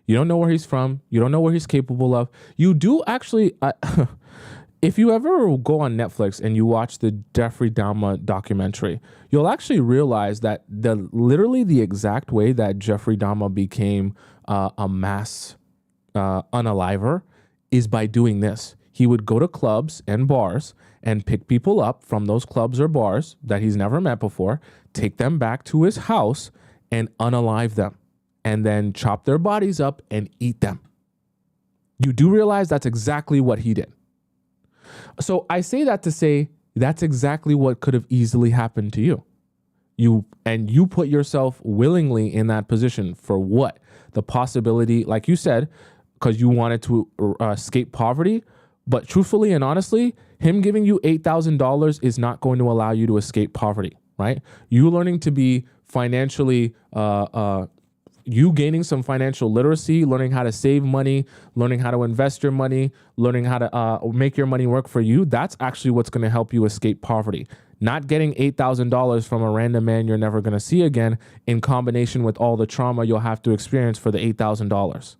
You don't know where he's from. You don't know what he's capable of. You do actually, if you ever go on Netflix and you watch the Jeffrey Dahmer documentary, you'll actually realize that literally the exact way that Jeffrey Dahmer became a mass unaliver is by doing this. He would go to clubs and bars and pick people up from those clubs or bars that he's never met before, take them back to his house and unalive them, and then chop their bodies up and eat them. You do realize that's exactly what he did. So I say that to say that's exactly what could have easily happened to you. You put yourself willingly in that position for what? The possibility, like you said, because you wanted to escape poverty. But truthfully and honestly, him giving you $8,000 is not going to allow you to escape poverty, right? You learning to be financially, you gaining some financial literacy, learning how to save money, learning how to invest your money, learning how to make your money work for you. That's actually what's going to help you escape poverty. Not getting $8,000 from a random man you're never going to see again in combination with all the trauma you'll have to experience for the $8,000.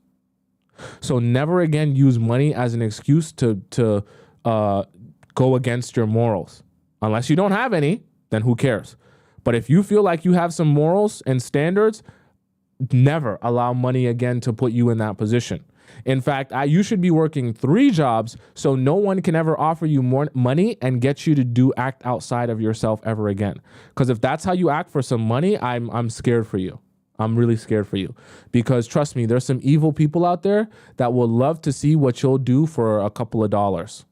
So never again use money as an excuse to go against your morals. Unless you don't have any, then who cares? But if you feel like you have some morals and standards, never allow money again to put you in that position. In fact, you should be working 3 jobs so no one can ever offer you more money and get you to act outside of yourself ever again. Because if that's how you act for some money, I'm scared for you. I'm really scared for you, because trust me, there's some evil people out there that will love to see what you'll do for a couple of dollars.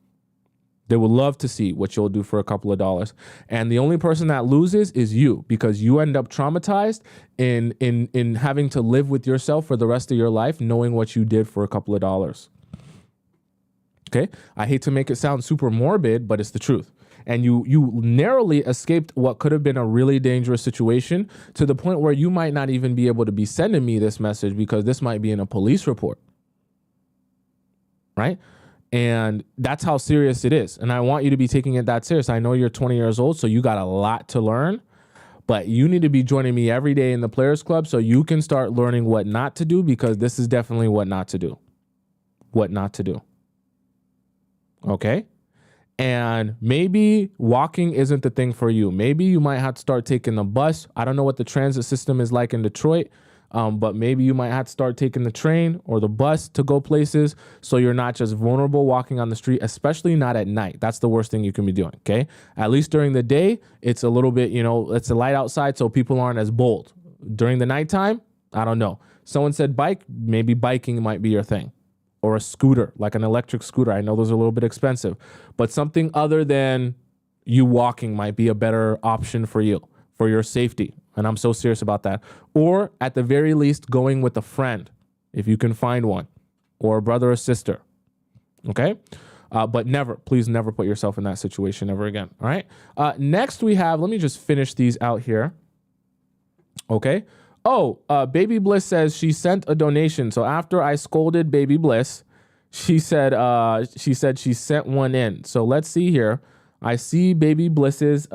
They will love to see what you'll do for a couple of dollars. And the only person that loses is you, because you end up traumatized in having to live with yourself for the rest of your life, knowing what you did for a couple of dollars. Okay. I hate to make it sound super morbid, but it's the truth. And you narrowly escaped what could have been a really dangerous situation, to the point where you might not even be able to be sending me this message, because this might be in a police report. Right? And that's how serious it is. And I want you to be taking it that serious. I know you're 20 years old, so you got a lot to learn, but you need to be joining me every day in the Players Club so you can start learning what not to do, because this is definitely what not to do. What not to do. Okay? And maybe walking isn't the thing for you. Maybe you might have to start taking the bus. I don't know what the transit system is like in Detroit, but maybe you might have to start taking the train or the bus to go places, so you're not just vulnerable walking on the street, especially not at night. That's the worst thing you can be doing, okay? At least during the day, it's a little bit, it's a light outside, so people aren't as bold. During the nighttime, I don't know. Someone said bike, maybe biking might be your thing. Or a scooter, like an electric scooter. I know those are a little bit expensive, but something other than you walking might be a better option for you, for your safety. And I'm so serious about that. Or at the very least, going with a friend, if you can find one, or a brother or sister. Okay? But please never put yourself in that situation ever again. All right? Next we have, let me just finish these out here. Okay? Oh, Baby Bliss says she sent a donation. So after I scolded Baby Bliss, she said she sent one in. So let's see here. I see Baby Bliss's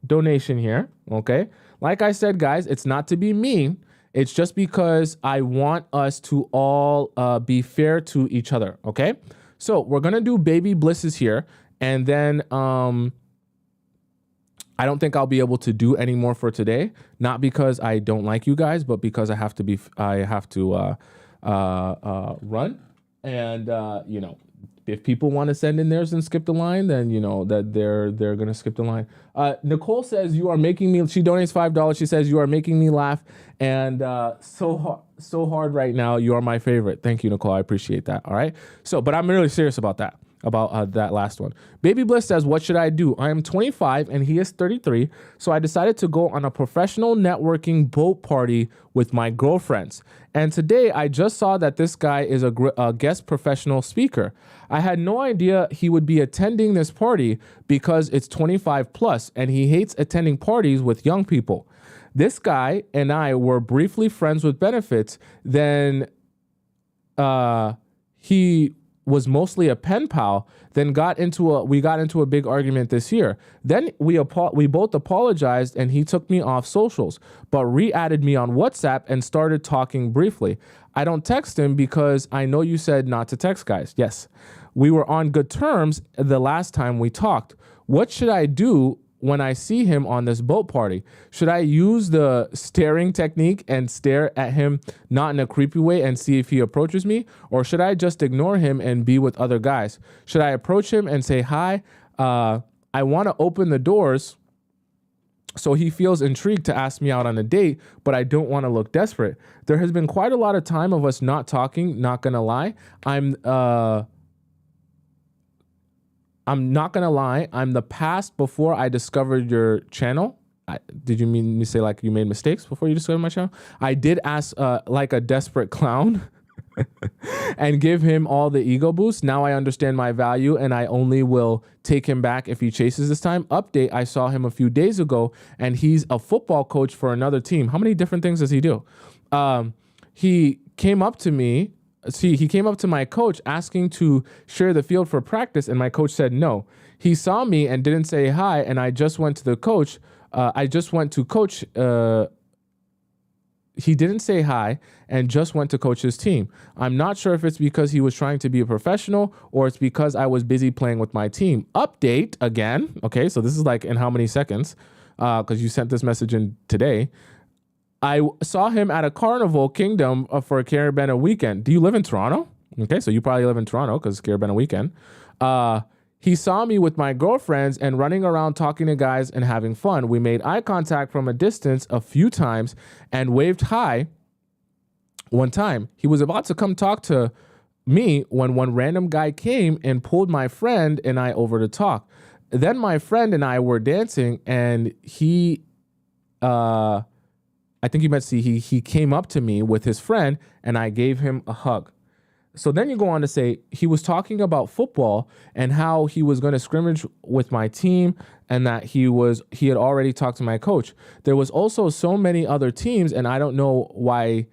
donation here. Okay. Like I said, guys, it's not to be mean. It's just because I want us to all be fair to each other. Okay. So we're going to do Baby Bliss's here. And then I don't think I'll be able to do any more for today. Not because I don't like you guys, but because I have to run. And if people want to send in theirs and skip the line, then that they're gonna skip the line. Nicole says you are making me. She donates $5. She says you are making me laugh, and so hard right now. You are my favorite. Thank you, Nicole. I appreciate that. All right. So, but I'm really serious about that. About that last one. Baby Bliss says, what should I do? I am 25 and he is 33. So I decided to go on a professional networking boat party with my girlfriends. And today I just saw that this guy is a guest professional speaker. I had no idea he would be attending this party because it's 25 plus and he hates attending parties with young people. This guy and I were briefly friends with benefits. Then he was mostly a pen pal, then we got into a big argument this year. Then we both apologized and he took me off socials, but re-added me on WhatsApp and started talking briefly. I don't text him because I know you said not to text guys. Yes, we were on good terms the last time we talked. What should I do when I see him on this boat party? Should I use the staring technique and stare at him, not in a creepy way, and see if he approaches me? Or should I just ignore him and be with other guys? Should I approach him and say, hi, I want to open the doors so he feels intrigued to ask me out on a date, but I don't want to look desperate? There has been quite a lot of time of us not talking, not going to lie. I'm not going to lie. I'm the past before I discovered your channel. Did you mean to say like you made mistakes before you discovered my channel? I did ask like a desperate clown and give him all the ego boost. Now I understand my value and I only will take him back if he chases this time. Update, I saw him a few days ago and he's a football coach for another team. How many different things does he do? He came up to me. He came up to my coach asking to share the field for practice and my coach said no. He saw me and didn't say hi and I just went to the coach. He didn't say hi and just went to coach his team. I'm not sure if it's because he was trying to be a professional or it's because I was busy playing with my team. Update again. Okay, so this is like in how many seconds? Because you sent this message in today. I saw him at a Carnival Kingdom for a Caribana weekend. Do you live in Toronto? Okay, so you probably live in Toronto because Caribana weekend. He saw me with my girlfriends and running around talking to guys and having fun. We made eye contact from a distance a few times and waved hi one time. He was about to come talk to me when one random guy came and pulled my friend and I over to talk. Then my friend and I were dancing and he came up to me with his friend and I gave him a hug. So then you go on to say he was talking about football and how he was going to scrimmage with my team and that he had already talked to my coach. There was also so many other teams and I don't know why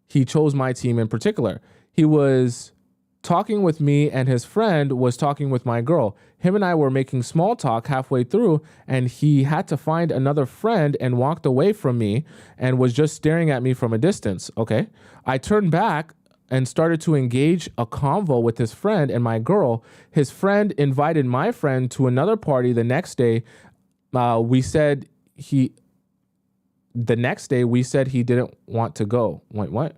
he chose my team in particular. He was talking with me and his friend was talking with my girl. Him and I were making small talk halfway through and he had to find another friend and walked away from me and was just staring at me from a distance. Okay. I turned back and started to engage a convo with his friend and my girl. His friend invited my friend to another party the next day. We said he didn't want to go. Wait, what?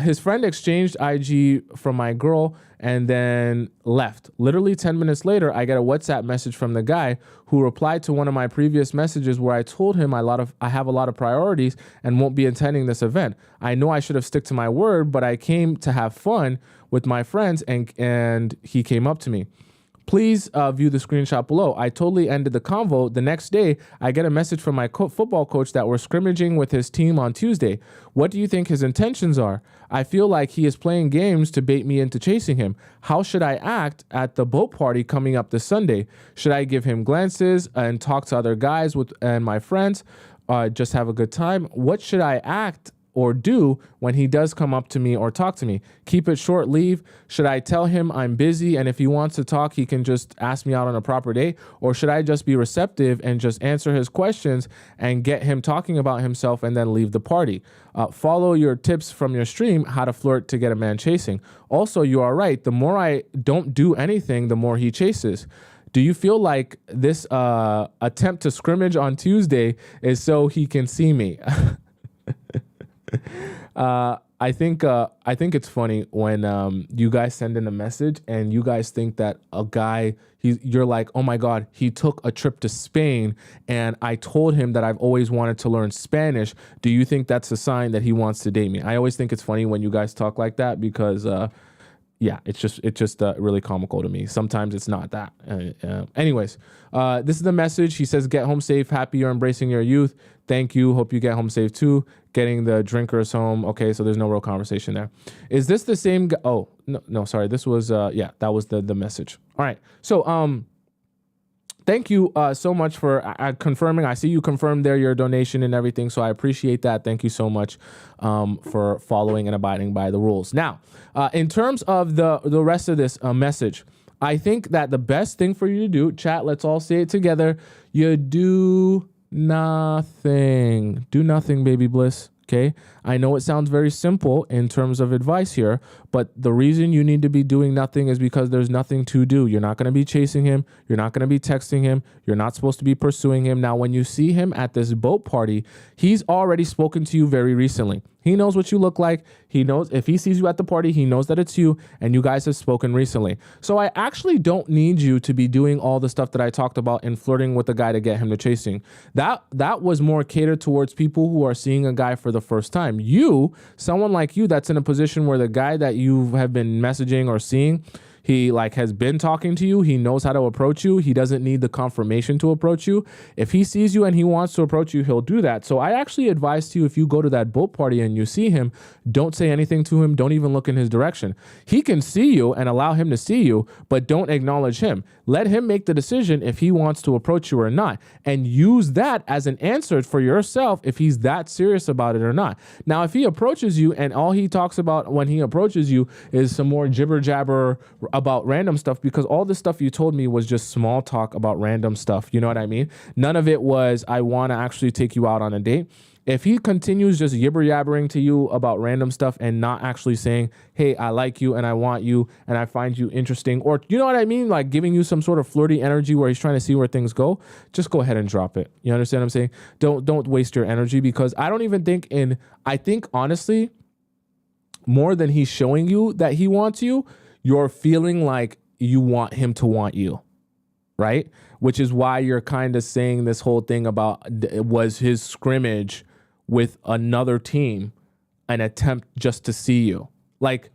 His friend exchanged IG from my girl and then left. Literally 10 minutes later, I get a WhatsApp message from the guy who replied to one of my previous messages where I told him I have a lot of priorities and won't be attending this event. I know I should have stuck to my word, but I came to have fun with my friends and he came up to me. Please view the screenshot below. I totally ended the convo. The next day, I get a message from my football coach that we're scrimmaging with his team on Tuesday. What do you think his intentions are? I feel like he is playing games to bait me into chasing him. How should I act at the boat party coming up this Sunday? Should I give him glances and talk to other guys and my friends? Just have a good time? What should I act or do when he does come up to me or talk to me? Keep it short, leave. Should I tell him I'm busy and if he wants to talk, he can just ask me out on a proper day? Or should I just be receptive and just answer his questions and get him talking about himself and then leave the party? Follow your tips from your stream, how to flirt to get a man chasing. Also, you are right. The more I don't do anything, the more he chases. Do you feel like this attempt to scrimmage on Tuesday is so he can see me? I think it's funny when you guys send in a message and you guys think that a guy, you're like, oh my God, he took a trip to Spain and I told him that I've always wanted to learn Spanish. Do you think that's a sign that he wants to date me? I always think it's funny when you guys talk like that because yeah, it's just really comical to me. Sometimes it's not that. Anyways, this is the message. He says, get home safe. Happy you're embracing your youth. Thank you. Hope you get home safe too. Getting the drinkers home. Okay, so there's no real conversation there. Is this the same guy? Oh, no, sorry. This was, yeah, that was the message. All right. So, thank you so much for confirming. I see you confirmed there your donation and everything, so I appreciate that. Thank you so much for following and abiding by the rules. Now, in terms of the rest of this message, I think that the best thing for you to do, chat, let's all say it together, you do nothing. Do nothing, baby bliss. Okay. I know it sounds very simple in terms of advice here, but the reason you need to be doing nothing is because there's nothing to do. You're not going to be chasing him. You're not going to be texting him. You're not supposed to be pursuing him. Now, when you see him at this boat party, he's already spoken to you very recently. He knows what you look like. He knows if he sees you at the party, he knows that it's you and you guys have spoken recently. So I actually don't need you to be doing all the stuff that I talked about in flirting with a guy to get him to chasing. That was more catered towards people who are seeing a guy for the first time. You, someone like you that's in a position where the guy that you have been messaging or seeing, He like has been talking to you. He knows how to approach you. He doesn't need the confirmation to approach you. If he sees you and he wants to approach you, he'll do that. So I actually advise to you, if you go to that boat party and you see him, don't say anything to him. Don't even look in his direction. He can see you and allow him to see you, but don't acknowledge him. Let him make the decision if he wants to approach you or not, and use that as an answer for yourself if he's that serious about it or not. Now, if he approaches you and all he talks about when he approaches you is some more jibber jabber about random stuff, because all the stuff you told me was just small talk about random stuff. You know what I mean? None of it was, I want to actually take you out on a date. If he continues just yibber yabbering to you about random stuff and not actually saying, hey, I like you and I want you and I find you interesting, or you know what I mean? Like giving you some sort of flirty energy where he's trying to see where things go, just go ahead and drop it. You understand what I'm saying? Don't waste your energy, because I don't even think I think honestly, more than he's showing you that he wants you, you're feeling like you want him to want you, right? Which is why you're kind of saying this whole thing about it was his scrimmage with another team an attempt just to see you. Like,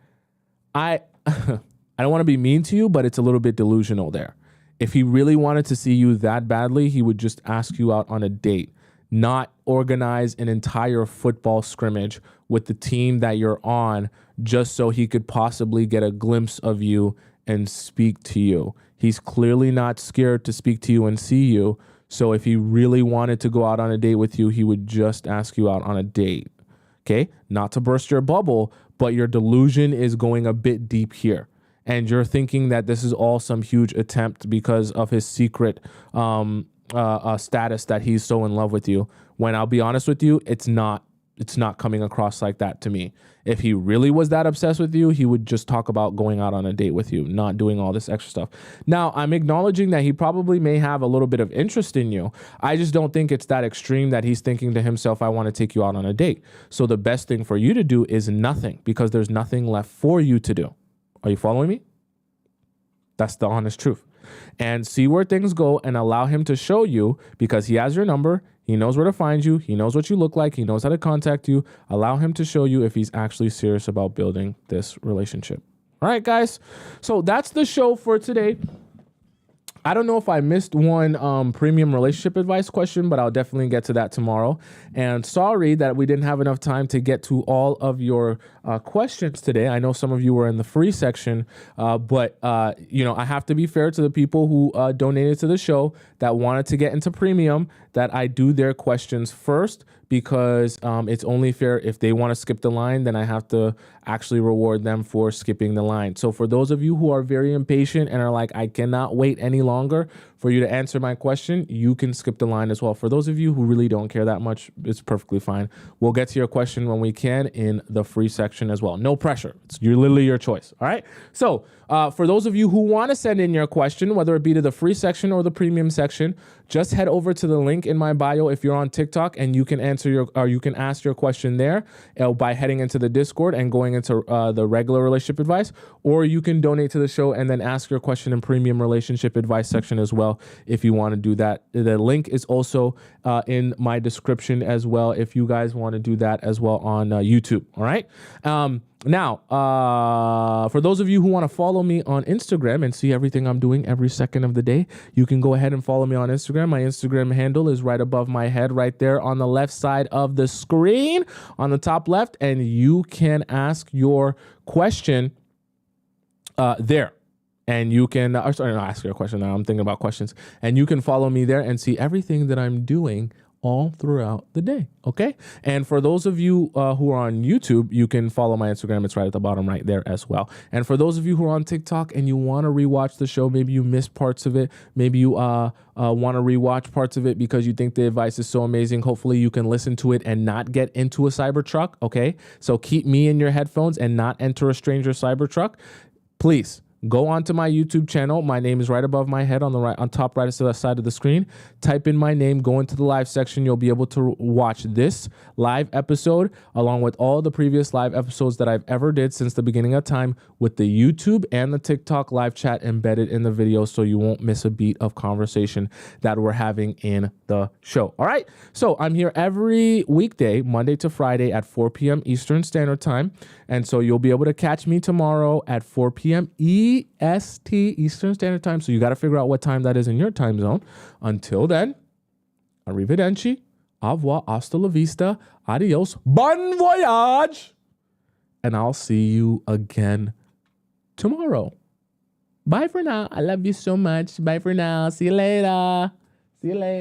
I don't want to be mean to you, but it's a little bit delusional there. If he really wanted to see you that badly, he would just ask you out on a date, not organize an entire football scrimmage with the team that you're on just so he could possibly get a glimpse of you and speak to you. He's clearly not scared to speak to you and see you. So if he really wanted to go out on a date with you, he would just ask you out on a date. Okay? Not to burst your bubble, but your delusion is going a bit deep here. And you're thinking that this is all some huge attempt because of his secret status that he's so in love with you. When I'll be honest with you, it's not coming across like that to me. If he really was that obsessed with you, he would just talk about going out on a date with you, not doing all this extra stuff. Now, I'm acknowledging that he probably may have a little bit of interest in you. I just don't think it's that extreme that he's thinking to himself, I want to take you out on a date. So the best thing for you to do is nothing, because there's nothing left for you to do. Are you following me? That's the honest truth. And see where things go and allow him to show you, because he has your number. He knows where to find you. He knows what you look like. He knows how to contact you. Allow him to show you if he's actually serious about building this relationship. All right, guys. So that's the show for today. I don't know if I missed one premium relationship advice question, but I'll definitely get to that tomorrow. And sorry that we didn't have enough time to get to all of your questions today. I know some of you were in the free section, but I have to be fair to the people who donated to the show that wanted to get into premium, that I do their questions first, because it's only fair if they want to skip the line, then I have to actually reward them for skipping the line. So for those of you who are very impatient and are like, I cannot wait any longer for you to answer my question, you can skip the line as well. For those of you who really don't care that much, it's perfectly fine. We'll get to your question when we can in the free section as well. No pressure. It's literally your choice. All right. So for those of you who want to send in your question, whether it be to the free section or the premium section, just head over to the link in my bio if you're on TikTok, and you can you can ask your question there by heading into the Discord and going into the regular relationship advice, or you can donate to the show and then ask your question in premium relationship advice section as well if you want to do that. The link is also in my description as well if you guys want to do that as well on YouTube. All right. Now, for those of you who want to follow me on Instagram and see everything I'm doing every second of the day, you can go ahead and follow me on Instagram. My Instagram handle is right above my head, right there on the left side of the screen, on the top left, and you can ask your question there. And you can, ask your question now. I'm thinking about questions. And you can follow me there and see everything that I'm doing all throughout the day. Okay. And for those of you who are on YouTube, you can follow my Instagram. It's right at the bottom right there as well. And for those of you who are on TikTok and you want to rewatch the show, maybe you missed parts of it. Maybe you want to rewatch parts of it because you think the advice is so amazing. Hopefully you can listen to it and not get into a Cybertruck. Okay. So keep me in your headphones and not enter a stranger Cybertruck. Please. Go onto my YouTube channel. My name is right above my head on the right, on top right side of the screen. Type in my name, go into the live section. You'll be able to watch this live episode along with all the previous live episodes that I've ever did since the beginning of time, with the YouTube and the TikTok live chat embedded in the video, so you won't miss a beat of conversation that we're having in the show. All right. So I'm here every weekday, Monday to Friday at 4 p.m. Eastern Standard Time. And so you'll be able to catch me tomorrow at 4 p.m. EST, Eastern Standard Time. So you got to figure out what time that is in your time zone. Until then, arrivederci, au revoir, hasta la vista, adios, bon voyage. And I'll see you again tomorrow. Bye for now. I love you so much. Bye for now. See you later. See you later.